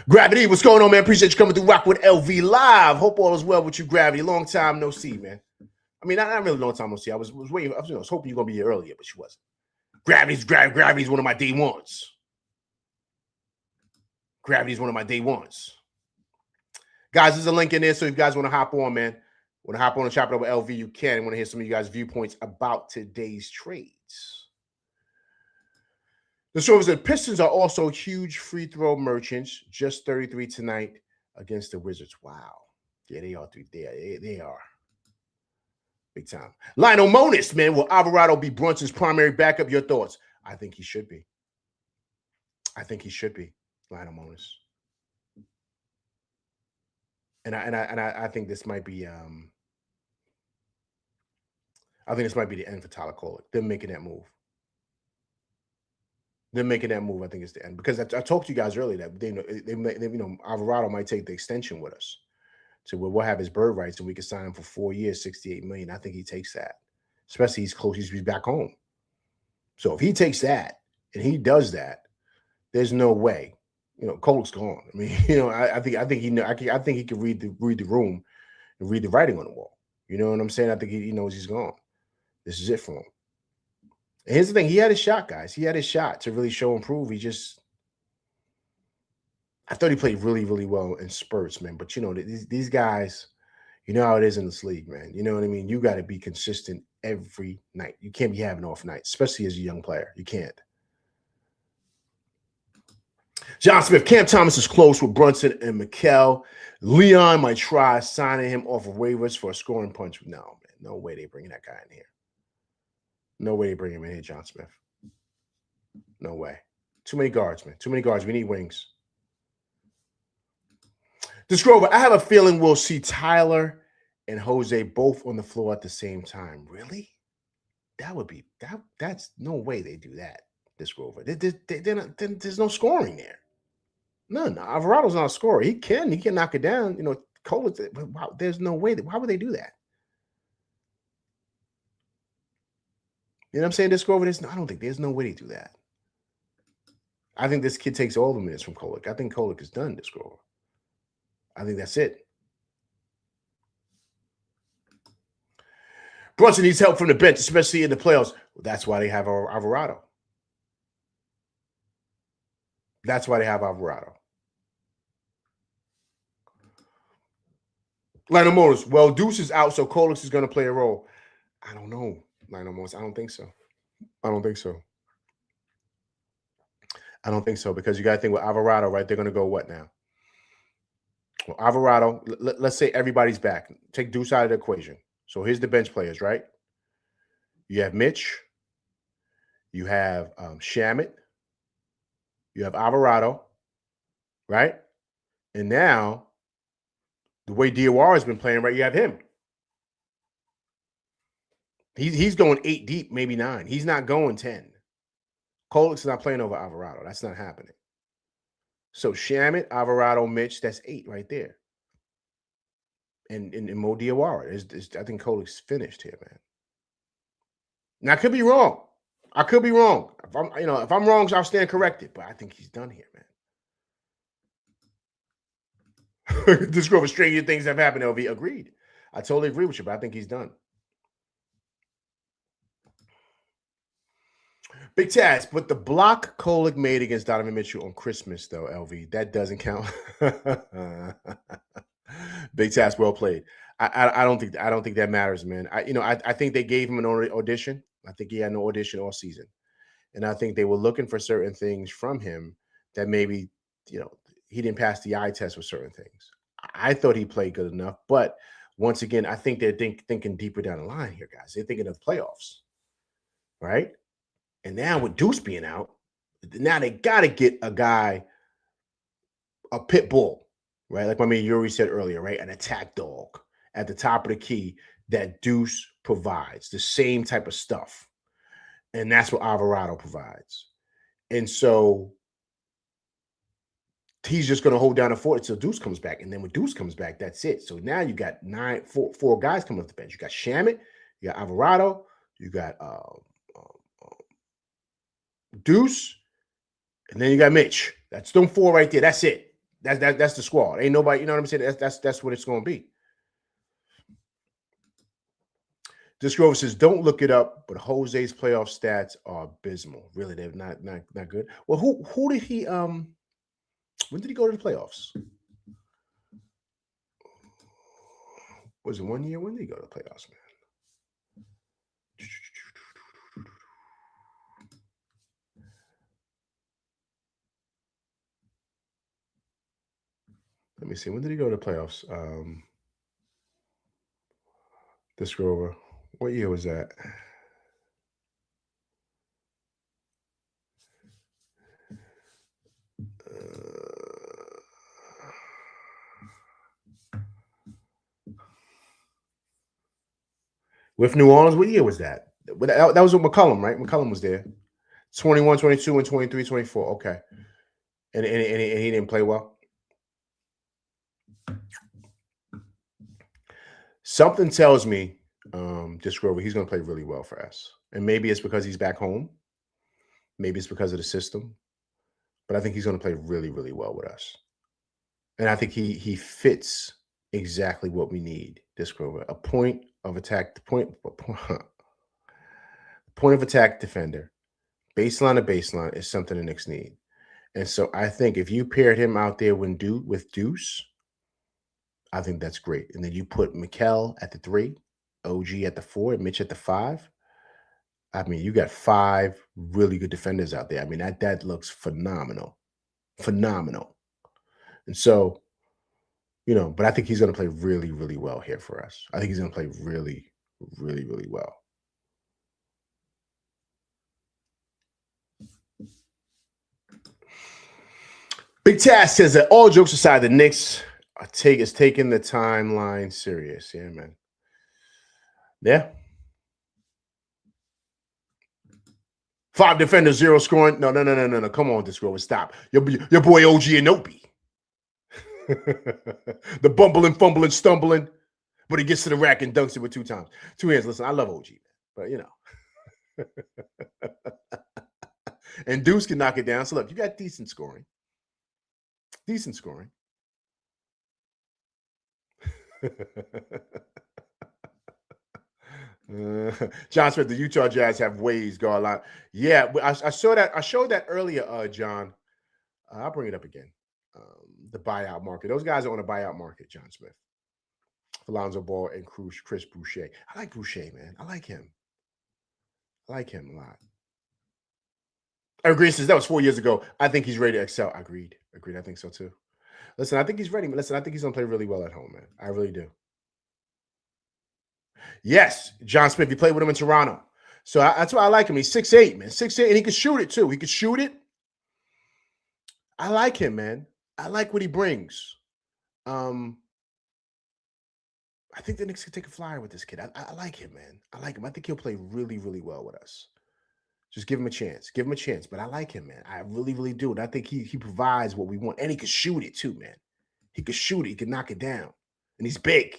Gravity, what's going on, man? Appreciate you coming through Rock with LV Live. Hope all is well with you, Gravity. Long time no see, man. I mean, not really long time no see. I was waiting. I was hoping you were gonna be here earlier, but she wasn't. Gravity's one of my day ones. Gravity's one of my day ones. Guys, there's a link in there, so if you guys want to hop on, man. Want to hop on and chop it over LV, you can. And want to hear some of you guys' viewpoints about today's trades. The show is that Pistons are also huge free throw merchants. Just 33 tonight against the Wizards. Wow. Yeah, they are. They are. Big time. Lionel Monis, man. Will Alvarado be Brunson's primary backup? Your thoughts? I think he should be. Lionel Monis. And I think this might be the end for Tyler Kolek. Them making that move. I think it's the end because I talked to you guys earlier that they Alvarado might take the extension with us. So we'll have his bird rights and we can sign him for 4 years, 68 million. I think he takes that, especially he's close. He's back home. So if he takes that and he does that, there's no way. Kolek's gone. I mean, I think he can read the room and read the writing on the wall. You know what I'm saying? I think he knows he's gone. This is it for him. And here's the thing: he had his shot, guys. He had his shot to really show and prove. I thought he played really, really well in spurts, man. But these guys, you know how it is in this league, man. You know what I mean? You got to be consistent every night. You can't be having off nights, especially as a young player. You can't. John Smith, Cam Thomas is close with Brunson and Mikal. Leon might try signing him off of waivers for a scoring punch. No, man. No way they bringing that guy in here. No way they bring him in here, John Smith. No way. Too many guards, man. Too many guards. We need wings. This Grover, I have a feeling we'll see Tyler and Jose both on the floor at the same time. Really? That would be that's no way they do that. This Grover. There's no scoring there. None. Alvarado's not a scorer. He can knock it down. Kolek, wow, there's no way. Why would they do that? You know what I'm saying? This Grover, I don't think there's no way they do that. I think this kid takes all the minutes from Kolek. I think Kolek is done, this Grover. I think that's it. Brunson needs help from the bench, especially in the playoffs. That's why they have Alvarado. That's why they have Alvarado. Lionel Morris, well, Deuce is out, so Kolek is going to play a role. I don't know, Lionel Morris. I don't think so. I don't think so because you got to think with Alvarado, right? They're going to go what now? Well, Alvarado, let's say everybody's back. Take Deuce out of the equation. So here's the bench players, right? You have Mitch. You have Shamet. You have Alvarado, right? And now, the way Diawara has been playing, right, you have him. He's going 8 deep, maybe 9. He's not going 10. Kolek's not playing over Alvarado. That's not happening. So Shamet, Alvarado, Mitch, that's 8 right there. And Mo Diawara. I think Kolek's finished here, man. Now, I could be wrong. If I'm wrong, I'll stand corrected. But I think he's done here, man. This Grover, stranger things have happened, LV. Agreed. I totally agree with you, but I think he's done. Big Taz, but the block Kolek made against Donovan Mitchell on Christmas, though, LV, that doesn't count. Big Taz, well played. I don't think that matters, man. I think they gave him an audition. I think he had no audition all season, and I think they were looking for certain things from him that maybe he didn't pass the eye test with certain things. I thought he played good enough, but once again, I think they're thinking deeper down the line here, guys. They're thinking of playoffs, right? And now with Deuce being out, now they got to get a guy, a pit bull, right? Like my man Yuri said earlier, right? An attack dog at the top of the key that Deuce provides, the same type of stuff. And that's what Alvarado provides. And so he's just going to hold down the fort until Deuce comes back. And then when Deuce comes back, that's it. So now you got four guys coming off the bench. You got Shamet, you got Alvarado, you got Deuce, and then you got Mitch. That's them 4 right there. That's it. That's the squad. Ain't nobody, you know what I'm saying? That's what it's going to be. This Grover says, don't look it up, but Jose's playoff stats are abysmal. Really, they're not good. Well, who did he when did he go to the playoffs? Was it 1 year? When did he go to the playoffs, man? Let me see. When did he go to the playoffs? This Grover. What year was that? With New Orleans, what year was that? That was with McCollum, right? McCollum was there. 21, 22, and 23, 24. Okay. And he didn't play well? Something tells me this Grover, he's going to play really well for us. And maybe it's because he's back home. Maybe it's because of the system. But I think he's going to play really, really well with us. And I think he fits exactly what we need, this Grover. A point of attack, point of attack defender, baseline to baseline is something the Knicks need. And so I think if you paired him out there with Deuce, I think that's great. And then you put Mikal at the 3, OG at the 4, and Mitch at the 5. I mean, you got 5 really good defenders out there. I mean, that looks phenomenal. Phenomenal. And so, but I think he's going to play really, really well here for us. I think he's going to play really, really, really well. Big Task says that all jokes aside, the Knicks is taking the timeline serious. Yeah, man. Yeah. 5 defenders, 0 scoring. No. Come on, this girl. Stop. Your boy OG Anunoby. The bumbling, fumbling, stumbling, but he gets to the rack and dunks it with 2 times. 2 hands. Listen, I love OG, man, but and Deuce can knock it down. So look, you got decent scoring. John Smith, the Utah Jazz have ways go a lot. Yeah, I saw that. I showed that earlier, John. I'll bring it up again. The buyout market. Those guys are on a buyout market, John Smith. Alonzo Ball and Chris Boucher. I like Boucher, man. I like him a lot. Evergreen says that was 4 years ago. I think he's ready to excel. Agreed. I think so too. Listen, I think he's ready. Listen, I think he's going to play really well at home, man. I really do. Yes, John Smith. You played with him in Toronto. So that's why I like him. He's 6'8", man. 6'8", and he can shoot it too. He can shoot it. I like him, man. I like what he brings. I think the Knicks could take a flyer with this kid. I like him, man. I like him. I think he'll play really, really well with us. Just give him a chance. But I like him, man. I really, really do. And I think he provides what we want. And he can shoot it too, man. He can shoot it. He can knock it down. And he's big.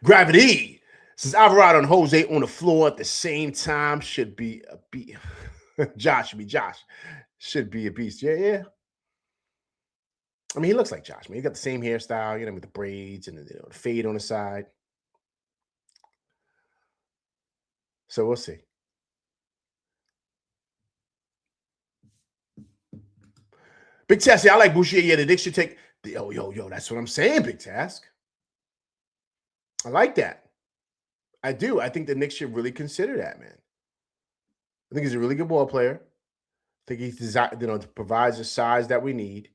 Gravity says Alvarado and Jose on the floor at the same time should be a beast. Josh should be a beast. Yeah. I mean, he looks like Josh, man. He got the same hairstyle, with the braids and the fade on the side. So we'll see. Big Task, I like Boucher. Yeah, the Knicks should take. Yo. That's what I'm saying, Big Task. I like that. I do. I think the Knicks should really consider that, man. I think he's a really good ball player. I think he's provides the size that we need,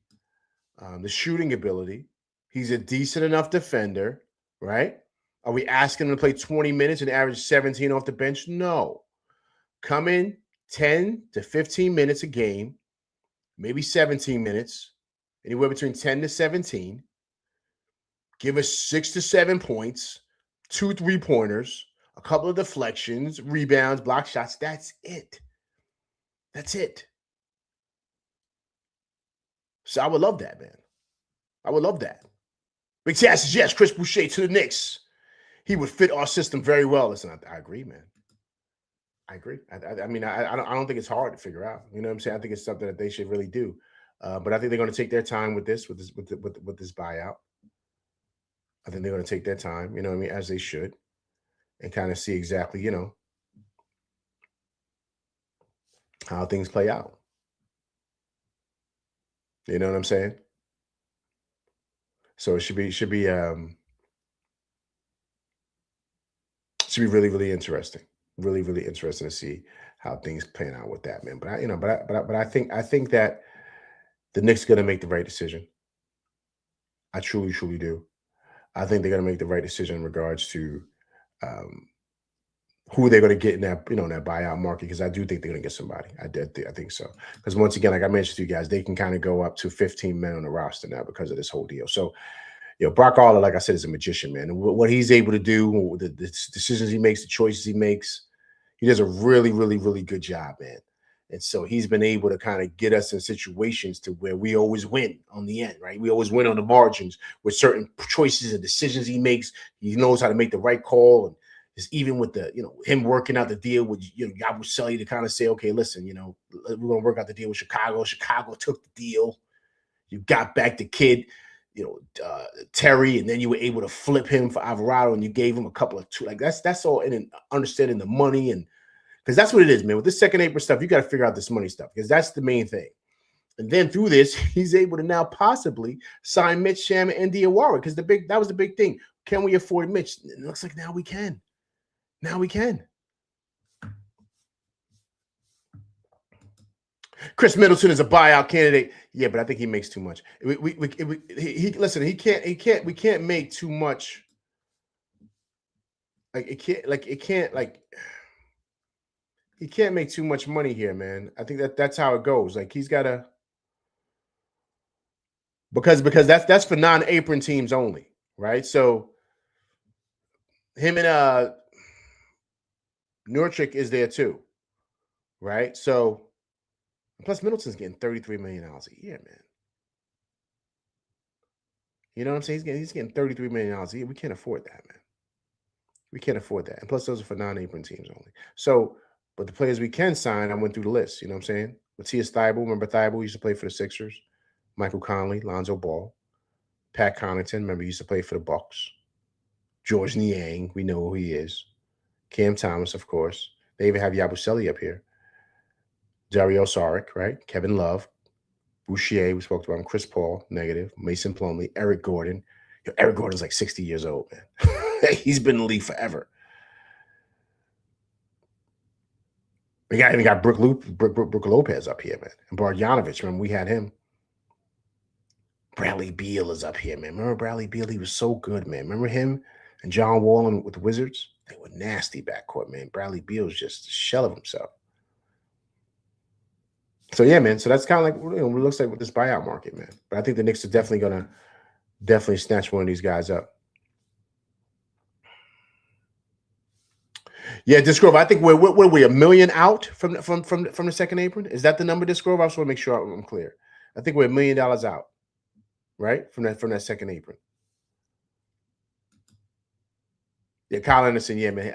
the shooting ability. He's a decent enough defender, right? Are we asking him to play 20 minutes and average 17 off the bench? No. Come in 10 to 15 minutes a game, maybe 17 minutes, anywhere between 10 to 17. Give us 6 to 7 points, 2 3-pointers, a couple of deflections, rebounds, block shots. That's it. So I would love that, man. I would love that. Big Tass says, yes, Chris Boucher to the Knicks. He would fit our system very well. Listen, I agree, man. I agree. I mean, I don't think it's hard to figure out. You know what I'm saying? I think it's something that they should really do. But I think they're going to take their time with this buyout. I think they're going to take their time, as they should, and kind of see exactly, how things play out. You know what I'm saying? So it should be really, really interesting. Really, really interesting to see how things pan out with that, man. But I think that the Knicks are going to make the right decision. I truly, truly do. I think they're going to make the right decision in regards to who they're going to get in that, in that buyout market, because I do think they're going to get somebody. I think so. Because once again, like I mentioned to you guys, they can kind of go up to 15 men on the roster now because of this whole deal. So, Brock Aller, like I said, is a magician, man. And what he's able to do, the decisions he makes, the choices he makes, he does a really, really, really good job, man. And so he's been able to kind of get us in situations to where we always win on the end, right? We always win on the margins with certain choices and decisions he makes. He knows how to make the right call. And it's even with the, him working out the deal with, Yabusele to kind of say, okay, listen, we're going to work out the deal with Chicago. Chicago took the deal. You got back the kid, Terry, and then you were able to flip him for Alvarado, and you gave him a couple of two. Like that's all in understanding the money, and because that's what it is, man. With this second April stuff, you got to figure out this money stuff because that's the main thing. And then through this, he's able to now possibly sign Mitch, Sham, and Diawara because that was the big thing. Can we afford Mitch? It looks like now we can. Now we can. Chris Middleton is a buyout candidate. Yeah, but I think he makes too much. Listen, we can't make too much. He can't make too much money here, man. I think that's how it goes. Like he's got to, because that's for non-apron teams only, right? So him and Nurkic is there too, right? So plus Middleton's getting $33 million a year, man. You know what I'm saying? He's getting $33 million a year. We can't afford that, man. We can't afford that. And plus those are for non-apron teams only. So, but the players we can sign, I went through the list. You know what I'm saying? Matthias Thybulle, remember Thybulle used to play for the Sixers. Michael Conley, Lonzo Ball. Pat Connaughton, remember he used to play for the Bucks. George Niang, we know who he is. Cam Thomas, of course. They even have Yabusele up here. Dario Saric, right? Kevin Love. Boucher, we spoke about him. Chris Paul, negative. Mason Plumlee. Eric Gordon. Eric Gordon's like 60 years old, man. He's been in the league forever. We got Brook Lopez up here, man. And Bogdanovich, remember we had him. Bradley Beal is up here, man. Remember Bradley Beal? He was so good, man. Remember him and John Wall with the Wizards? They were nasty backcourt, man. Bradley Beal was just a shell of himself. So, yeah, man. So that's kind of like what it looks like with this buyout market, man. But I think the Knicks are definitely going to snatch one of these guys up. Yeah, Disgrove, I think we're $1 million out from the second apron. Is that the number, Disgrove? I just want to make sure I'm clear. I think we're $1 million out, right? From that second apron. Yeah, Kyle Anderson, yeah, man.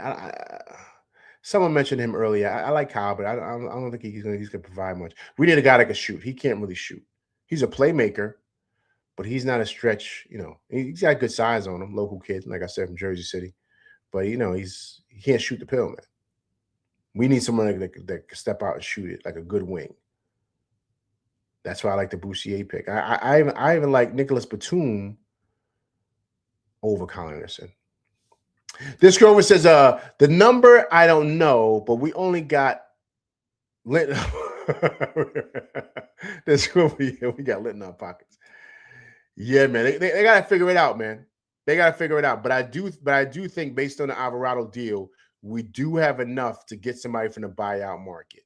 Someone mentioned him earlier. I like Kyle, but I don't think he's going to provide much. We need a guy that can shoot. He can't really shoot. He's a playmaker, but he's not a stretch. He's got good size on him. Local kid, like I said, from Jersey City. But, he can't shoot the pill, man. We need someone that can step out and shoot it like a good wing. That's why I like the Boucher pick. I even like Nicholas Batum over Kyle Anderson. This Grover says, the number, I don't know, but we only got lit. This Grover, yeah, we got lit in our pockets. Yeah, man. They got to figure it out, man. They got to figure it out. But I do think based on the Alvarado deal, we do have enough to get somebody from the buyout market.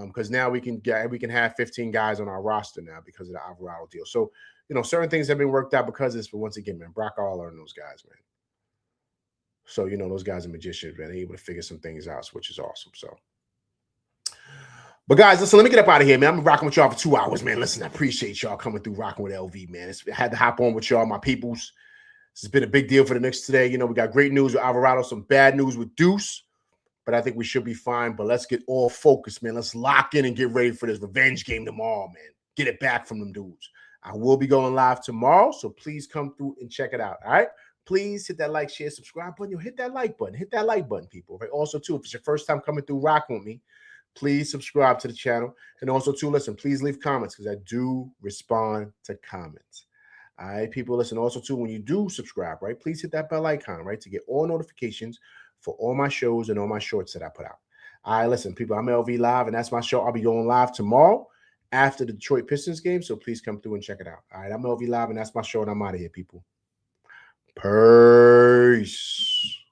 Because now we can have 15 guys on our roster now because of the Alvarado deal. So, certain things have been worked out because of this. But once again, man, Brock Aller and those guys, man. So, those guys are magicians, man. They're able to figure some things out, which is awesome. So, but guys, listen, let me get up out of here, man. I'm rocking with y'all for 2 hours, man. Listen, I appreciate y'all coming through rocking with LV, man. I had to hop on with y'all, my peoples. This has been a big deal for the Knicks today. We got great news with Alvarado, some bad news with Deuce, but I think we should be fine. But let's get all focused, man. Let's lock in and get ready for this revenge game tomorrow, man. Get it back from them dudes. I will be going live tomorrow, so please come through and check it out, all right? Please hit that like, share, subscribe button. Hit that like button. Hit that like button, people. Right? Also, too, if it's your first time coming through rocking with me, please subscribe to the channel. And also, too, listen, please leave comments because I do respond to comments. All right, people, listen. Also, too, when you do subscribe, right, please hit that bell icon, right, to get all notifications for all my shows and all my shorts that I put out. All right, listen, people, I'm LV Live, and that's my show. I'll be going live tomorrow after the Detroit Pistons game, so please come through and check it out. All right, I'm LV Live, and that's my show, and I'm out of here, people. Peace.